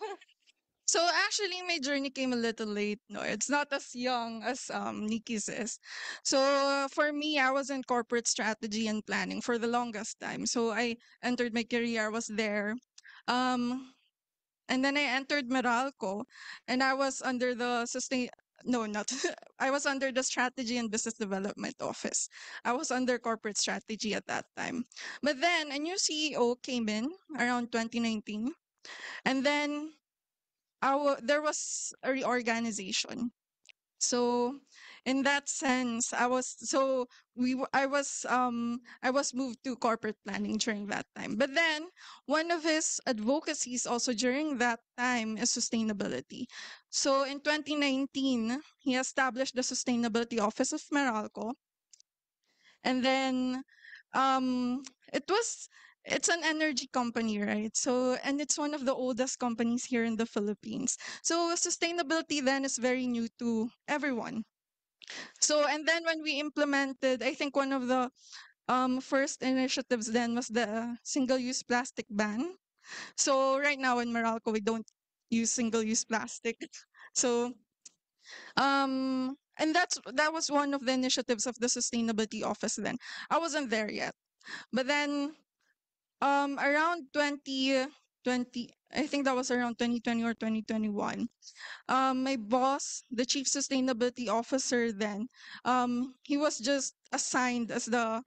S12: so actually my journey came a little late. No, it's not as young as Nikki says. So for me, I was in corporate strategy and planning for the longest time. So I entered my career, I was there. Um and then I entered Meralco, and I was under the sustain no, not I was under the strategy and business development office. I was under corporate strategy at that time. But then a new CEO came in around 2019, and then there was a reorganization. So in that sense, I was moved to corporate planning during that time. But then one of his advocacies also during that time is sustainability. So in 2019, he established the Sustainability Office of Meralco, and then um it was it's an energy company, right? So, and it's one of the oldest companies here in the Philippines. So sustainability then is very new to everyone. So, and then when we implemented, I think one of the first initiatives then was the single-use plastic ban. So right now in Meralco, we don't use single-use plastic. So and that was one of the initiatives of the sustainability office then. I wasn't there yet. But then around 2020, I think that was around 2020 or 2021, my boss, the chief sustainability officer then, he was just assigned as the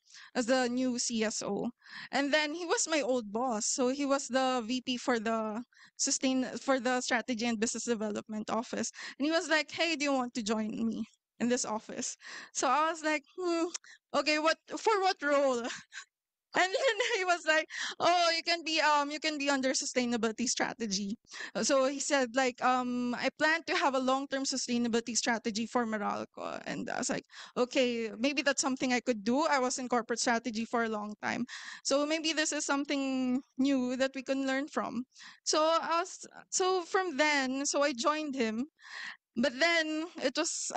S12: new CSO. And then he was my old boss. So he was the VP for the strategy and business development office. And he was like, "Hey, do you want to join me in this office?" So I was like, okay, what role? And then he was like, "Oh, you can be under sustainability strategy." So he said like, "I plan to have a long-term sustainability strategy for Meralco." And I was like, "Okay, maybe that's something I could do." I was in corporate strategy for a long time. So maybe this is something new that we can learn from. So from then, so I joined him. But then it was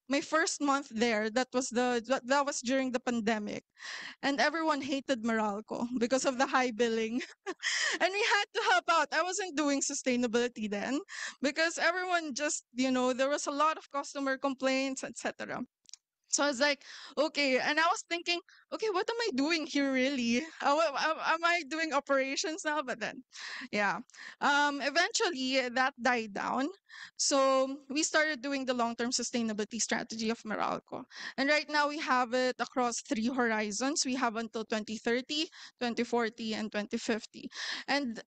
S12: my first month there. That was during the pandemic, and everyone hated Meralco because of the high billing. And we had to help out. I wasn't doing sustainability then because everyone just, there was a lot of customer complaints, etc. So I was like, okay. And I was thinking, okay, what am I doing here really? Am I doing operations now? But then, yeah. Eventually, that died down. So we started doing the long term sustainability strategy of Meralco. And right now, we have it across 3 horizons. We have until 2030, 2040, and 2050. And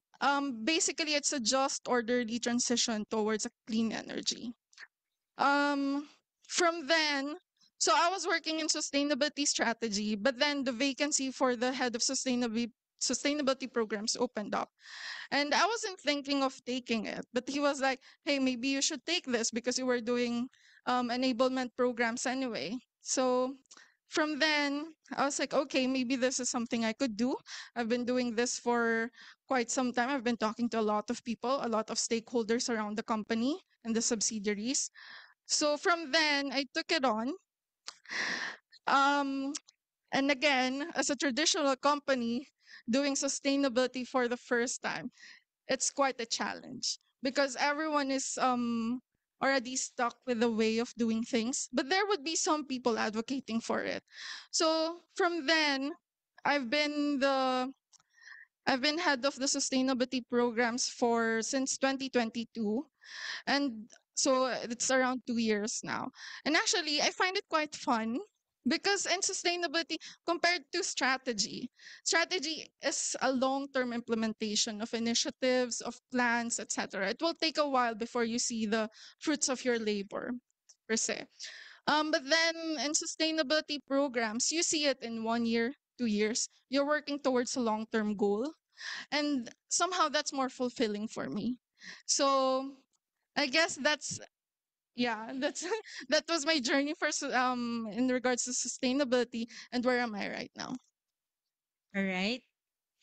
S12: basically, it's a just orderly transition towards a clean energy. Um, from then, so I was working in sustainability strategy, but then the vacancy for the head of sustainability programs opened up. And I wasn't thinking of taking it, but he was like, "Hey, maybe you should take this because you were doing enablement programs anyway." So from then, I was like, okay, maybe this is something I could do. I've been doing this for quite some time. I've been talking to a lot of people, a lot of stakeholders around the company and the subsidiaries. So from then, I took it on. Um, and again, as a traditional company doing sustainability for the first time, it's quite a challenge because everyone is already stuck with the way of doing things, but there would be some people advocating for it. So from then, I've been the I've been head of the sustainability programs for since 2022, and so it's around 2 years now. And actually, I find it quite fun because in sustainability, compared to strategy is a long-term implementation of initiatives, of plans, etc. It will take a while before you see the fruits of your labor, per se. But then in sustainability programs, you see it in 1 year, 2 years. You're working towards a long-term goal, and somehow that's more fulfilling for me. So I guess that's yeah, that's that was my journey for in regards to sustainability, and where am I right now?
S6: All right.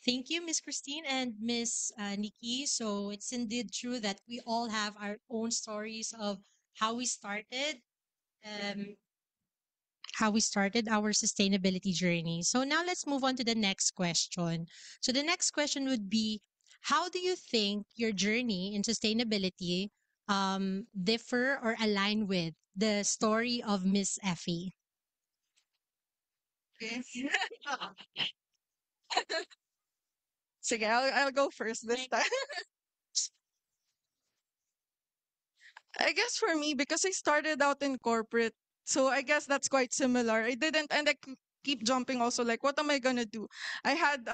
S6: Thank you, Miss Christine and Miss Nikki. So it's indeed true that we all have our own stories of how we started, um, how we started our sustainability journey. So now let's move on to the next question. So the next question would be, how do you think your journey in sustainability differ or align with the story of Miss Effie?
S12: Okay. Sige, I'll go first this time. I guess for me, because I started out in corporate, so I guess that's quite similar. I didn't, and keep jumping also. Like, what am I gonna do? I had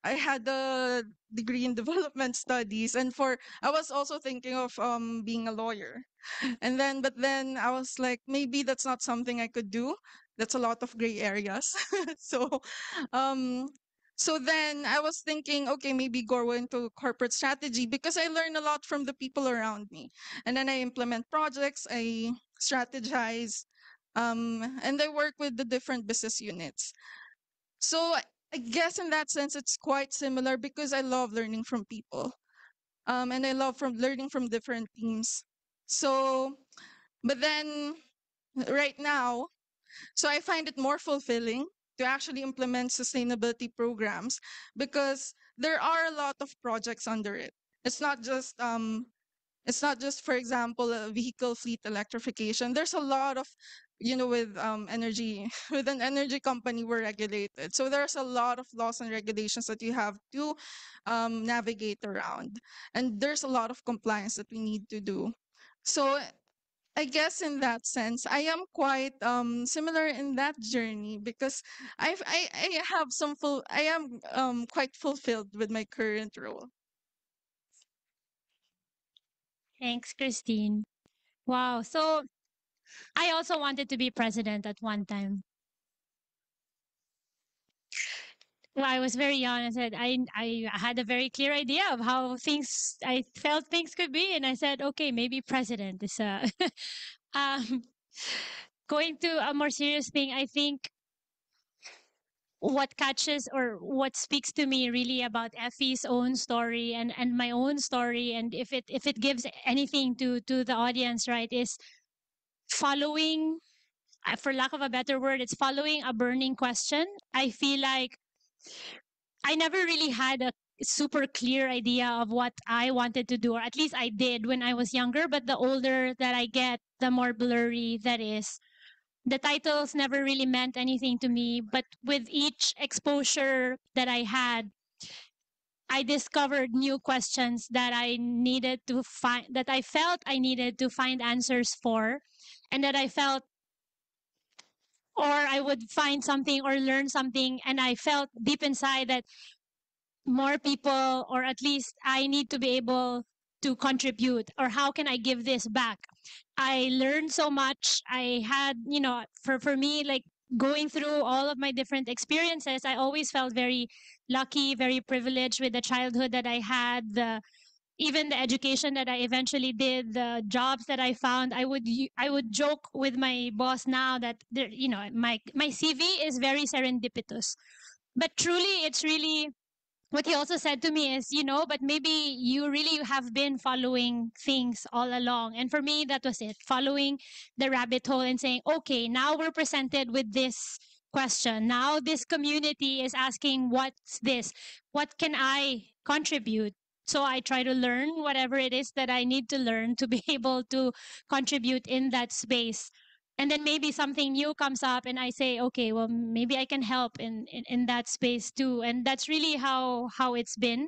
S12: I had a degree in development studies, and I was also thinking of being a lawyer, and but then I was like, maybe that's not something I could do. That's a lot of gray areas. so, um, so then I was thinking, okay, maybe go into corporate strategy because I learn a lot from the people around me. And then I implement projects, I strategize, and I work with the different business units. So I guess in that sense, it's quite similar because I love learning from people. And I love from learning from different teams. So, but then right now, so I find it more fulfilling to actually implement sustainability programs because there are a lot of projects under it. It's not just for example, a vehicle fleet electrification. There's a lot of, with energy, with an energy company, we're regulated. So there's a lot of laws and regulations that you have to navigate around. And there's a lot of compliance that we need to do. So I guess in that sense, I am quite similar in that journey because I have I am quite fulfilled with my current role.
S11: Thanks, Christine. Wow. So I also wanted to be president at one time. Well, I was very young. I said I had a very clear idea of how things I felt things could be, and I said, okay, maybe president is a. um, Going to a more serious thing, I think what catches or what speaks to me really about Effie's own story and my own story, and if it gives anything to the audience, right, is following, for lack of a better word, it's following a burning question. I feel like I never really had a super clear idea of what I wanted to do, or at least I did when I was younger. But the older that I get, the more blurry that is. The titles never really meant anything to me, but with each exposure that I had, I discovered new questions that I needed to find, that I felt I needed to find answers for, and that I felt, or I would find something or learn something, and I felt deep inside that more people, or at least I need to be able to contribute, or how can I give this back. I learned so much. I had, for me, like going through all of my different experiences, I always felt very lucky, very privileged with the childhood that I had, the even the education that I eventually did, the jobs that I found. I would joke with my boss now that there, my CV is very serendipitous, but truly it's really what he also said to me is, but maybe you really have been following things all along. And for me, that was it, following the rabbit hole and saying, okay, now we're presented with this question. Now this community is asking, what's this? What can I contribute? So I try to learn whatever it is that I need to learn to be able to contribute in that space. And then maybe something new comes up and I say, okay, well, maybe I can help in that space too. And that's really how it's been.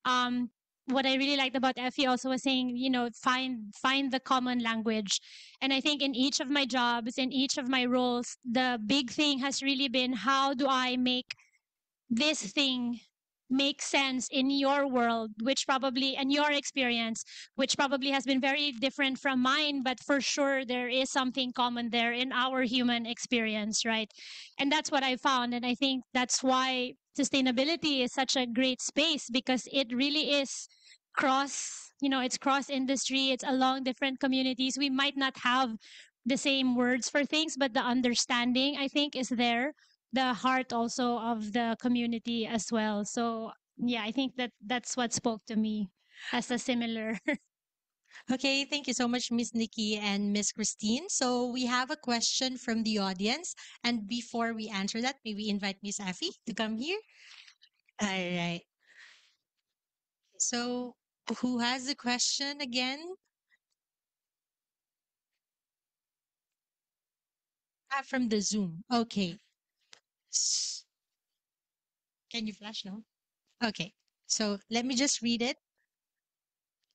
S11: um what I really liked about Effie also was saying, find the common language. And I think in each of my jobs, in each of my roles, the big thing has really been, how do I make this thing make sense in your world, which probably, and your experience, which probably has been very different from mine, but for sure there is something common there in our human experience, right? And that's what I found. And I think that's why sustainability is such a great space, because it really is it's cross industry, it's along different communities. We might not have the same words for things, but the understanding, I think, is there, the heart also of the community as well. So yeah, I think that's what spoke to me as a similar.
S6: Okay, thank you so much, Miss Nikki and Miss Christine. So we have a question from the audience. And before we answer that, may we invite Miss Effie to come here? All right. So who has the question again? From the Zoom. Okay. S- Can you flash now? Okay. So let me just read it.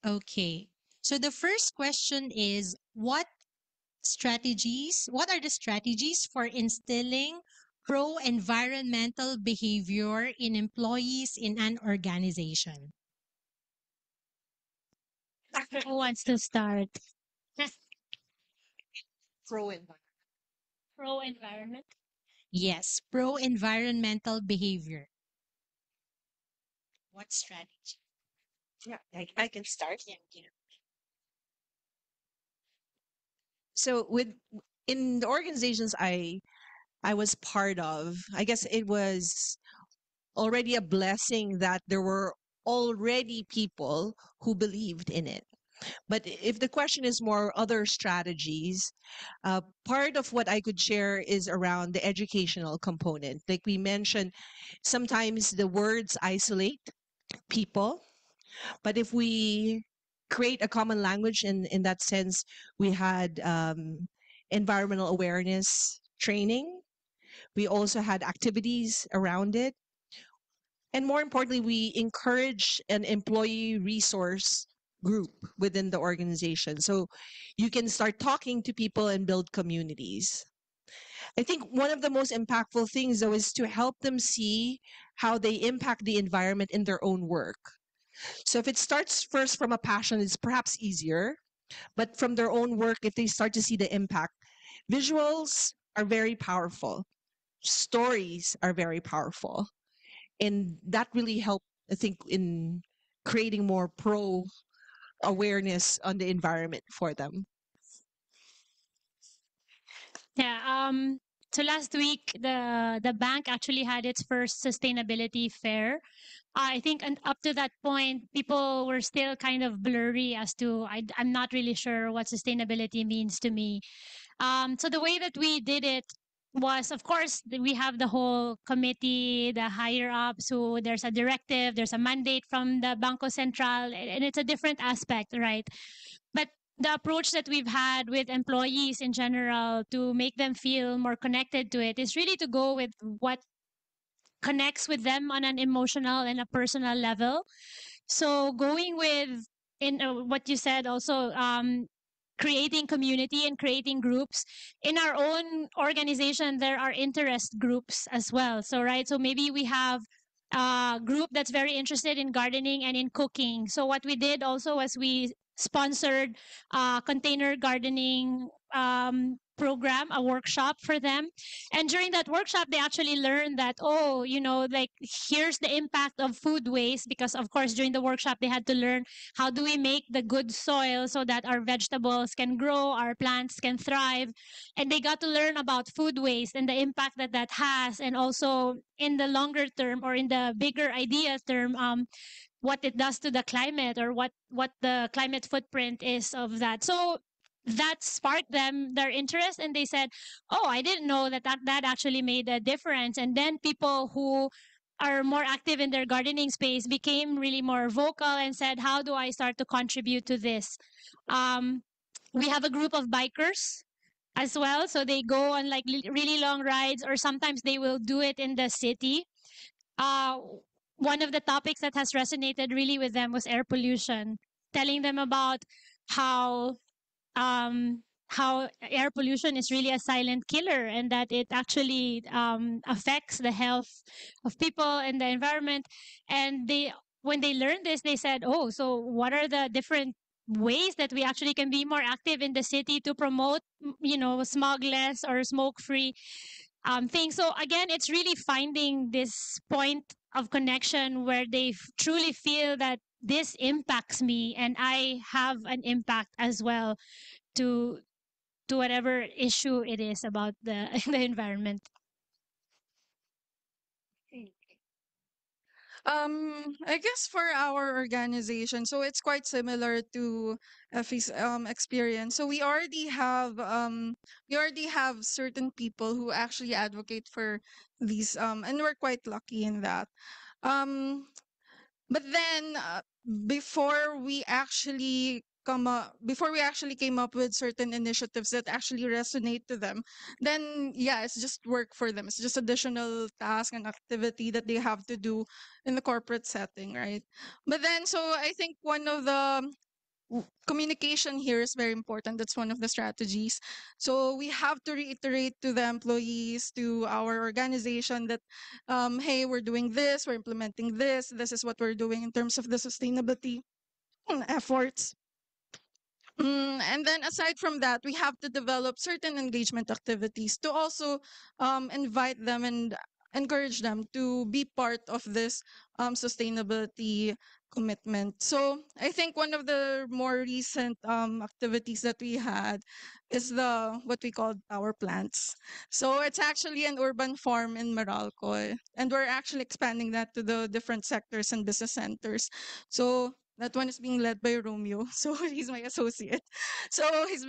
S6: Okay. So the first question is, what are the strategies for instilling pro-environmental behavior in employees in an organization?
S11: Who wants to start?
S8: Pro-environment.
S11: Pro environment.
S6: Yes, pro-environmental behavior. What strategy?
S8: Yeah, I can start.
S6: Yeah.
S8: So in the organizations I was part of, I guess it was already a blessing that there were already people who believed in it. But if the question is more other strategies, part of what I could share is around the educational component. Like we mentioned, sometimes the words isolate people, but if we create a common language in that sense, we had environmental awareness training. We also had activities around it. And more importantly, we encourage an employee resource group within the organization. So you can start talking to people and build communities. I think one of the most impactful things, though, is to help them see how they impact the environment in their own work. So if it starts first from a passion, it's perhaps easier. But from their own work, if they start to see the impact, visuals are very powerful, stories are very powerful. And that really helped, I think, in creating more pro awareness on the environment for them.
S11: Yeah. So last week, the bank actually had its first sustainability fair. I think, and up to that point, people were still kind of blurry as to, I'm not really sure what sustainability means to me. So the way that we did it was, of course, we have the whole committee, the higher ups, who there's a directive, there's a mandate from the Banco Central, and it's a different aspect, right? But the approach that we've had with employees in general to make them feel more connected to it is really to go with what connects with them on an emotional and a personal level. So going with, in what you said also, creating community and creating groups in our own organization, there are interest groups as well. So right, so maybe we have a group that's very interested in gardening and in cooking. So what we did also was we sponsored container gardening program, a workshop for them. And during that workshop, they actually learned that, oh, like, here's the impact of food waste, because of course during the workshop they had to learn, how do we make the good soil so that our vegetables can grow, our plants can thrive. And they got to learn about food waste and the impact that that has, and also in the longer term, or in the bigger idea term, what it does to the climate, or what the climate footprint is of that. So that sparked them their interest, and they said, oh, I didn't know that actually made a difference. And then people who are more active in their gardening space became really more vocal and said, how do I start to contribute to this? Um, we have a group of bikers as well. So they go on like really long rides, or sometimes they will do it in the city. Uh, One of the topics that has resonated really with them was air pollution, telling them about how how air pollution is really a silent killer, and that it actually affects the health of people and the environment. And they, when they learned this, they said, oh, so what are the different ways that we actually can be more active in the city to promote, smogless or smoke free things. So again, it's really finding this point of connection where they truly feel that this impacts me and I have an impact as well to whatever issue it is about the the environment.
S12: I guess for our organization, so it's quite similar to Effie's experience. So we already have certain people who actually advocate for these and we're quite lucky in that. Um but then before we actually came up with certain initiatives that actually resonate to them, then yeah, it's just work for them. It's just additional task and activity that they have to do in the corporate setting, right? But then, so I think one of the communication here is very important. That's one of the strategies. So we have to reiterate to the employees, to our organization that, hey, we're doing this, we're implementing this. This is what we're doing in terms of the sustainability efforts. And then aside from that, we have to develop certain engagement activities to also invite them and encourage them to be part of this sustainability commitment. So I think one of the more recent activities that we had is the what we call power plants. So it's actually an urban farm in Meralco, and we're actually expanding that to the different sectors and business centers. So that one is being led by Romeo, so he's my associate. So he's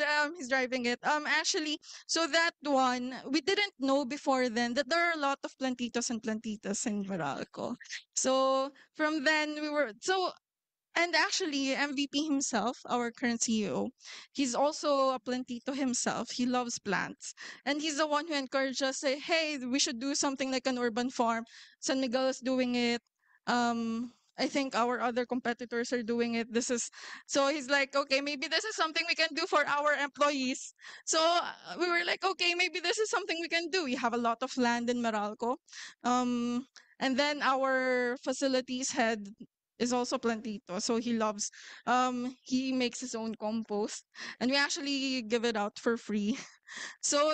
S12: driving it. Actually, so that one we didn't know before then that there are a lot of plantitos and plantitas in Meralco. So from then we were so and actually, MVP himself, our current CEO, he's also a plantito himself. He loves plants. And he's the one who encouraged us, say, hey, we should do something like an urban farm. San Miguel is doing it. I think our other competitors are doing it. So he's like, okay, maybe this is something we can do for our employees. So we were like, okay, maybe this is something we can do. We have a lot of land in Meralco. And then our facilities head is also plantito. So he makes his own compost and we actually give it out for free. So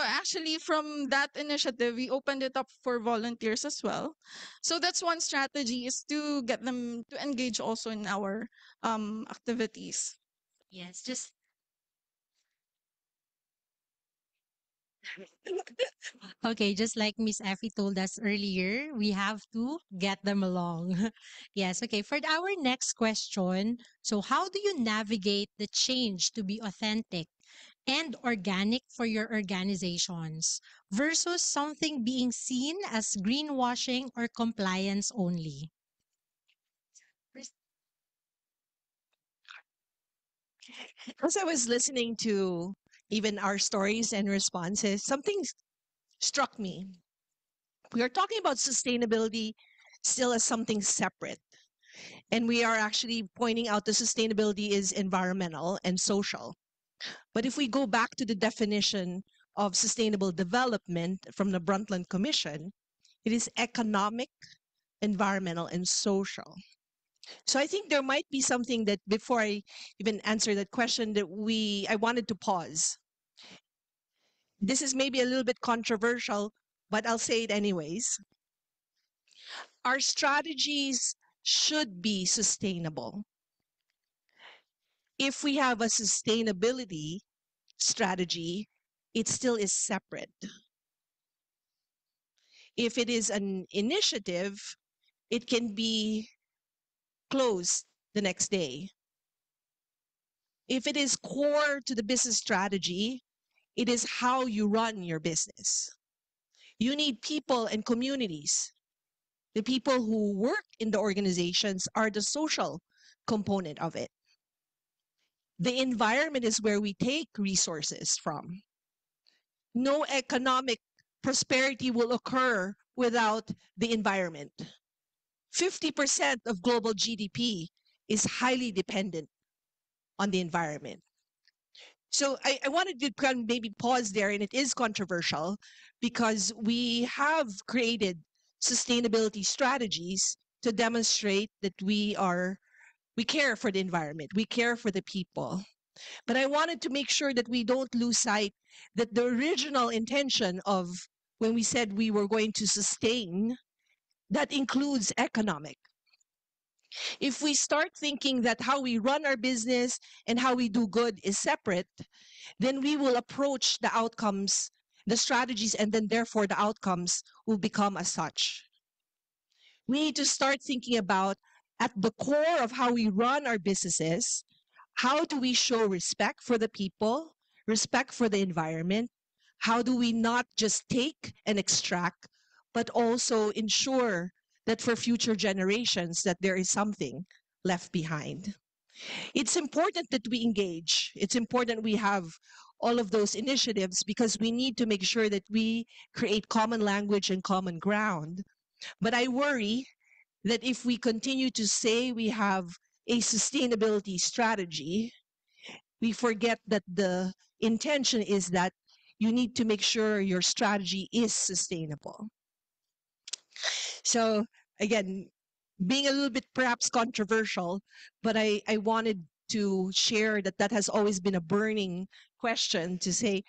S12: actually from that initiative, we opened it up for volunteers as well. So that's one strategy, is to get them to engage also in our activities.
S6: Yes, just okay, just like Miss Effie told us earlier, we have to get them along. Yes, okay. For our next question, so how do you navigate the change to be authentic and organic for your organizations versus something being seen as greenwashing or compliance only?
S8: As I was listening to even our stories and responses, something struck me. We are talking about sustainability still as something separate. And we are actually pointing out that sustainability is environmental and social. But if we go back to the definition of sustainable development from the Brundtland Commission, it is economic, environmental, and social. So I think there might be something that before I even answer that question that I wanted to pause. This is maybe a little bit controversial, but I'll say it anyways. Our strategies should be sustainable. If we have a sustainability strategy, it still is separate. If it is an initiative, it can be closed the next day. If it is core to the business strategy, it is how you run your business. You need people and communities. The people who work in the organizations are the social component of it. The environment is where we take resources from. No economic prosperity will occur without the environment. 50% of global GDP is highly dependent on the environment. So I wanted to kind of maybe pause there, and it is controversial because we have created sustainability strategies to demonstrate that we care for the environment, we care for the people. But I wanted to make sure that we don't lose sight that the original intention of when we said we were going to sustain, that includes economic. If we start thinking that how we run our business and how we do good is separate, then we will approach the outcomes, the strategies, and then therefore the outcomes will become as such. We need to start thinking about at the core of how we run our businesses, how do we show respect for the people, respect for the environment? How do we not just take and extract, but also ensure that for future generations that there is something left behind? It's important that we engage. It's important we have all of those initiatives because we need to make sure that we create common language and common ground. But I worry that if we continue to say we have a sustainability strategy, we forget that the intention is that you need to make sure your strategy is sustainable. So again, being a little bit perhaps controversial, but I wanted to share that that has always been a burning question to say,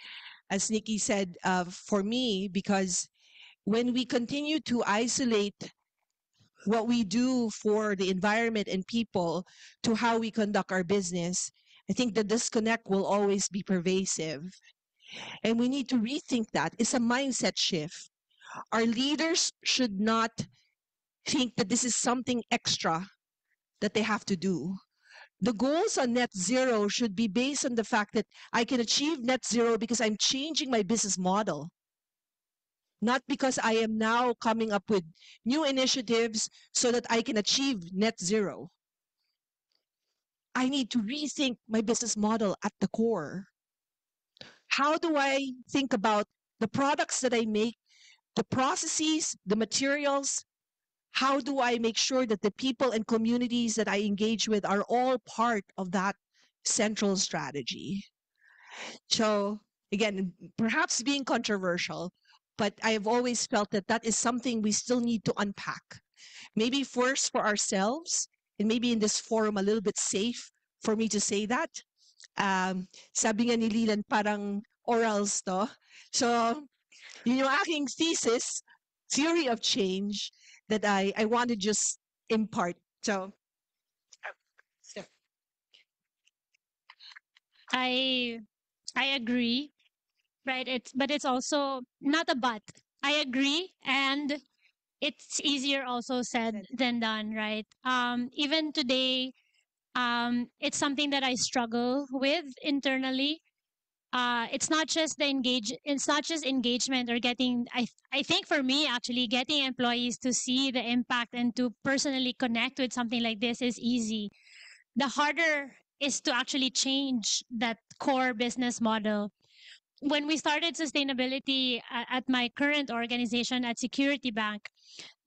S8: as Nikki said, for me, because when we continue to isolate what we do for the environment and people to how we conduct our business, I think the disconnect will always be pervasive. And we need to rethink that. It's a mindset shift. Our leaders should not think that this is something extra that they have to do. The goals on net zero should be based on the fact that I can achieve net zero because I'm changing my business model, not because I am now coming up with new initiatives so that I can achieve net zero. I need to rethink my business model at the core. How do I think about the products that I make, the processes, the materials? How do I make sure that the people and communities that I engage with are all part of that central strategy? So, again, perhaps being controversial, but I've always felt that that is something we still need to unpack. Maybe first for ourselves, and maybe in this forum a little bit safe for me to say that. Sabi nga ni Leland, parang orals to. So, yun yung aking thesis, theory of change, that I want to just impart. So,
S11: I agree, right? It's also not a but. I agree, and it's easier also said than done, right? Even today, it's something that I struggle with internally. It's not just engagement or getting. I think for me actually getting employees to see the impact and to personally connect with something like this is easy. The harder is to actually change that core business model. When we started sustainability at my current organization at Security Bank,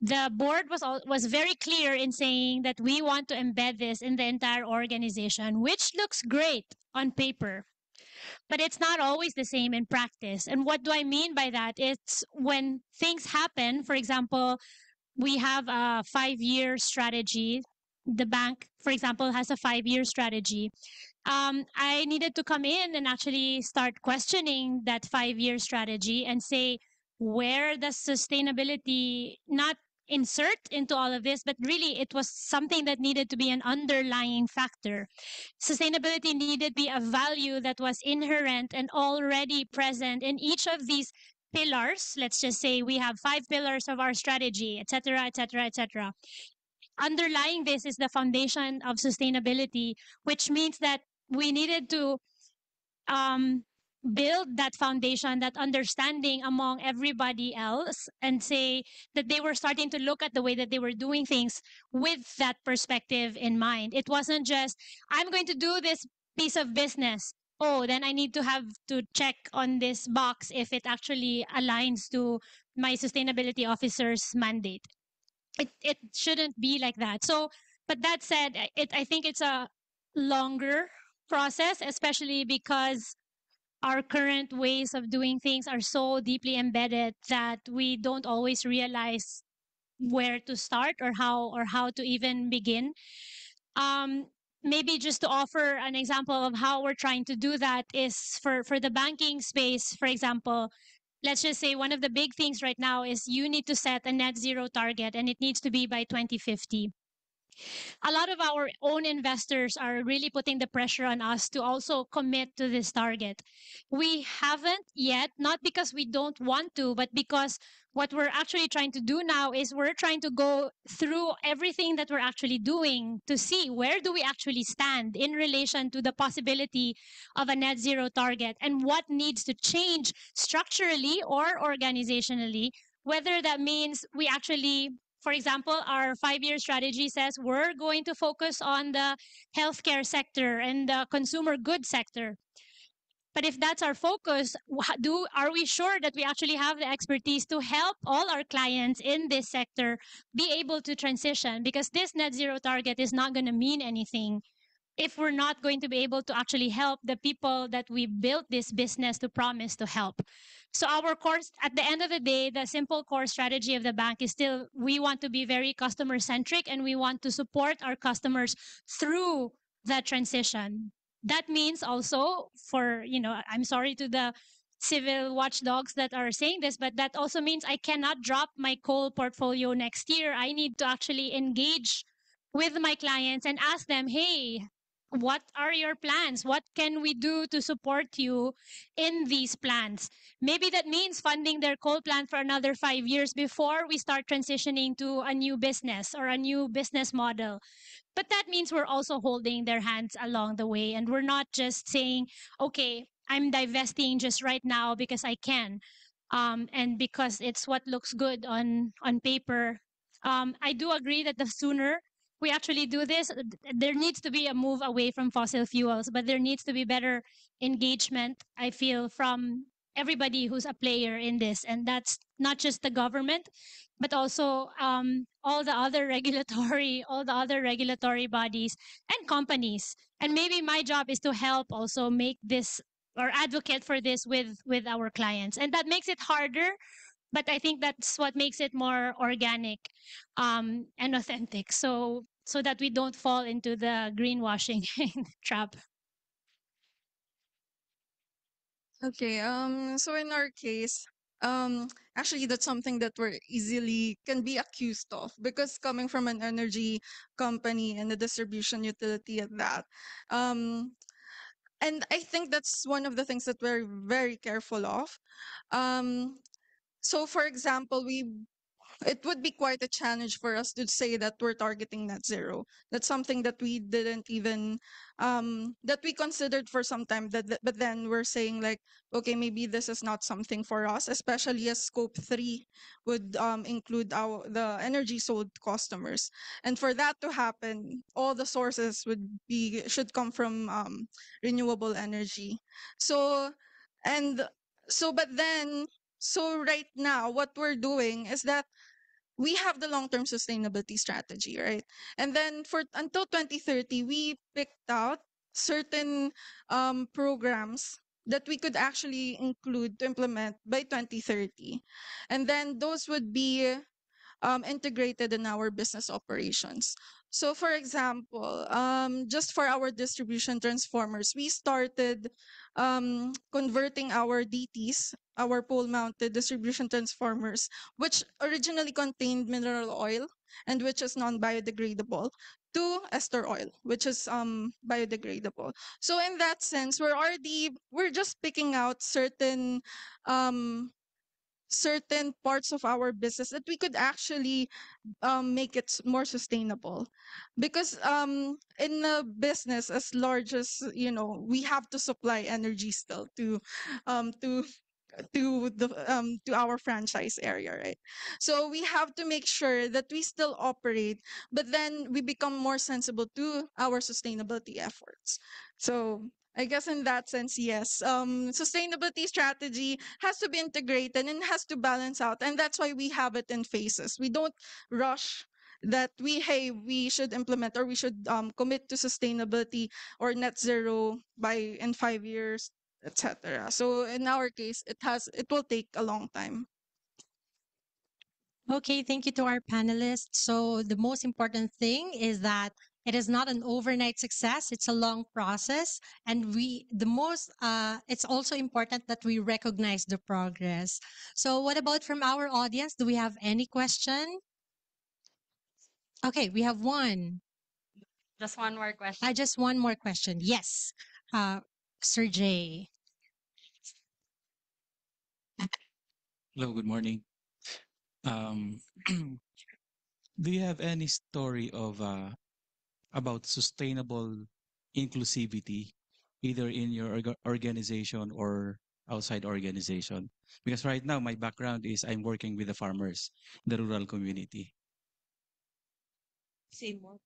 S11: the board was very clear in saying that we want to embed this in the entire organization, which looks great on paper, but it's not always the same in practice. And what do I mean by that? It's when things happen. For example, we have a 5-year strategy. The bank, for example, has a 5-year strategy. I needed to come in and actually start questioning that 5-year strategy and say, where does sustainability not insert into all of this, but really it was something that needed to be an underlying factor. Sustainability needed to be a value that was inherent and already present in each of these pillars. Let's just say we have 5 pillars of our strategy, etc., etc., etc. Underlying this is the foundation of sustainability, which means that we needed to build that foundation, that understanding among everybody else, and say that they were starting to look at the way that they were doing things with that perspective in mind. It wasn't just, I'm going to do this piece of business. Oh, then I need to have to check on this box if it actually aligns to my sustainability officer's mandate. It shouldn't be like that. So, but that said, I think it's a longer process, especially because our current ways of doing things are so deeply embedded that we don't always realize where to start or how to even begin. um Maybe just to offer an example of how we're trying to do that is for the banking space. For example, let's just say one of the big things right now is you need to set a net zero target, and it needs to be by 2050. A lot of our own investors are really putting the pressure on us to also commit to this target. We haven't yet, not because we don't want to, but because what we're actually trying to do now is we're trying to go through everything that we're actually doing to see where do we actually stand in relation to the possibility of a net zero target and what needs to change structurally or organizationally, whether that means we actually, for example, our 5-year strategy says we're going to focus on the healthcare sector and the consumer goods sector. But if that's our focus, are we sure that we actually have the expertise to help all our clients in this sector be able to transition? Because this net zero target is not going to mean anything if we're not going to be able to actually help the people that we built this business to promise to help. So our course, at the end of the day, the simple core strategy of the bank is still we want to be very customer centric and we want to support our customers through that transition. That means also for, I'm sorry to the civil watchdogs that are saying this, but that also means I cannot drop my coal portfolio next year. I need to actually engage with my clients and ask them, hey, what are your plans? What can we do to support you in these plans? Maybe that means funding their coal plant for another 5 years before we start transitioning to a new business or a new business model. But that means we're also holding their hands along the way. And we're not just saying, okay, I'm divesting just right now because I can. And because it's what looks good on paper. I do agree that the sooner we actually do this, there needs to be a move away from fossil fuels, but there needs to be better engagement, I feel, from everybody who's a player in this. And that's not just the government, but also all the other regulatory bodies and companies. And maybe my job is to help also make this or advocate for this with our clients, and that makes it harder, but I think that's what makes it more organic and authentic, so that we don't fall into the greenwashing trap.
S12: Okay. So in our case, actually, that's something that we're easily can be accused of because coming from an energy company and a distribution utility at that, um, and I think that's one of the things that we're very careful of. Um, so, for example, it would be quite a challenge for us to say that we're targeting net zero. That's something that we didn't even that we considered for some time. But then we're saying like, okay, maybe this is not something for us, especially as scope 3 would include the energy sold customers. And for that to happen, all the sources should come from renewable energy. So and but then right now what we're doing is that we have the long-term sustainability strategy, right? And then for until 2030, we picked out certain programs that we could actually include to implement by 2030. And then those would be integrated in our business operations. So, for example, just for our distribution transformers, we started converting our DTs, our pole-mounted distribution transformers, which originally contained mineral oil and which is non-biodegradable, to ester oil, which is biodegradable. So in that sense, we're just picking out certain um certain parts of our business that we could actually make it more sustainable, because in a business as large as, we have to supply energy still um to to our franchise area, right? So we have to make sure that we still operate, but then we become more sensible to our sustainability efforts. So I guess in that sense, yes, sustainability strategy has to be integrated and has to balance out, and that's why we have it in phases. We don't rush that we should implement, or we should commit to sustainability or net zero by in 5 years, etc. So in our case, it will take a long time.
S6: Okay, thank you to our panelists. So the most important thing is that it is not an overnight success. It's a long process. And it's also important that we recognize the progress. So what about from our audience? Do we have any question? Okay, we have one.
S13: Just one more question.
S6: Just one more question. Yes. Sir Jay.
S14: Hello, good morning. Um, do you have any story of about sustainable inclusivity, either in your organization or outside organization? Because right now my background is I'm working with the farmers, the rural community.
S13: Say more.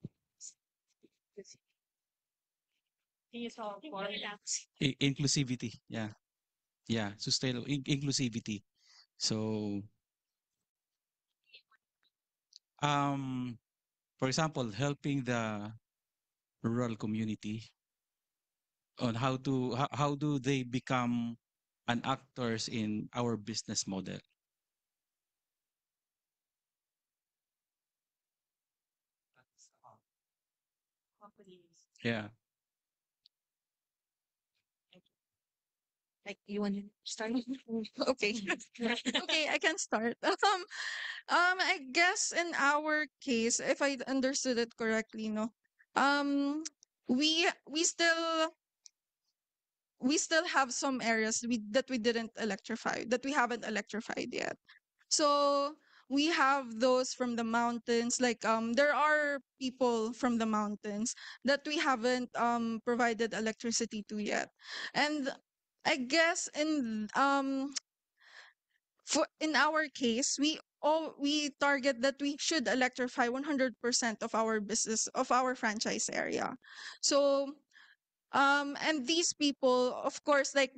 S13: Can you solve more?
S14: Inclusivity, yeah, sustainable inclusivity. So, um, for example, helping the rural community on how do they become an actors in our business model. Yeah.
S8: Like, you want to start?
S12: Okay. Okay, I can start. I guess in our case, if I understood it correctly, no, um, we still have some areas that we didn't electrify, that we haven't electrified yet. So we have those from the mountains, like there are people from the mountains that we haven't provided electricity to yet. And I guess in our case, we target that we should electrify 100% of our business, of our franchise area. So and these people, of course, like,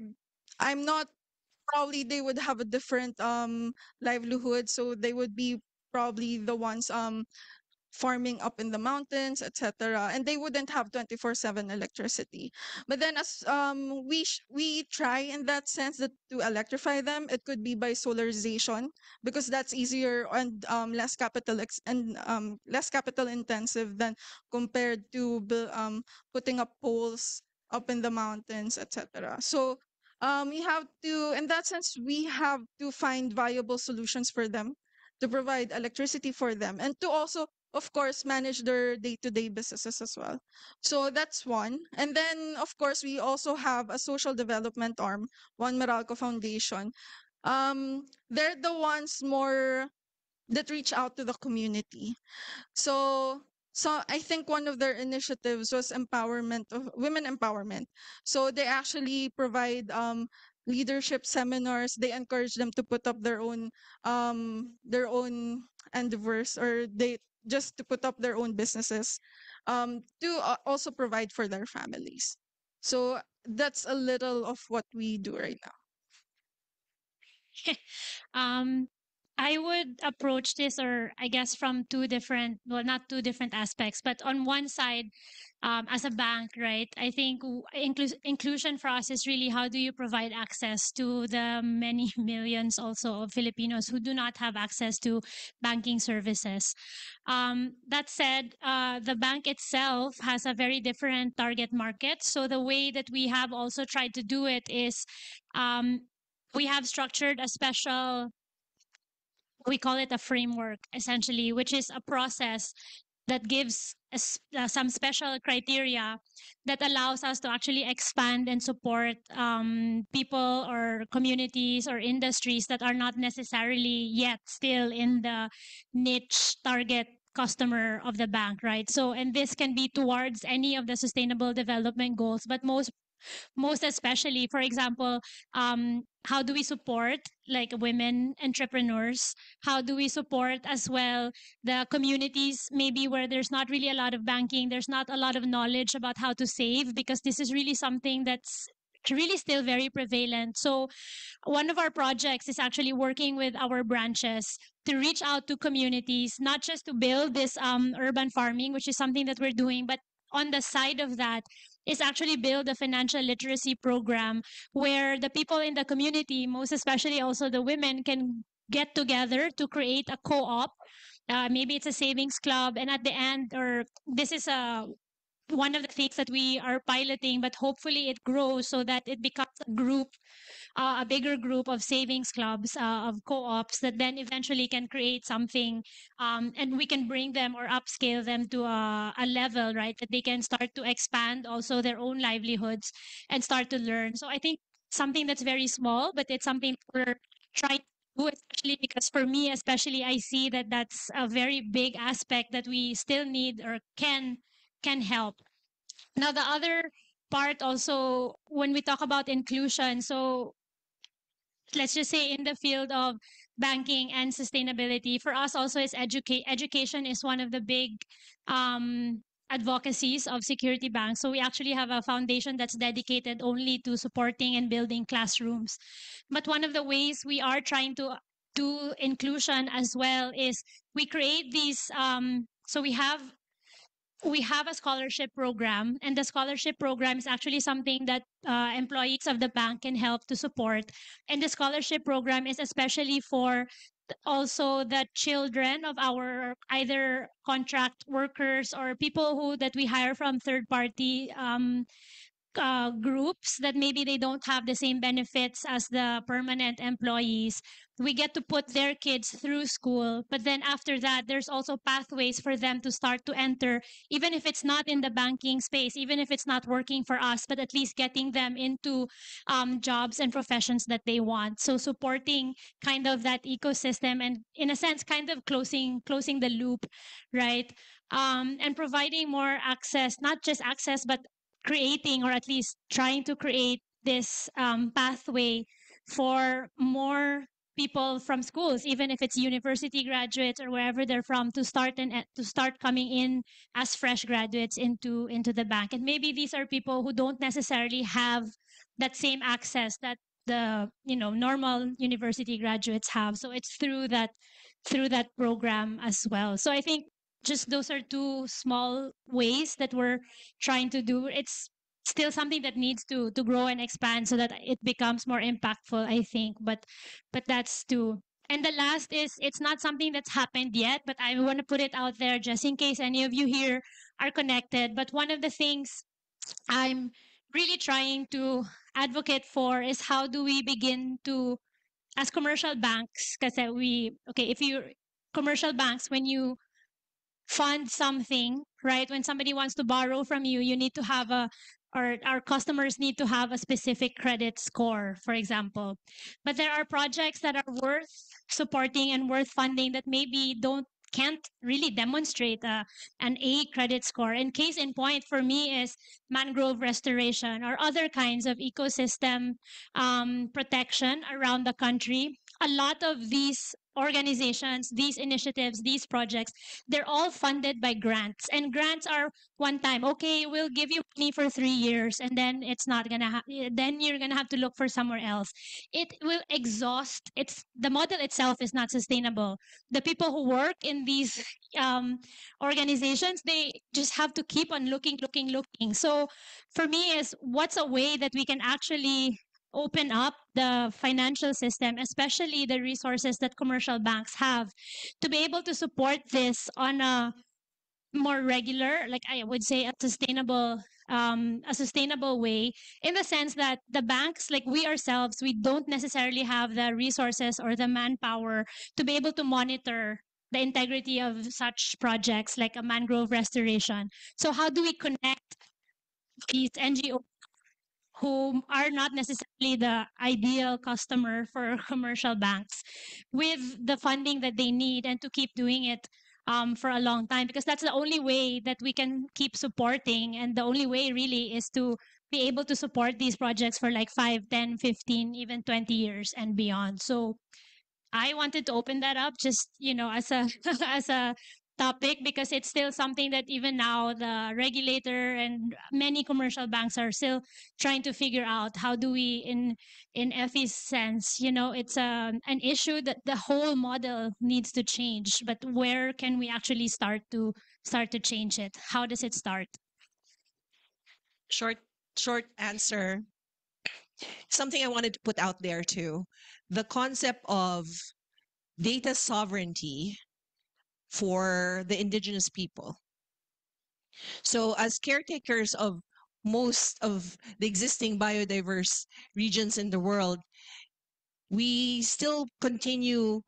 S12: I'm not, probably they would have a different livelihood, so they would be probably the ones farming up in the mountains, etc., and they wouldn't have 24/7 electricity. But then, as we try in that sense, that to electrify them, it could be by solarization, because that's easier and less capital intensive than compared to putting up poles up in the mountains, etc. So we have to, in that sense, we have to find viable solutions for them, to provide electricity for them, and to also, of course, manage their day-to-day businesses as well. So that's one. And then, of course, we also have a social development arm, One Meralco Foundation. They're the ones more that reach out to the community. So I think one of their initiatives was empowerment of women empowerment. So they actually provide leadership seminars. They encourage them to put up their own endeavors, or they just to put up their own businesses, to also provide for their families. So that's a little of what we do right now.
S11: um, I would approach this, or I guess from two different, well, not two different aspects, but on one side, as a bank, right? I think inclusion for us is really how do you provide access to the many millions also of Filipinos who do not have access to banking services. That said, the bank itself has a very different target market. So the way that we have also tried to do it is, we have structured a special, we call it a framework essentially, which is a process that gives some special criteria that allows us to actually expand and support people or communities or industries that are not necessarily yet still in the niche target customer of the bank, right? So, and this can be towards any of the sustainable development goals, but most especially, for example, how do we support like women entrepreneurs? How do we support as well the communities maybe where there's not really a lot of banking, there's not a lot of knowledge about how to save, because this is really something that's really still very prevalent. So one of our projects is actually working with our branches to reach out to communities, not just to build this urban farming, which is something that we're doing, but on the side of that is actually build a financial literacy program where the people in the community, most especially also the women, can get together to create a co-op. Maybe it's a savings club, and at the end, or this is a one of the things that we are piloting, but hopefully it grows so that it becomes a group, a bigger group of savings clubs, of co-ops that then eventually can create something, and we can bring them or upscale them to a level, right, that they can start to expand also their own livelihoods and start to learn. So I think something that's very small, but it's something we're trying to do, especially because for me, especially, I see that that's a very big aspect that we still need or can help. Now, the other part also, when we talk about inclusion, so let's just say in the field of banking and sustainability, for us also is education is one of the big advocacies of security banks. So we actually have a foundation that's dedicated only to supporting and building classrooms. But one of the ways we are trying to do inclusion as well is we create these so we have a scholarship program, and the scholarship program is actually something that employees of the bank can help to support. And the scholarship program is especially for also the children of our either contract workers or people who that we hire from third party groups that maybe they don't have the same benefits as the permanent employees. We get to put their kids through school, but then after that, there's also pathways for them to start to enter, even if it's not in the banking space, even if it's not working for us, but at least getting them into jobs and professions that they want. So supporting kind of that ecosystem and, in a sense, kind of closing the loop, right? And providing more access, not just access, but creating or at least trying to create this pathway for more people from schools, even if it's university graduates or wherever they're from, to start coming in as fresh graduates into the bank. And maybe these are people who don't necessarily have that same access that the normal university graduates have. So it's through that program as well. So I think just those are two small ways that we're trying to do. It's still something that needs to grow and expand so that it becomes more impactful, I think. But that's two. And the last is, it's not something that's happened yet, but I want to put it out there just in case any of you here are connected. But one of the things I'm really trying to advocate for is how do we begin to, as commercial banks, because if you commercial banks, when you fund something, right? When somebody wants to borrow from you, you need to have or our customers need to have a specific credit score, for example. But there are projects that are worth supporting and worth funding that maybe can't really demonstrate an A credit score. And case in point for me is mangrove restoration or other kinds of ecosystem protection around the country. A lot of these organizations, these initiatives, these projects, they're all funded by grants. And grants are one time, okay, we'll give you money for 3 years, and then it's not gonna then you're gonna have to look for somewhere else. It will exhaust. It's the model itself is not sustainable. The people who work in these organizations, they just have to keep on looking. So for me, is what's a way that we can actually open up the financial system, especially the resources that commercial banks have, to be able to support this on a more regular, like I would say, a sustainable way, in the sense that the banks, like we ourselves, we don't necessarily have the resources or the manpower to be able to monitor the integrity of such projects like a mangrove restoration. So how do we connect these NGOs who are not necessarily the ideal customer for commercial banks with the funding that they need and to keep doing it for a long time, because that's the only way that we can keep supporting, and the only way really is to be able to support these projects for like 5, 10, 15, even 20 years and beyond. So I wanted to open that up just, as a as a topic, because it's still something that even now the regulator and many commercial banks are still trying to figure out how do we in Effie's sense, it's an issue that the whole model needs to change, but where can we actually start to change it? How does it start?
S8: Short short answer. Something I wanted to put out there too. The concept of data sovereignty for the indigenous people. So, as caretakers of most of the existing biodiverse regions in the world, we still continue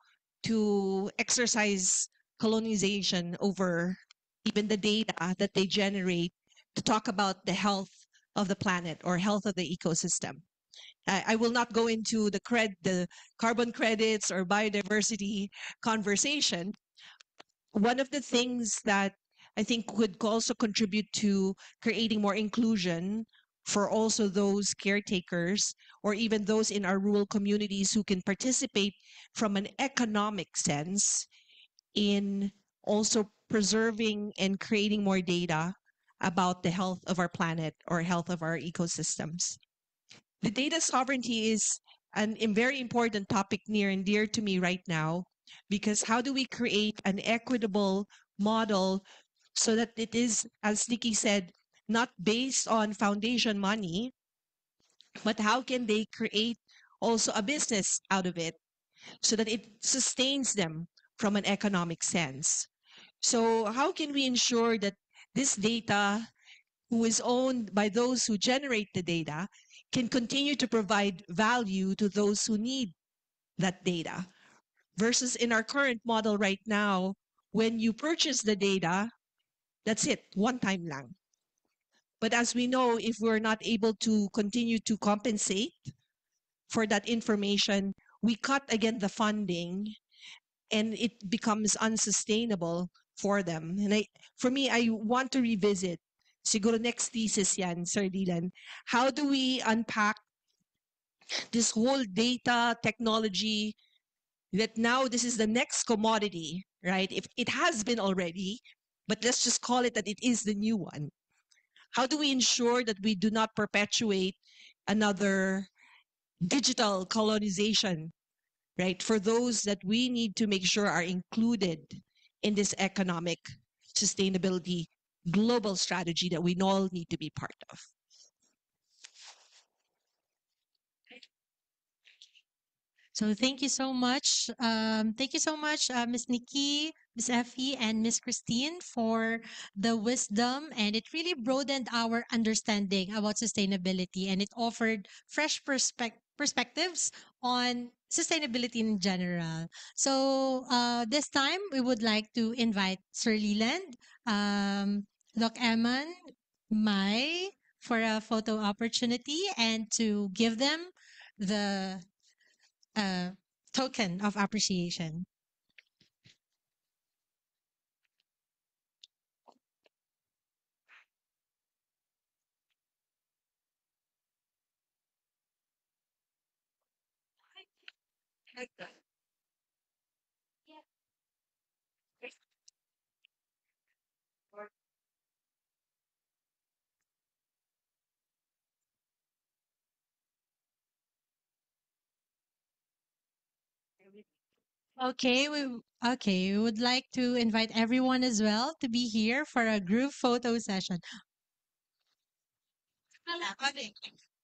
S8: to exercise colonization over even the data that they generate to talk about the health of the planet or health of the ecosystem. I will not go into the carbon credits or biodiversity conversation. One of the things that I think could also contribute to creating more inclusion for also those caretakers or even those in our rural communities who can participate from an economic sense in also preserving and creating more data about the health of our planet or health of our ecosystems. The data sovereignty is a very important topic near and dear to me right now, because how do we create an equitable model so that it is, as Nikki said, not based on foundation money, but how can they create also a business out of it so that it sustains them from an economic sense? So how can we ensure that this data, who is owned by those who generate the data, can continue to provide value to those who need that data? Versus in our current model right now, when you purchase the data, that's it, one time lang. But as we know, if we're not able to continue to compensate for that information, we cut again the funding and it becomes unsustainable for them. And for me, I want to revisit, siguro next thesis yan, Sir Dylan, how do we unpack this whole data technology that now this is the next commodity, right? If it has been already, but let's just call it that it is the new one. How do we ensure that we do not perpetuate another digital colonization, right? For those that we need to make sure are included in this economic sustainability global strategy that we all need to be part of.
S6: So thank you so much. Thank you so much, Miss Nikki, Miss Effie, and Miss Christine for the wisdom. And it really broadened our understanding about sustainability, and it offered fresh perspectives on sustainability in general. So this time, we would like to invite Sir Leland, Doc Eman, Mai for a photo opportunity and to give them the uh, token of appreciation. Okay, we would like to invite everyone as well to be here for a group photo session.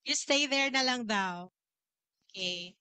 S6: You stay there na lang daw. Okay.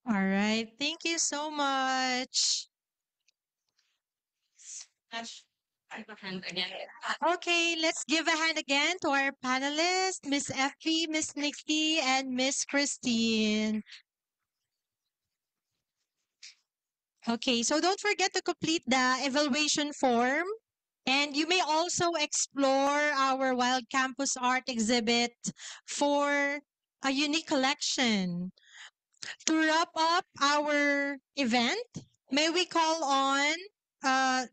S6: All right. Thank you so much. Okay, let's give a hand again to our panelists, Miss Effie, Miss Nikki, and Miss Christine. Okay, so don't forget to complete the evaluation form. And you may also explore our Wild Campus Art exhibit for a unique collection. To wrap up our event, may we call on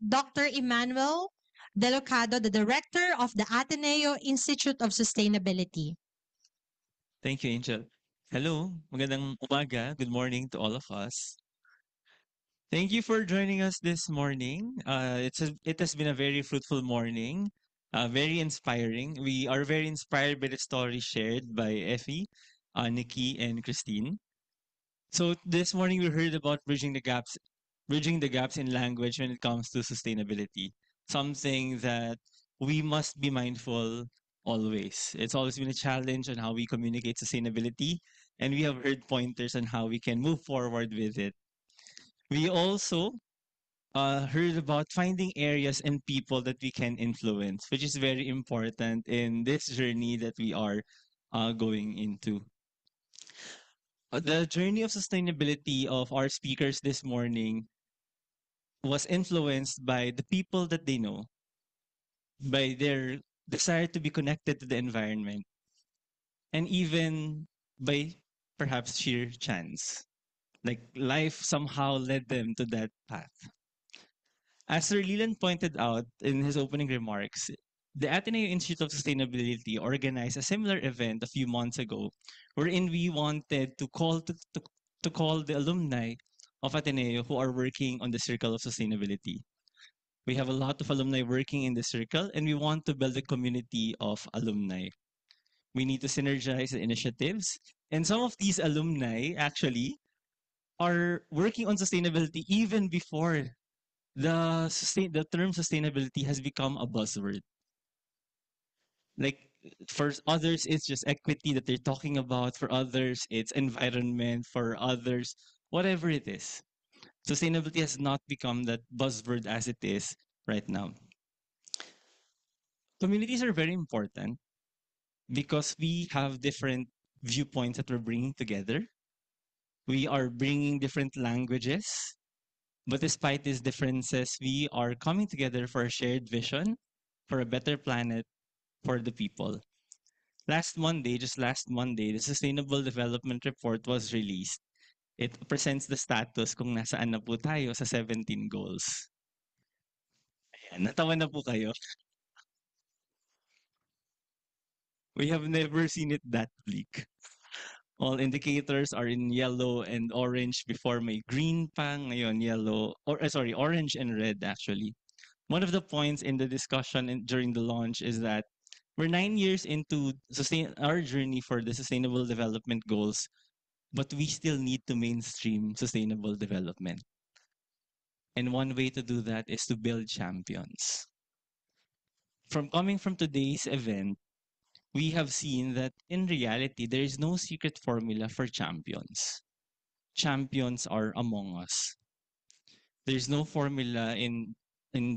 S6: Dr. Emmanuel Delocado, the director of the Ateneo Institute of Sustainability.
S14: Thank you, Angel. Hello, magandang umaga. Good morning to all of us. Thank you for joining us this morning. It has been a very fruitful morning, very inspiring. We are very inspired by the story shared by Effie, Nikki, and Christine. So this morning we heard about bridging the gaps in language when it comes to sustainability. Something that we must be mindful always. It's always been a challenge on how we communicate sustainability, and we have heard pointers on how we can move forward with it. We also heard about finding areas and people that we can influence, which is very important in this journey that we are going into. The journey of sustainability of our speakers this morning was influenced by the people that they know, by their desire to be connected to the environment, and even by perhaps sheer chance. Like life somehow led them to that path. As Sir Leland pointed out in his opening remarks, the Ateneo Institute of Sustainability organized a similar event a few months ago, wherein we wanted to call the alumni of Ateneo who are working on the circle of sustainability. We have a lot of alumni working in the circle, and we want to build a community of alumni. We need to synergize the initiatives, and some of these alumni actually are working on sustainability even before the term sustainability has become a buzzword. Like for others, it's just equity that they're talking about. For others, it's environment. For others, whatever it is, sustainability has not become that buzzword as it is right now. Communities are very important because we have different viewpoints that we're bringing together. We are bringing different languages, but despite these differences, we are coming together for a shared vision for a better planet for the people. Just last Monday, the Sustainable Development Report was released. It presents the status kung nasaan na po tayo sa 17 goals. Ayan, natawa na po kayo. We have never seen it that bleak. All indicators are in yellow and orange before may green pa, ngayon yellow, orange and red actually. One of the points in the discussion during the launch is that we're 9 years into our journey for the Sustainable Development Goals, but we still need to mainstream sustainable development. And one way to do that is to build champions. Coming from today's event, we have seen that in reality, there is no secret formula for champions. Champions are among us. There's no formula in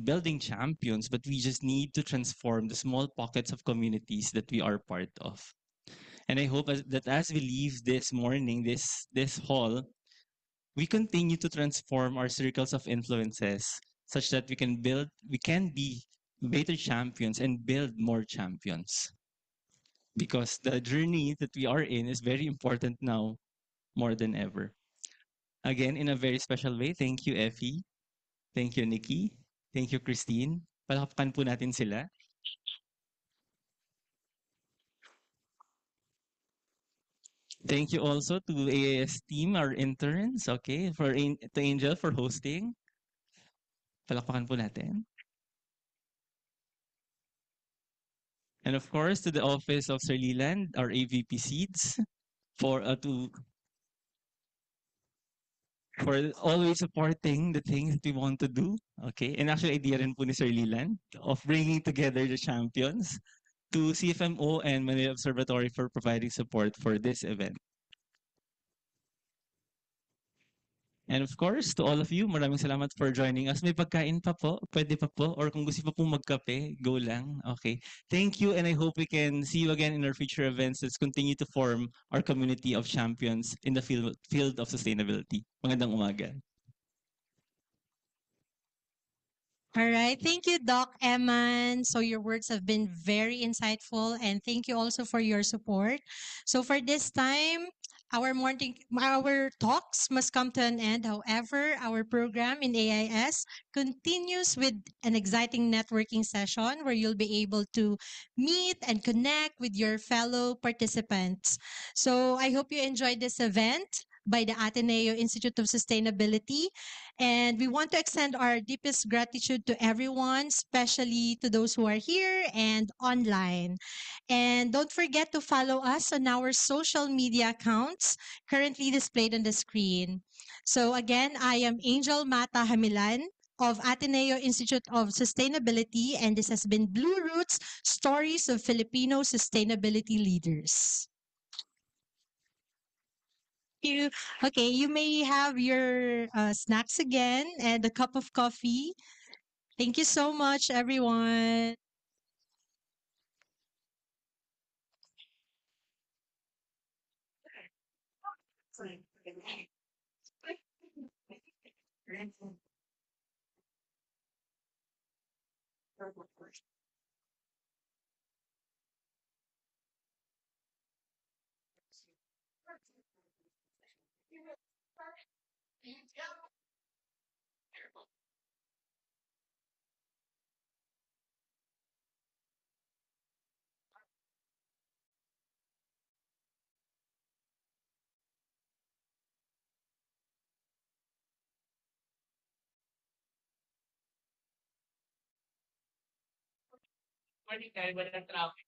S14: building champions, but we just need to transform the small pockets of communities that we are part of. And I hope that as we leave this morning, this hall, we continue to transform our circles of influences such that we can be better champions and build more champions. because the journey that we are in is very important now more than ever. Again, in a very special way, thank you, Effie. Thank you, Nikki. Thank you, Christine. Palakpakan po natin sila. Thank you also to AAS team, our interns, okay, to Angel for hosting. Palakpakan po natin. And of course, to the office of Sir Leland, our AVP Seeds, for always supporting the things that we want to do. Okay, and actually idea rin po ni Sir Leland of bringing together the champions, to CFMO and Manila Observatory for providing support for this event. And of course, to all of you, maraming salamat for joining us. May pagkain pa po, pwede pa po, or kung gusto pa po magkape, go lang. Okay. Thank you, and I hope we can see you again in our future events. Let's continue to form our community of champions in the field of sustainability. Magandang umaga.
S6: All right. Thank you, Doc Eman. So your words have been very insightful, and thank you also for your support. So for this time, our talks must come to an end. However, our program in AIS continues with an exciting networking session where you'll be able to meet and connect with your fellow participants. So I hope you enjoyed this event by the Ateneo Institute of Sustainability. And we want to extend our deepest gratitude to everyone, especially to those who are here and online. And don't forget to follow us on our social media accounts currently displayed on the screen. So again, I am Angel Mata Hamilan of Ateneo Institute of Sustainability, and this has been Blue Roots Stories of Filipino Sustainability Leaders. You okay, you may have your snacks again and a cup of coffee. Thank you so much, everyone.
S13: Morning, guys. Walang traffic.